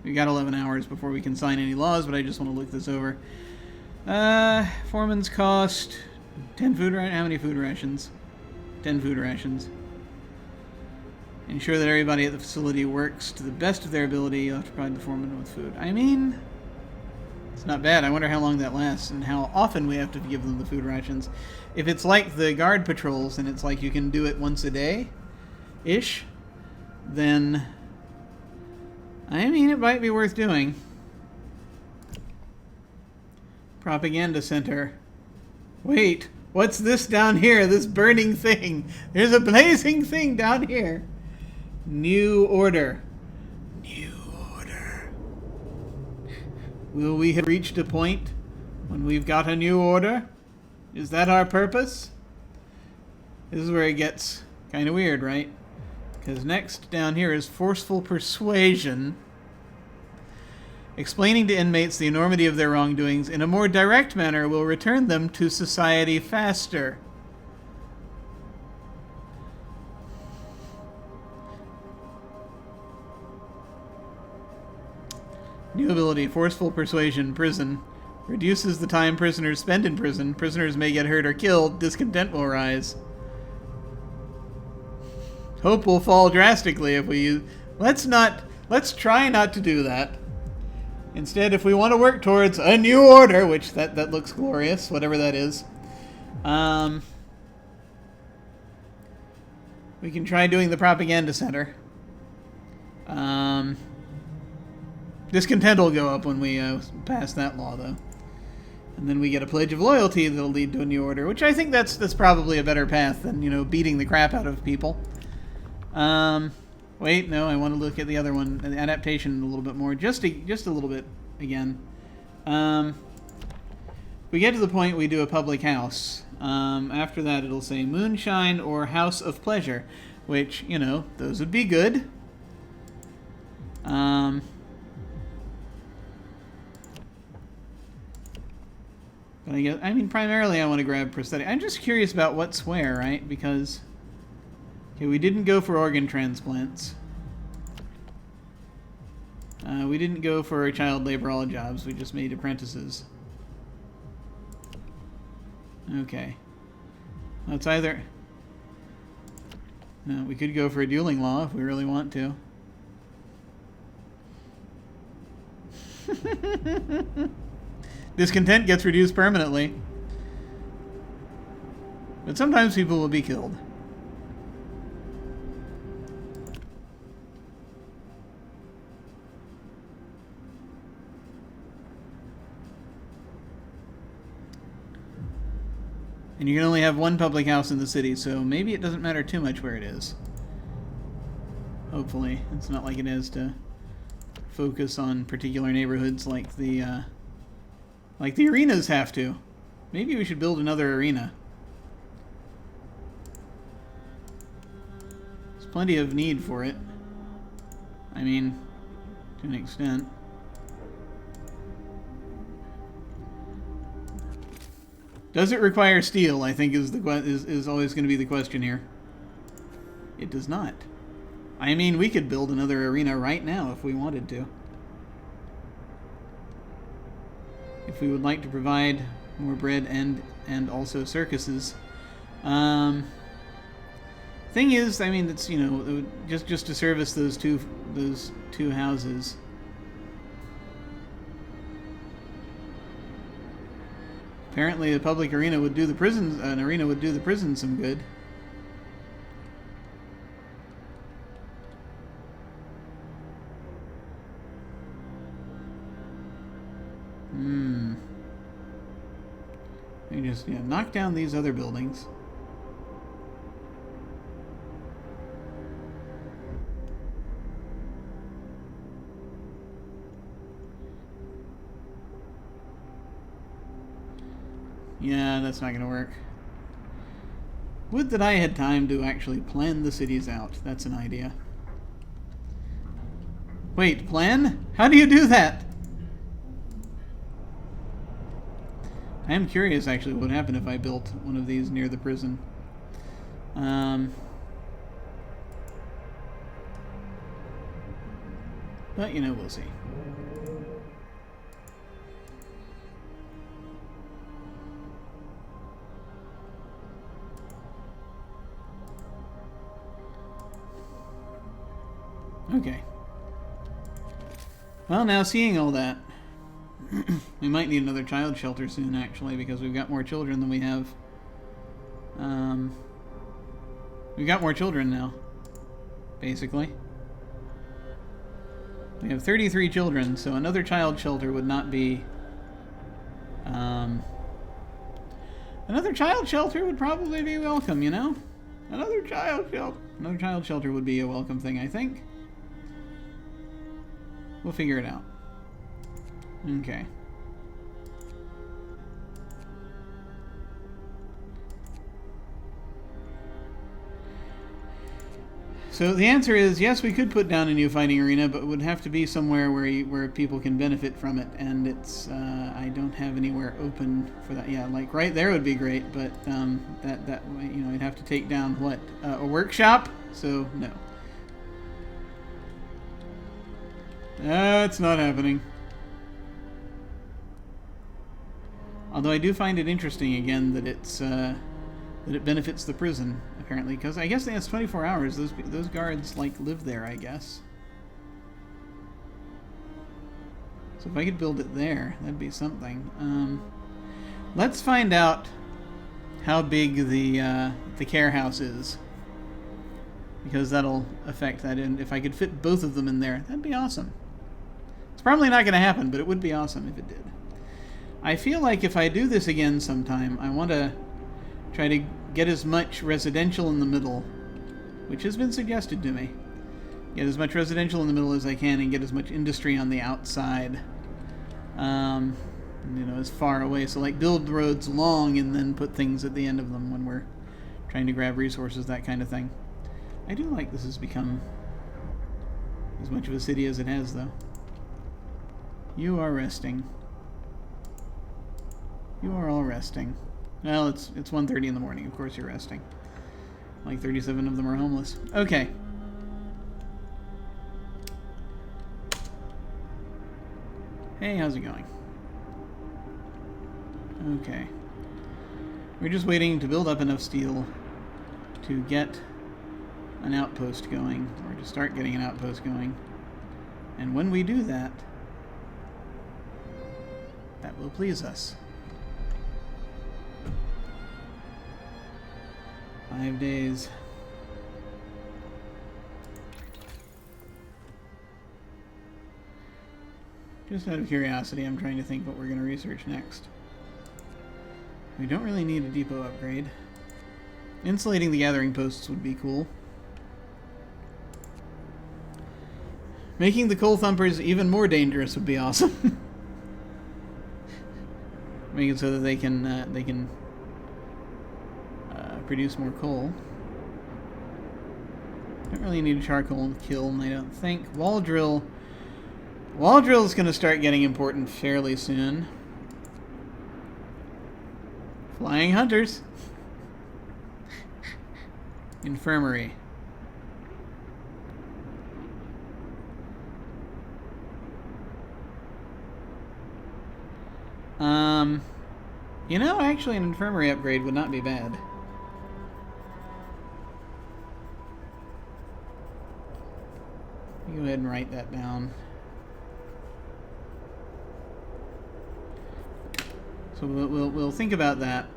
We got 11 hours before we can sign any laws, but I just want to look this over. Foreman's cost 10 food rations. How many food rations? 10 food rations. Ensure that everybody at the facility works to the best of their ability. You'll have to provide the foreman with food. I mean, it's not bad. I wonder how long that lasts and how often we have to give them the food rations. If it's like the guard patrols and it's like you can do it once a day-ish, then I mean, it might be worth doing. Propaganda center. Wait, what's this down here? This burning thing. There's a blazing thing down here. New order. New order. Will we have reached a point when we've got a new order? Is that our purpose? This is where it gets kind of weird, right? Because next down here is forceful persuasion. Explaining to inmates the enormity of their wrongdoings in a more direct manner will return them to society faster. New ability, forceful persuasion, prison. Reduces the time prisoners spend in prison. Prisoners may get hurt or killed. Discontent will rise. Hope will fall drastically if we use... Let's try not to do that. Instead, if we want to work towards a new order, which that looks glorious, whatever that is, we can try doing the propaganda center. Discontent will go up when we pass that law, though. And then we get a pledge of loyalty that'll lead to a new order, which I think that's probably a better path than, beating the crap out of people. Wait, no, I want to look at the other one, the adaptation a little bit more, just a little bit again. We get to the point we do a public house. After that, it'll say Moonshine or House of Pleasure, which, those would be good. But primarily I want to grab prosthetic. I'm just curious about what's where, right? Because, okay, we didn't go for organ transplants. We didn't go for child labor all jobs. We just made apprentices. Okay. Well, it's either... No, we could go for a dueling law if we really want to. Discontent gets reduced permanently. But sometimes people will be killed. And you can only have one public house in the city, so maybe it doesn't matter too much where it is. Hopefully. It's not like it is to focus on particular neighborhoods like the arenas have to. Maybe we should build another arena. There's plenty of need for it. I mean, to an extent. Does it require steel? I think is always going to be the question here. It does not. I mean, we could build another arena right now if we wanted to. If we would like to provide more bread and also circuses. Thing is, I mean, it's just to service those two houses. Apparently, a public arena would do the prisons. An arena would do the prison some good. You just knock down these other buildings. Yeah, that's not going to work. Would that I had time to actually plan the cities out. That's an idea. Wait, plan? How do you do that? I am curious, actually, what would happen if I built one of these near the prison. But, we'll see. Okay. Well, now seeing all that, we might need another child shelter soon, actually, because we've got more children than we have. We've got more children now, basically. We have 33 children, so another child shelter would not be... Another child shelter would probably be welcome, Another child shelter would be a welcome thing, I think. We'll figure it out. Okay. So the answer is yes, we could put down a new fighting arena, but it would have to be somewhere where people can benefit from it, and it's I don't have anywhere open for that. Yeah, like right there would be great, but that I'd have to take down what a workshop. So no. That's not happening. Although I do find it interesting again that it's that it benefits the prison apparently, because I guess it's 24 hours. Those guards live there, I guess. So if I could build it there, that'd be something. Let's find out how big the care house is. because that'll affect that. And if I could fit both of them in there, that'd be awesome. It's probably not going to happen, but it would be awesome if it did. I feel like if I do this again sometime, I want to try to get as much residential in the middle, which has been suggested to me. Get as much residential in the middle as I can and get as much industry on the outside. As far away. So like build roads long and then put things at the end of them when we're trying to grab resources, that kind of thing. I do like this has become as much of a city as it has, though. You are resting. You are all resting. Well, it's 1:30 in the morning. Of course you're resting. Like 37 of them are homeless. Okay. Hey, how's it going? Okay. We're just waiting to build up enough steel to get an outpost going, or to start getting an outpost going. And when we do that, that will please us. 5 days. Just out of curiosity, I'm trying to think what we're going to research next. We don't really need a depot upgrade. Insulating the gathering posts would be cool. Making the coal thumpers even more dangerous would be awesome. Make it so that they can produce more coal. Don't really need a charcoal kiln, I don't think. Wall drill. Wall drill is going to start getting important fairly soon. Flying hunters. Infirmary. Actually an infirmary upgrade would not be bad. Go ahead and write that down. So we'll think about that.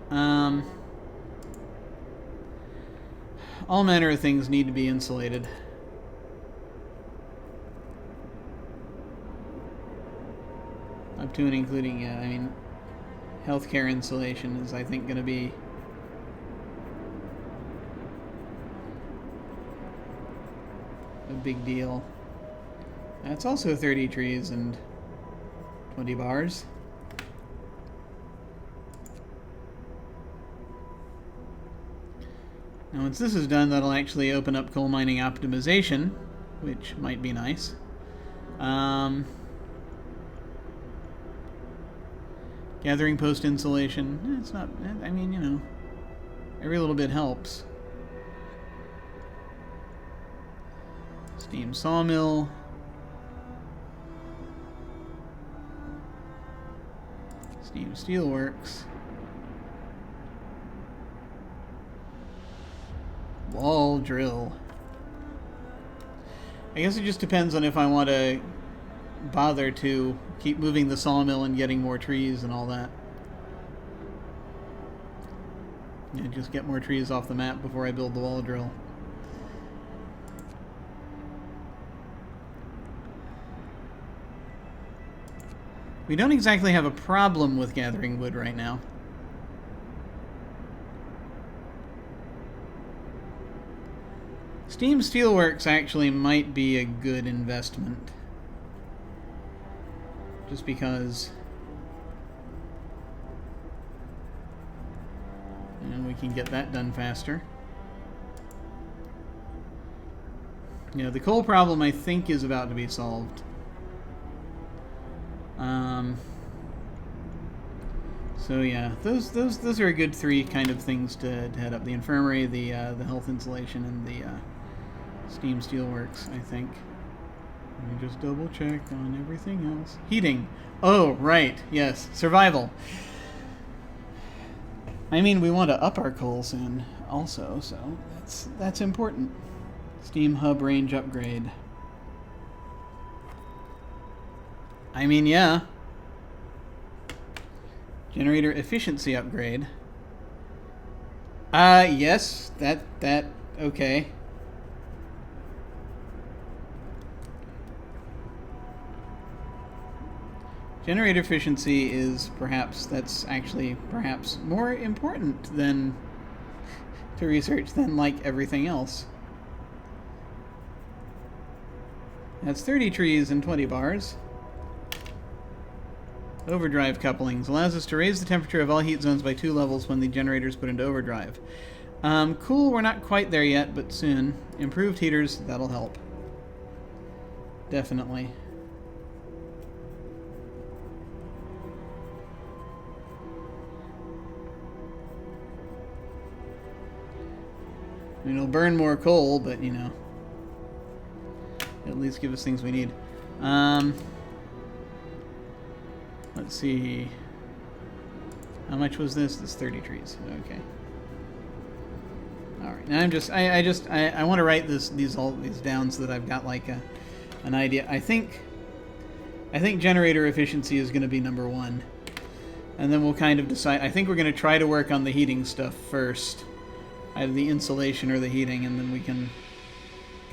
All manner of things need to be insulated. Up to and including, healthcare insulation is, I think, going to be a big deal. That's also 30 trees and 20 bars. Now once this is done, that'll actually open up coal mining optimization, which might be nice. Gathering post insulation, it's not, every little bit helps. Steam sawmill. Steam steelworks. Wall drill. I guess it just depends on if I want to bother to keep moving the sawmill and getting more trees and all that. And just get more trees off the map before I build the wall drill. We don't exactly have a problem with gathering wood right now. Steam Steelworks actually might be a good investment. Just because we can get that done faster. The coal problem I think is about to be solved. So yeah, those are a good three kind of things to head up: the infirmary, the health insulation, and the steam steelworks, I think. Let me just double check on everything else. Heating. Oh, right. Yes. Survival. We want to up our coal soon also, so that's important. Steam hub range upgrade. Yeah. Generator efficiency upgrade. Yes. That okay. Generator efficiency is that's actually perhaps more important than to research than like everything else. That's 30 trees and 20 bars. Overdrive couplings allows us to raise the temperature of all heat zones by 2 levels when the generator is put into overdrive. Cool, we're not quite there yet, but soon. Improved heaters, that'll help. Definitely. I mean, it'll burn more coal, but, you know, at least give us things we need. Let's see. How much was this? This 30 trees. Okay. All right. Now I want to write all these down so that I've got like an idea. I think generator efficiency is going to be number 1, and then we'll kind of decide. I think we're going to try to work on the heating stuff first, either the insulation or the heating, and then we can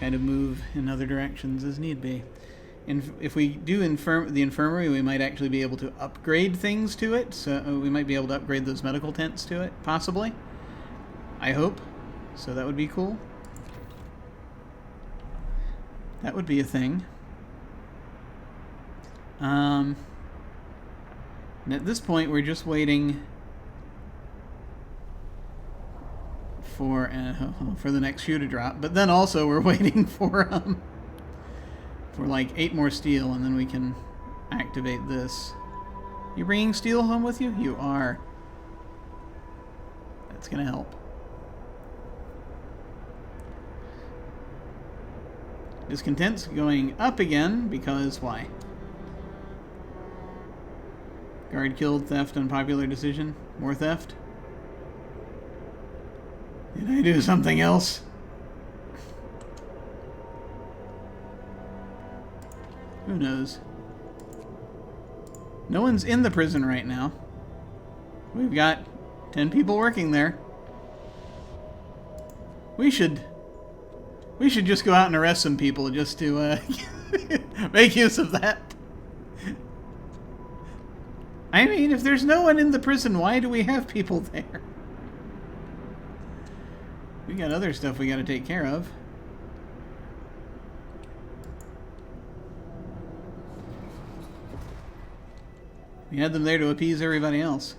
kind of move in other directions as need be. And if we do the infirmary, we might actually be able to upgrade things to it. So we might be able to upgrade those medical tents to it, possibly. I hope. So that would be cool. That would be a thing. And at this point, we're just waiting for the next shoe to drop. But then also we're waiting for like 8 more steel, and then we can activate this. You bringing steel home with you? You are. That's gonna help. Discontent's going up again, because why? Guard killed, theft, unpopular decision. More theft? Did I do something else? Who knows? No one's in the prison right now. We've got 10 people working there. We should just go out and arrest some people just to make use of that. I mean, if there's no one in the prison, why do we have people there? We got other stuff we got to take care of. We had them there to appease everybody else.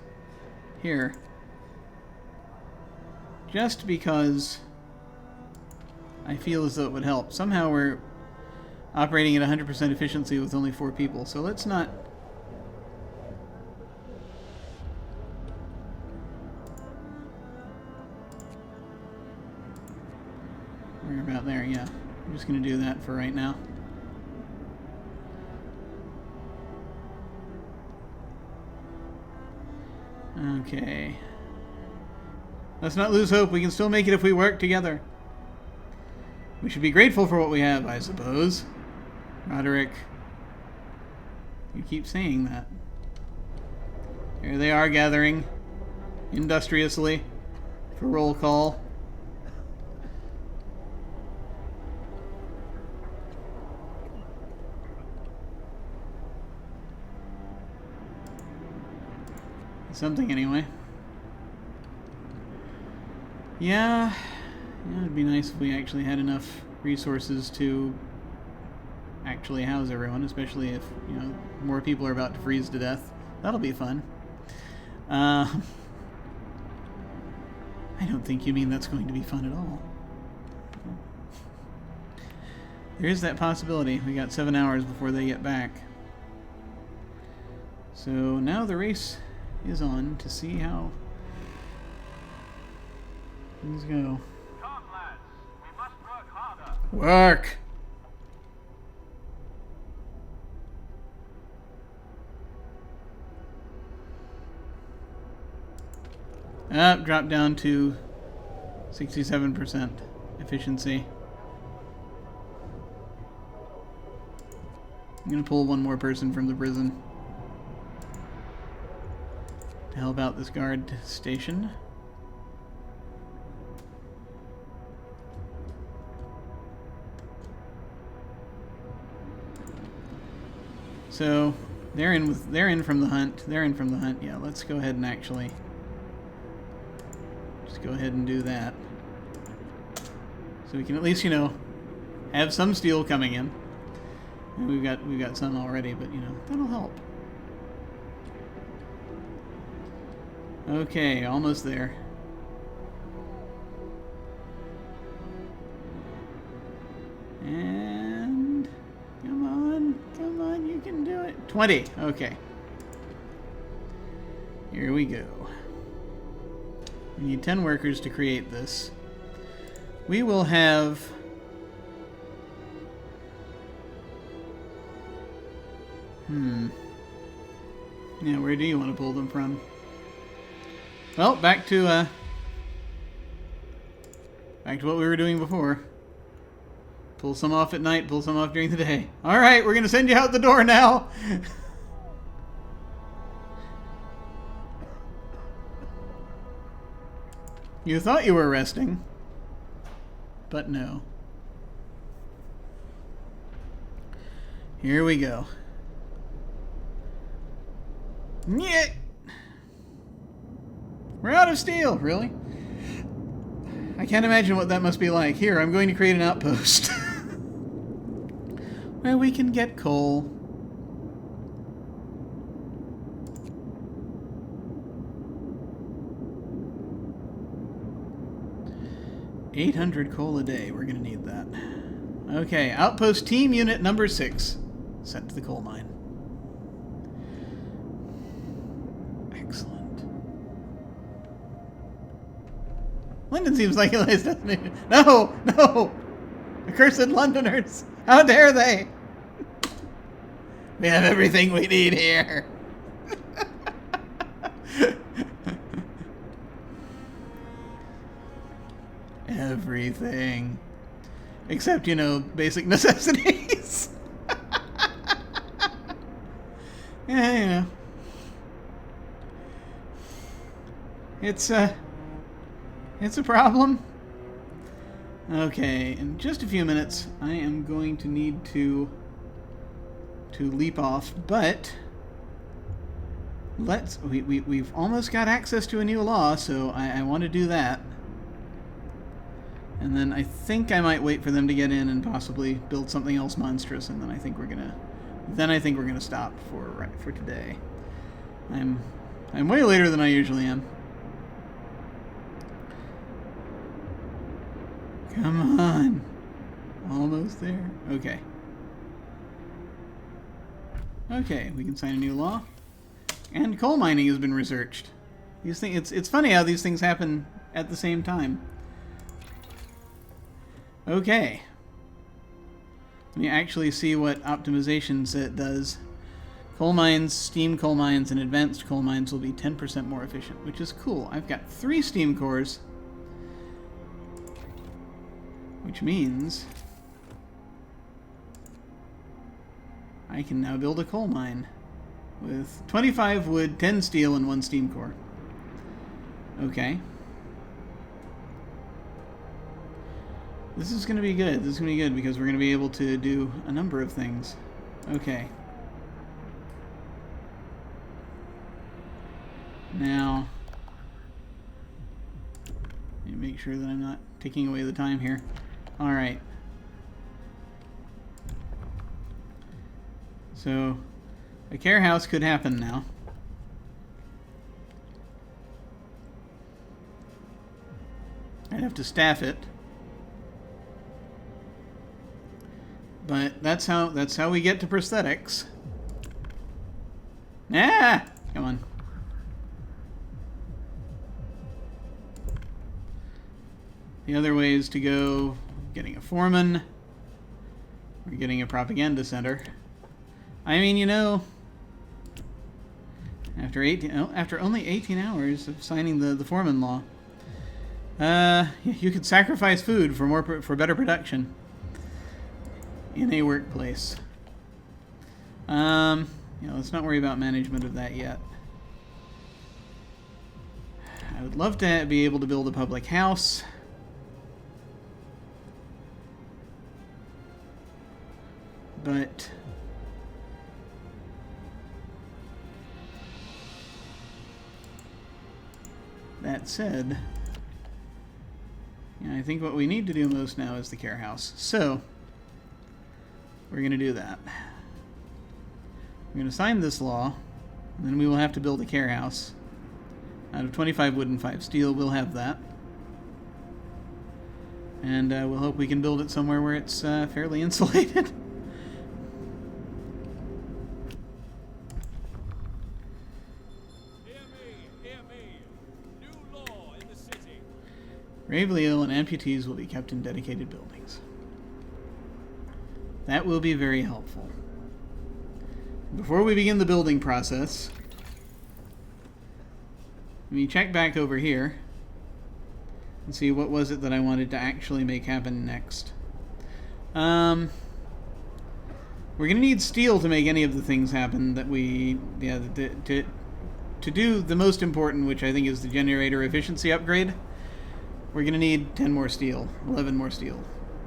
Here. Just because I feel as though it would help. Somehow we're operating at 100% efficiency with only 4 people, so let's not... We're about there, yeah. I'm just going to do that for right now. Okay. Let's not lose hope. We can still make it if we work together. We should be grateful for what we have, I suppose. Roderick. You keep saying that. Here they are gathering industriously for roll call. Something anyway. Yeah, it'd be nice if we actually had enough resources to actually house everyone, especially if, you know, more people are about to freeze to death. That'll be fun. I don't think you mean that's going to be fun at all. There is that possibility. We got 7 hours before they get back. So now the race is on to see how things go. Come, lads. We must work harder. Work! Drop down to 67% efficiency. I'm gonna pull one more person from the prison to help out this guard station. So, They're in from the hunt. They're in from the hunt. Yeah, let's go ahead and actually just go ahead and do that. So we can at least, you know, have some steel coming in. And we've got some already, but you know, that'll help. Okay, almost there. And come on, you can do it. 20. Okay. Here we go. We need 10 workers to create this. We will have yeah, where do you want to pull them from? Well, back to what we were doing before. Pull some off at night, pull some off during the day. All right, we're going to send you out the door now. You thought you were resting, but no. Here we go. Nyeh! We're out of steel, really? I can't imagine what that must be like. Here, I'm going to create an outpost. Where we can get coal. $800 coal a day. We're going to need that. Okay, outpost team unit number 6. Sent to the coal mine. Excellent. London seems like a nice destination. No! No! Accursed Londoners! How dare they! We have everything we need here. Everything. Except, you know, basic necessities. Yeah, you know. It's a problem. Okay, in just a few minutes, I am going to need to leap off, but we've almost got access to a new law, so I want to do that. And then I think I might wait for them to get in and possibly build something else monstrous, and then I think we're gonna stop for today. I'm way later than I usually am. Come on. Almost there. Okay. Okay, we can sign a new law. And coal mining has been researched. These things, it's funny how these things happen at the same time. Okay. Let me actually see what optimizations it does. Coal mines, steam coal mines, and advanced coal mines will be 10% more efficient, which is cool. I've got 3 steam cores, which means I can now build a coal mine with 25 wood, 10 steel, and 1 steam core. Okay. This is going to be good. This is going to be good because we're going to be able to do a number of things. Okay. Now, let me make sure that I'm not taking away the time here. Alright. So, a care house could happen now. I'd have to staff it. But that's how we get to prosthetics. Ah! Come on. The other way is to go getting a foreman or getting a propaganda center. I mean, you know, after only 18 hours of signing the foreman law, you could sacrifice food for better production in a workplace. Let's not worry about management of that yet. I would love to be able to build a public house. But That said, yeah, I think what we need to do most now is the care house. So, we're going to do that. We're going to sign this law, and then we will have to build a care house. Out of 25 wood and 5 steel, we'll have that. And we'll hope we can build it somewhere where it's fairly insulated. Hear me. New law in the city. Gravely ill and amputees will be kept in dedicated buildings. That will be very helpful. Before we begin the building process, let me check back over here and see what was it that I wanted to actually make happen next. We're going to need steel to make any of the things happen that we... Yeah, to do the most important, which I think is the generator efficiency upgrade, we're going to need 10 more steel, 11 more steel.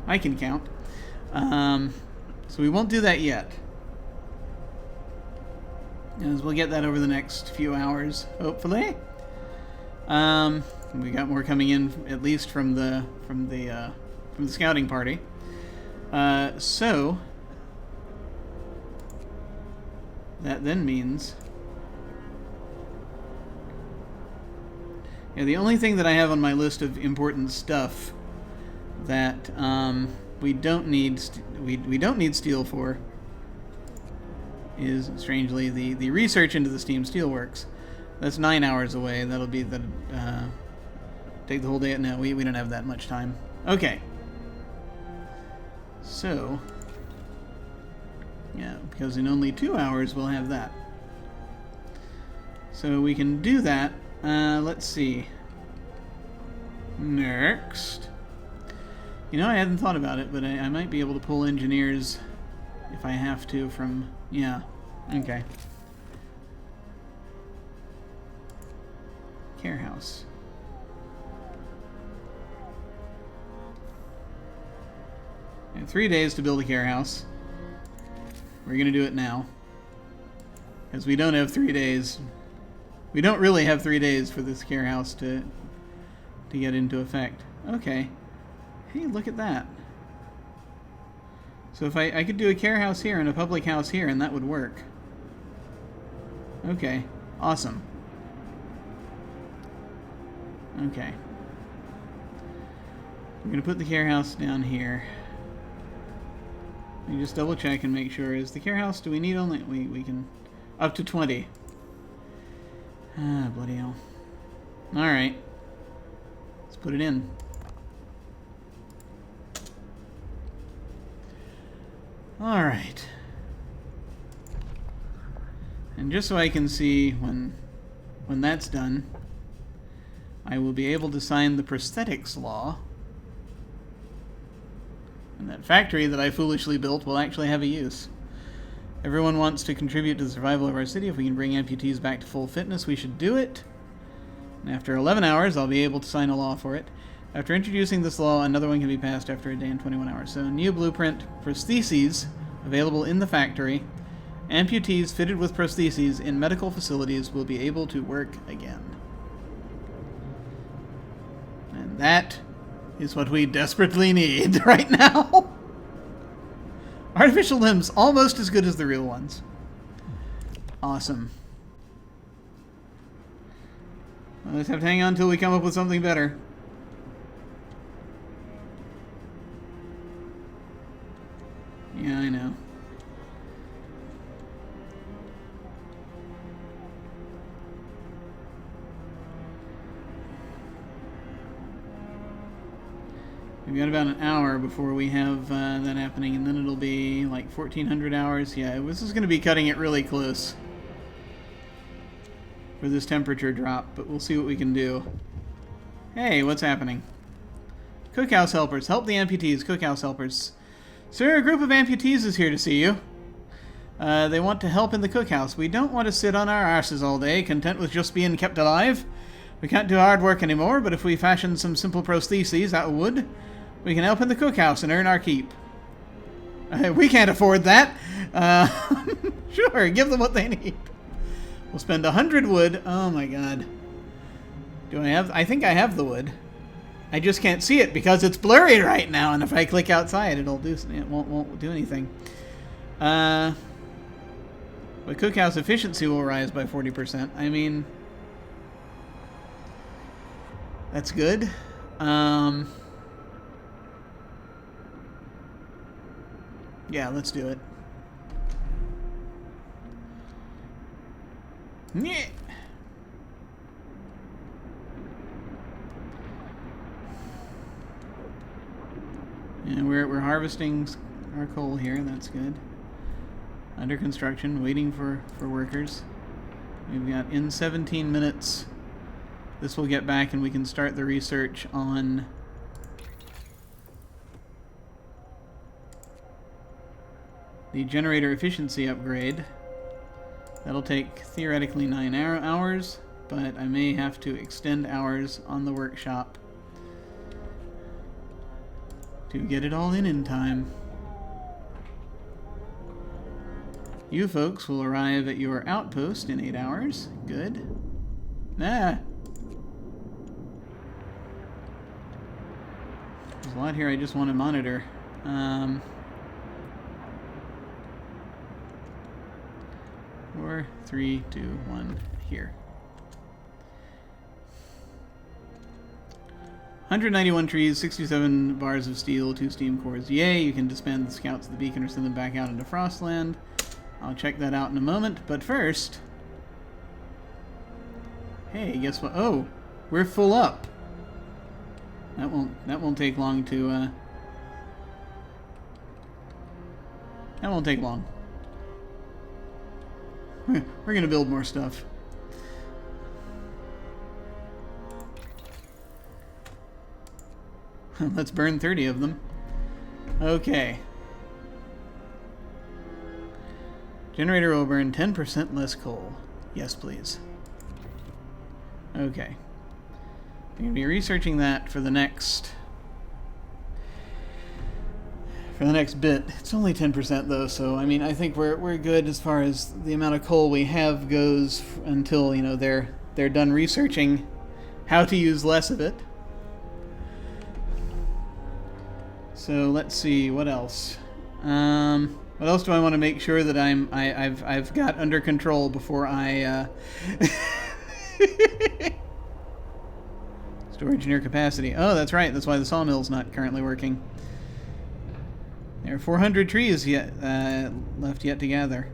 I can count. So we won't do that yet. As we'll get that over the next few hours, hopefully. We got more coming in, at least from the scouting party. So that then means, yeah, the only thing that I have on my list of important stuff that we don't need steel for is, strangely, the research into the steam steelworks. That's 9 hours away. That'll be the take the whole day. No, we don't have that much time. Okay. So, yeah, because in only 2 hours we'll have that. So we can do that. Let's see. Next. You know, I hadn't thought about it, but I might be able to pull engineers if I have to from... Yeah. Okay. Care house. I have 3 days to build a care house. We're going to do it now. Because we don't have 3 days. We don't really have 3 days for this care house to get into effect. Okay. Hey, look at that. So if I could do a care house here and a public house here, and that would work. Okay. Awesome. Okay. We're going to put the care house down here. Let me just double check and make sure. Is the care house, do we need only... We can... Up to 20. Ah, bloody hell. Alright. Let's put it in. Alright. And just so I can see when that's done, I will be able to sign the prosthetics law. And that factory that I foolishly built will actually have a use. Everyone wants to contribute to the survival of our city. If we can bring amputees back to full fitness, we should do it. And after 11 hours, I'll be able to sign a law for it. After introducing this law, another one can be passed after a day and 21 hours. So, new blueprint, prostheses available in the factory. Amputees fitted with prostheses in medical facilities will be able to work again. And that is what we desperately need right now. Artificial limbs, almost as good as the real ones. Awesome. We'll just have to hang on until we come up with something better. Yeah, I know. We've got about an hour before we have that happening, and then it'll be like 1,400 hours. Yeah, this is going to be cutting it really close for this temperature drop, but we'll see what we can do. Hey, what's happening? Cookhouse helpers. Help the amputees. Cookhouse helpers. Sir, a group of amputees is here to see you. They want to help in the cookhouse. We don't want to sit on our arses all day, content with just being kept alive. We can't do hard work anymore, but if we fashion some simple prostheses out of wood, we can help in the cookhouse and earn our keep. We can't afford that. Sure, give them what they need. We'll spend 100 wood. Oh my god. Do I have... I think I have the wood. I just can't see it because it's blurry right now, and if I click outside, it'll do... It won't do anything. But cookhouse efficiency will rise by 40%. I mean... That's good. Yeah, let's do it. Yeah. Yeah, we're harvesting our coal here. That's good. Under construction, waiting for workers. We've got in 17 minutes. This will get back and we can start the research on the generator efficiency upgrade. That'll take theoretically 9 hours, but I may have to extend hours on the workshop to get it all in time. You folks will arrive at your outpost in 8 hours. Good. Ah! There's a lot here I just want to monitor. 4, 3, 2, 1, here. 191 trees, 67 bars of steel, 2 steam cores. Yay, you can disband the scouts of the beacon or send them back out into Frostland. I'll check that out in a moment, but first... Hey, guess what? Oh, we're full up. That won't take long to, That won't take long. We're gonna build more stuff. Let's burn 30 of them. Okay. Generator will burn 10% less coal. Yes, please. Okay. I'm going to be researching that for the next bit. It's only 10% though, so I mean, I think we're good as far as the amount of coal we have goes until, you know, they're done researching how to use less of it. So let's see, what else? What else do I want to make sure that I've got under control before I storage near capacity. Oh, that's right. That's why the sawmill's not currently working. There are 400 trees left yet to gather.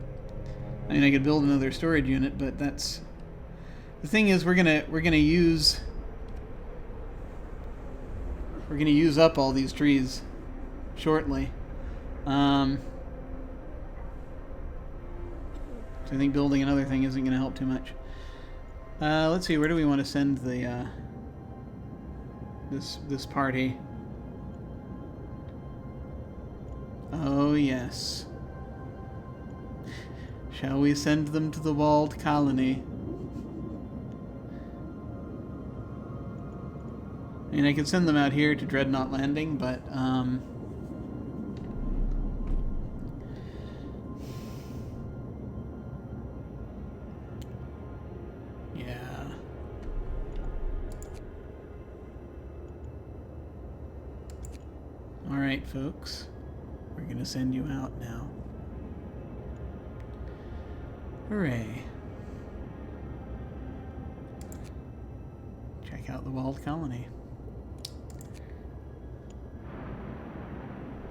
I mean, I could build another storage unit, but that's the thing is we're gonna use up all these trees shortly. So I think building another thing isn't going to help too much. Let's see, where do we want to send the this party? Oh yes. Shall we send them to the walled colony? I mean, I could send them out here to Dreadnought Landing, but yeah. All right, folks. We're going to send you out now. Hooray. Check out the walled colony.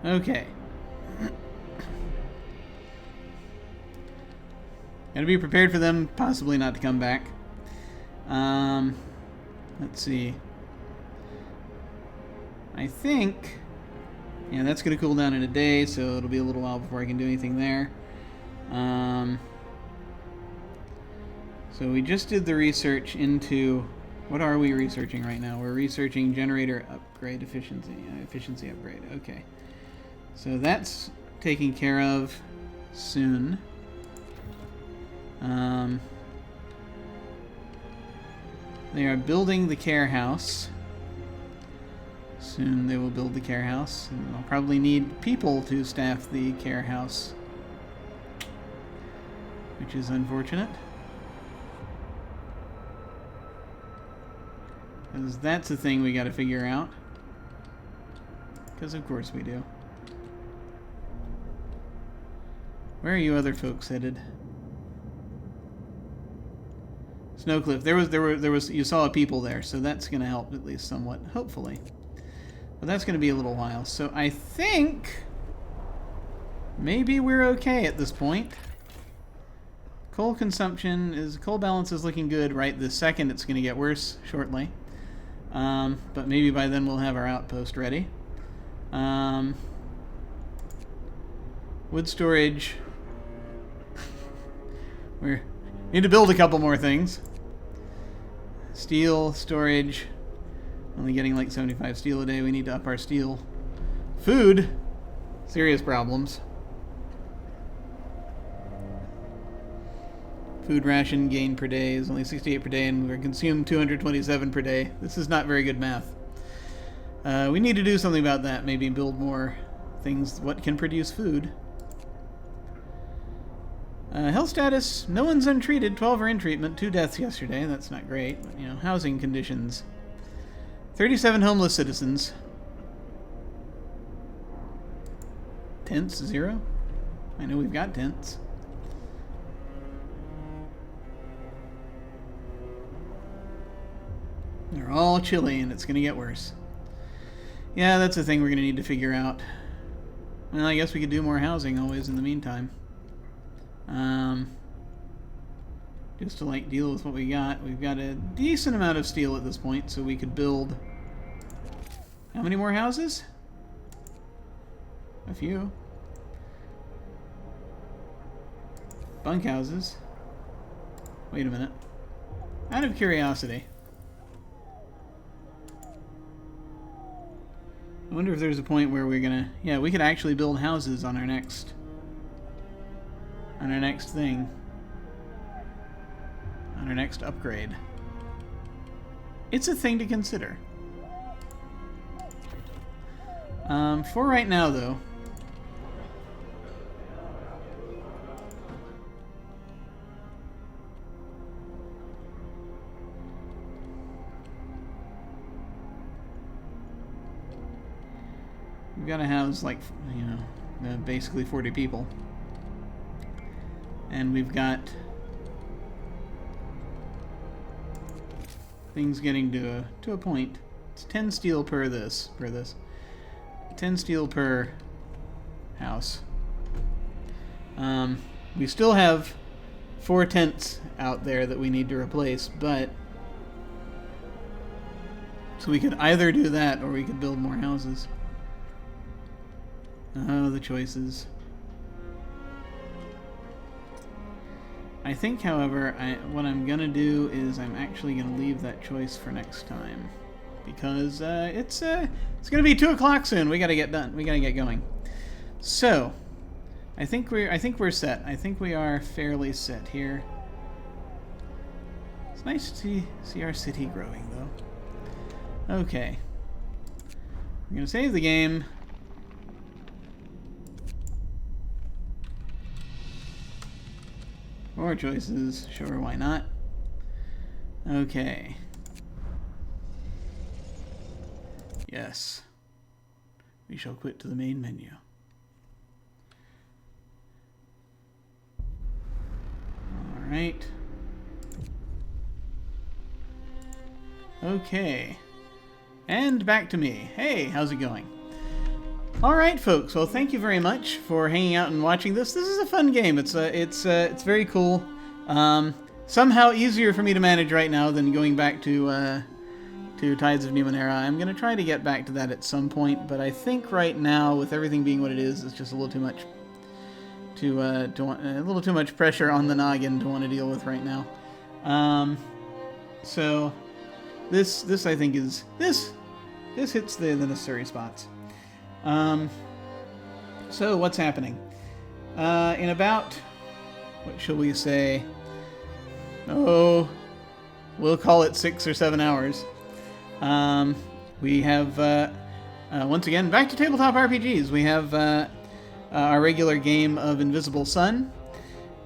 Okay. Gotta be prepared for them possibly not to come back. Let's see. I think... Yeah, that's going to cool down in a day, so it'll be a little while before I can do anything there. So we just did the research into... What are we researching right now? We're researching generator upgrade efficiency upgrade. Okay. So that's taken care of soon. They are building the care house. Soon they will build the care house. And I'll probably need people to staff the care house, which is unfortunate. Because that's a thing we got to figure out. Because of course we do. Where are you other folks headed? Snowcliff. There was. You saw a people there, so that's going to help at least somewhat, hopefully. But that's going to be a little while. So I think maybe we're okay at this point. Coal balance is looking good right this second. It's going to get worse shortly. But maybe by then we'll have our outpost ready. Wood storage. We need to build a couple more things. Steel storage. Only getting like 75 steel a day. We need to up our steel. Food. Serious problems. Food ration gain per day is only 68 per day, and we're consumed 227 per day. This is not very good math. We need to do something about that. Maybe build more things what can produce food. Health status, no one's untreated, 12 are in treatment, 2 deaths yesterday. That's not great, but, you know, housing conditions. 37 homeless citizens. Tents, 0. I know we've got tents. They're all chilly, and it's going to get worse. Yeah, that's the thing we're going to need to figure out. Well, I guess we could do more housing always in the meantime. Just to, like, deal with what we got. We've got a decent amount of steel at this point, so we could build... How many more houses? A few. Bunkhouses. Wait a minute. Out of curiosity. I wonder if there's a point where we're gonna... Yeah, we could actually build houses on our next... On our next thing. On our next upgrade. It's a thing to consider. For right now, though... We've got to house, like, you know, basically 40 people. And we've got things getting to a point. It's 10 steel per this. 10 steel per house. We still have 4 tents out there that we need to replace, but so we could either do that or we could build more houses. Oh, the choices. I think, however, what I'm gonna do is I'm actually gonna leave that choice for next time, because it's gonna be 2 o'clock soon. We gotta get done. We gotta get going. So, I think we're set. I think we are fairly set here. It's nice to see our city growing, though. Okay, I'm gonna save the game. More choices. Sure, why not? Okay. Yes. We shall quit to the main menu. Alright. Okay. And back to me. Hey, how's it going? Alright, folks. Well, thank you very much for hanging out and watching this. This is a fun game. It's very cool. Somehow easier for me to manage right now than going back to Tides of Numenera. I'm going to try to get back to that at some point, but I think right now, with everything being what it is, it's just a little too much a little too much pressure on the noggin to want to deal with right now. So this I think is this hits the necessary spots. So what's happening? In about, what shall we say? Oh, we'll call it 6 or 7 hours. We have, once again, back to tabletop RPGs. We have our regular game of Invisible Sun,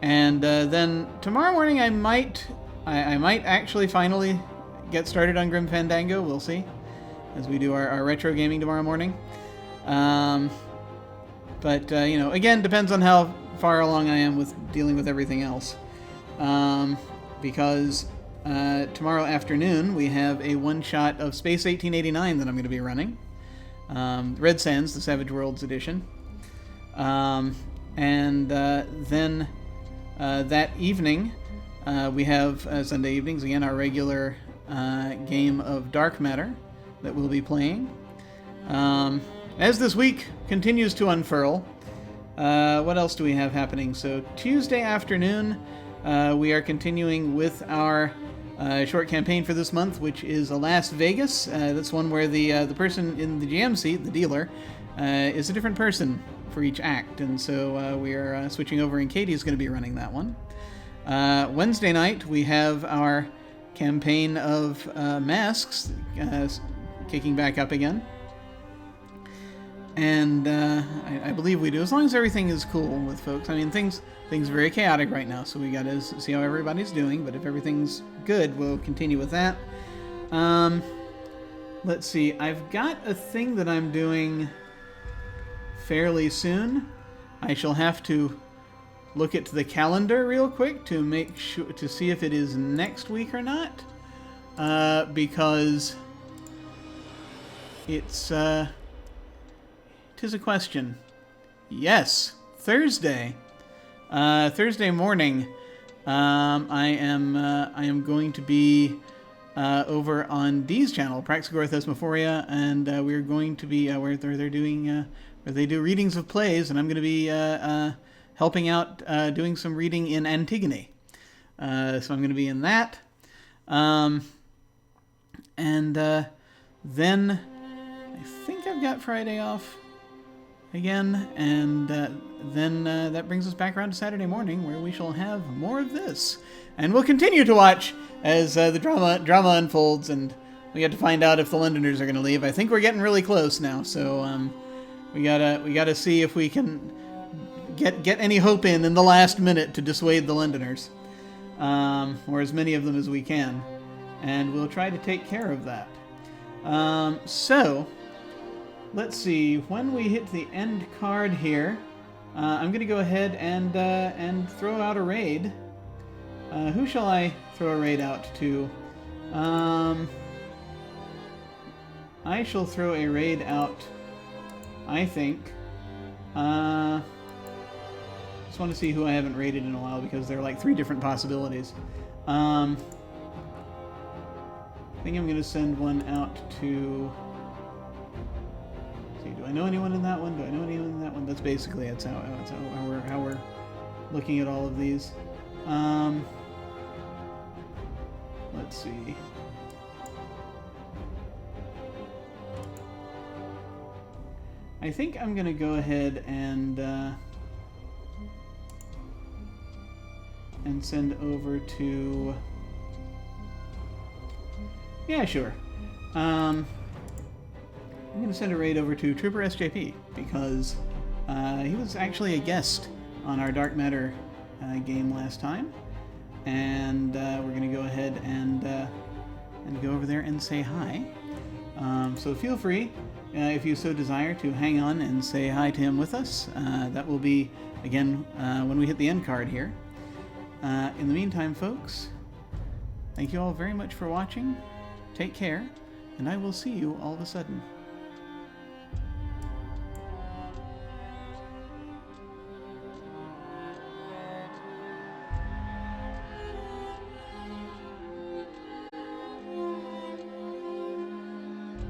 and then tomorrow morning I might actually finally get started on Grim Fandango. We'll see as we do our retro gaming tomorrow morning. But again, depends on how far along I am with dealing with everything else. Because tomorrow afternoon we have a one-shot of Space 1889 that I'm going to be running. Red Sands, the Savage Worlds edition. And then that evening, we have Sunday evenings, again, our regular game of Dark Matter that we'll be playing. As this week continues to unfurl, what else do we have happening? So Tuesday afternoon, we are continuing with our short campaign for this month, which is Las Vegas. That's one where the person in the GM seat, the dealer, is a different person for each act, and so we are switching over, and Katie is going to be running that one. Wednesday night, we have our campaign of Masks kicking back up again. And I believe we do, as long as everything is cool with folks. I mean, things are very chaotic right now, so we got to see how everybody's doing. But if everything's good, we'll continue with that. Let's see. I've got a thing that I'm doing fairly soon. I shall have to look at the calendar real quick to make sure to see if it is next week or not, because it's. Tis a question. Yes, Thursday. Thursday morning. I am going to be over on Dee's channel, Praxagor Thesmophoria, and we're going to be where they're doing where they do readings of plays, and I'm going to be helping out doing some reading in Antigone. So I'm going to be in that, and then I think I've got Friday off again, and then that brings us back around to Saturday morning, where we shall have more of this, and we'll continue to watch as the drama unfolds, and we get to find out if the Londoners are going to leave. I think we're getting really close now, so we gotta see if we can get any hope in the last minute to dissuade the Londoners, or as many of them as we can, and we'll try to take care of that. So. Let's see, when we hit the end card here, I'm going to go ahead and throw out a raid. Who shall I throw a raid out to? I shall throw a raid out, I think. Just want to see who I haven't raided in a while, because there are like 3 different possibilities. I think I'm going to send one out to... Do I know anyone in that one? Do I know anyone in that one? That's basically how we're looking at all of these. Let's see. I think I'm gonna go ahead and send over to. Yeah, sure. I'm going to send a raid over to Trooper SJP, because he was actually a guest on our Dark Matter game last time, and we're going to go ahead and go over there and say hi. So feel free, if you so desire, to hang on and say hi to him with us. That will be, again, when we hit the end card here. In the meantime, folks, thank you all very much for watching. Take care, and I will see you all of a sudden.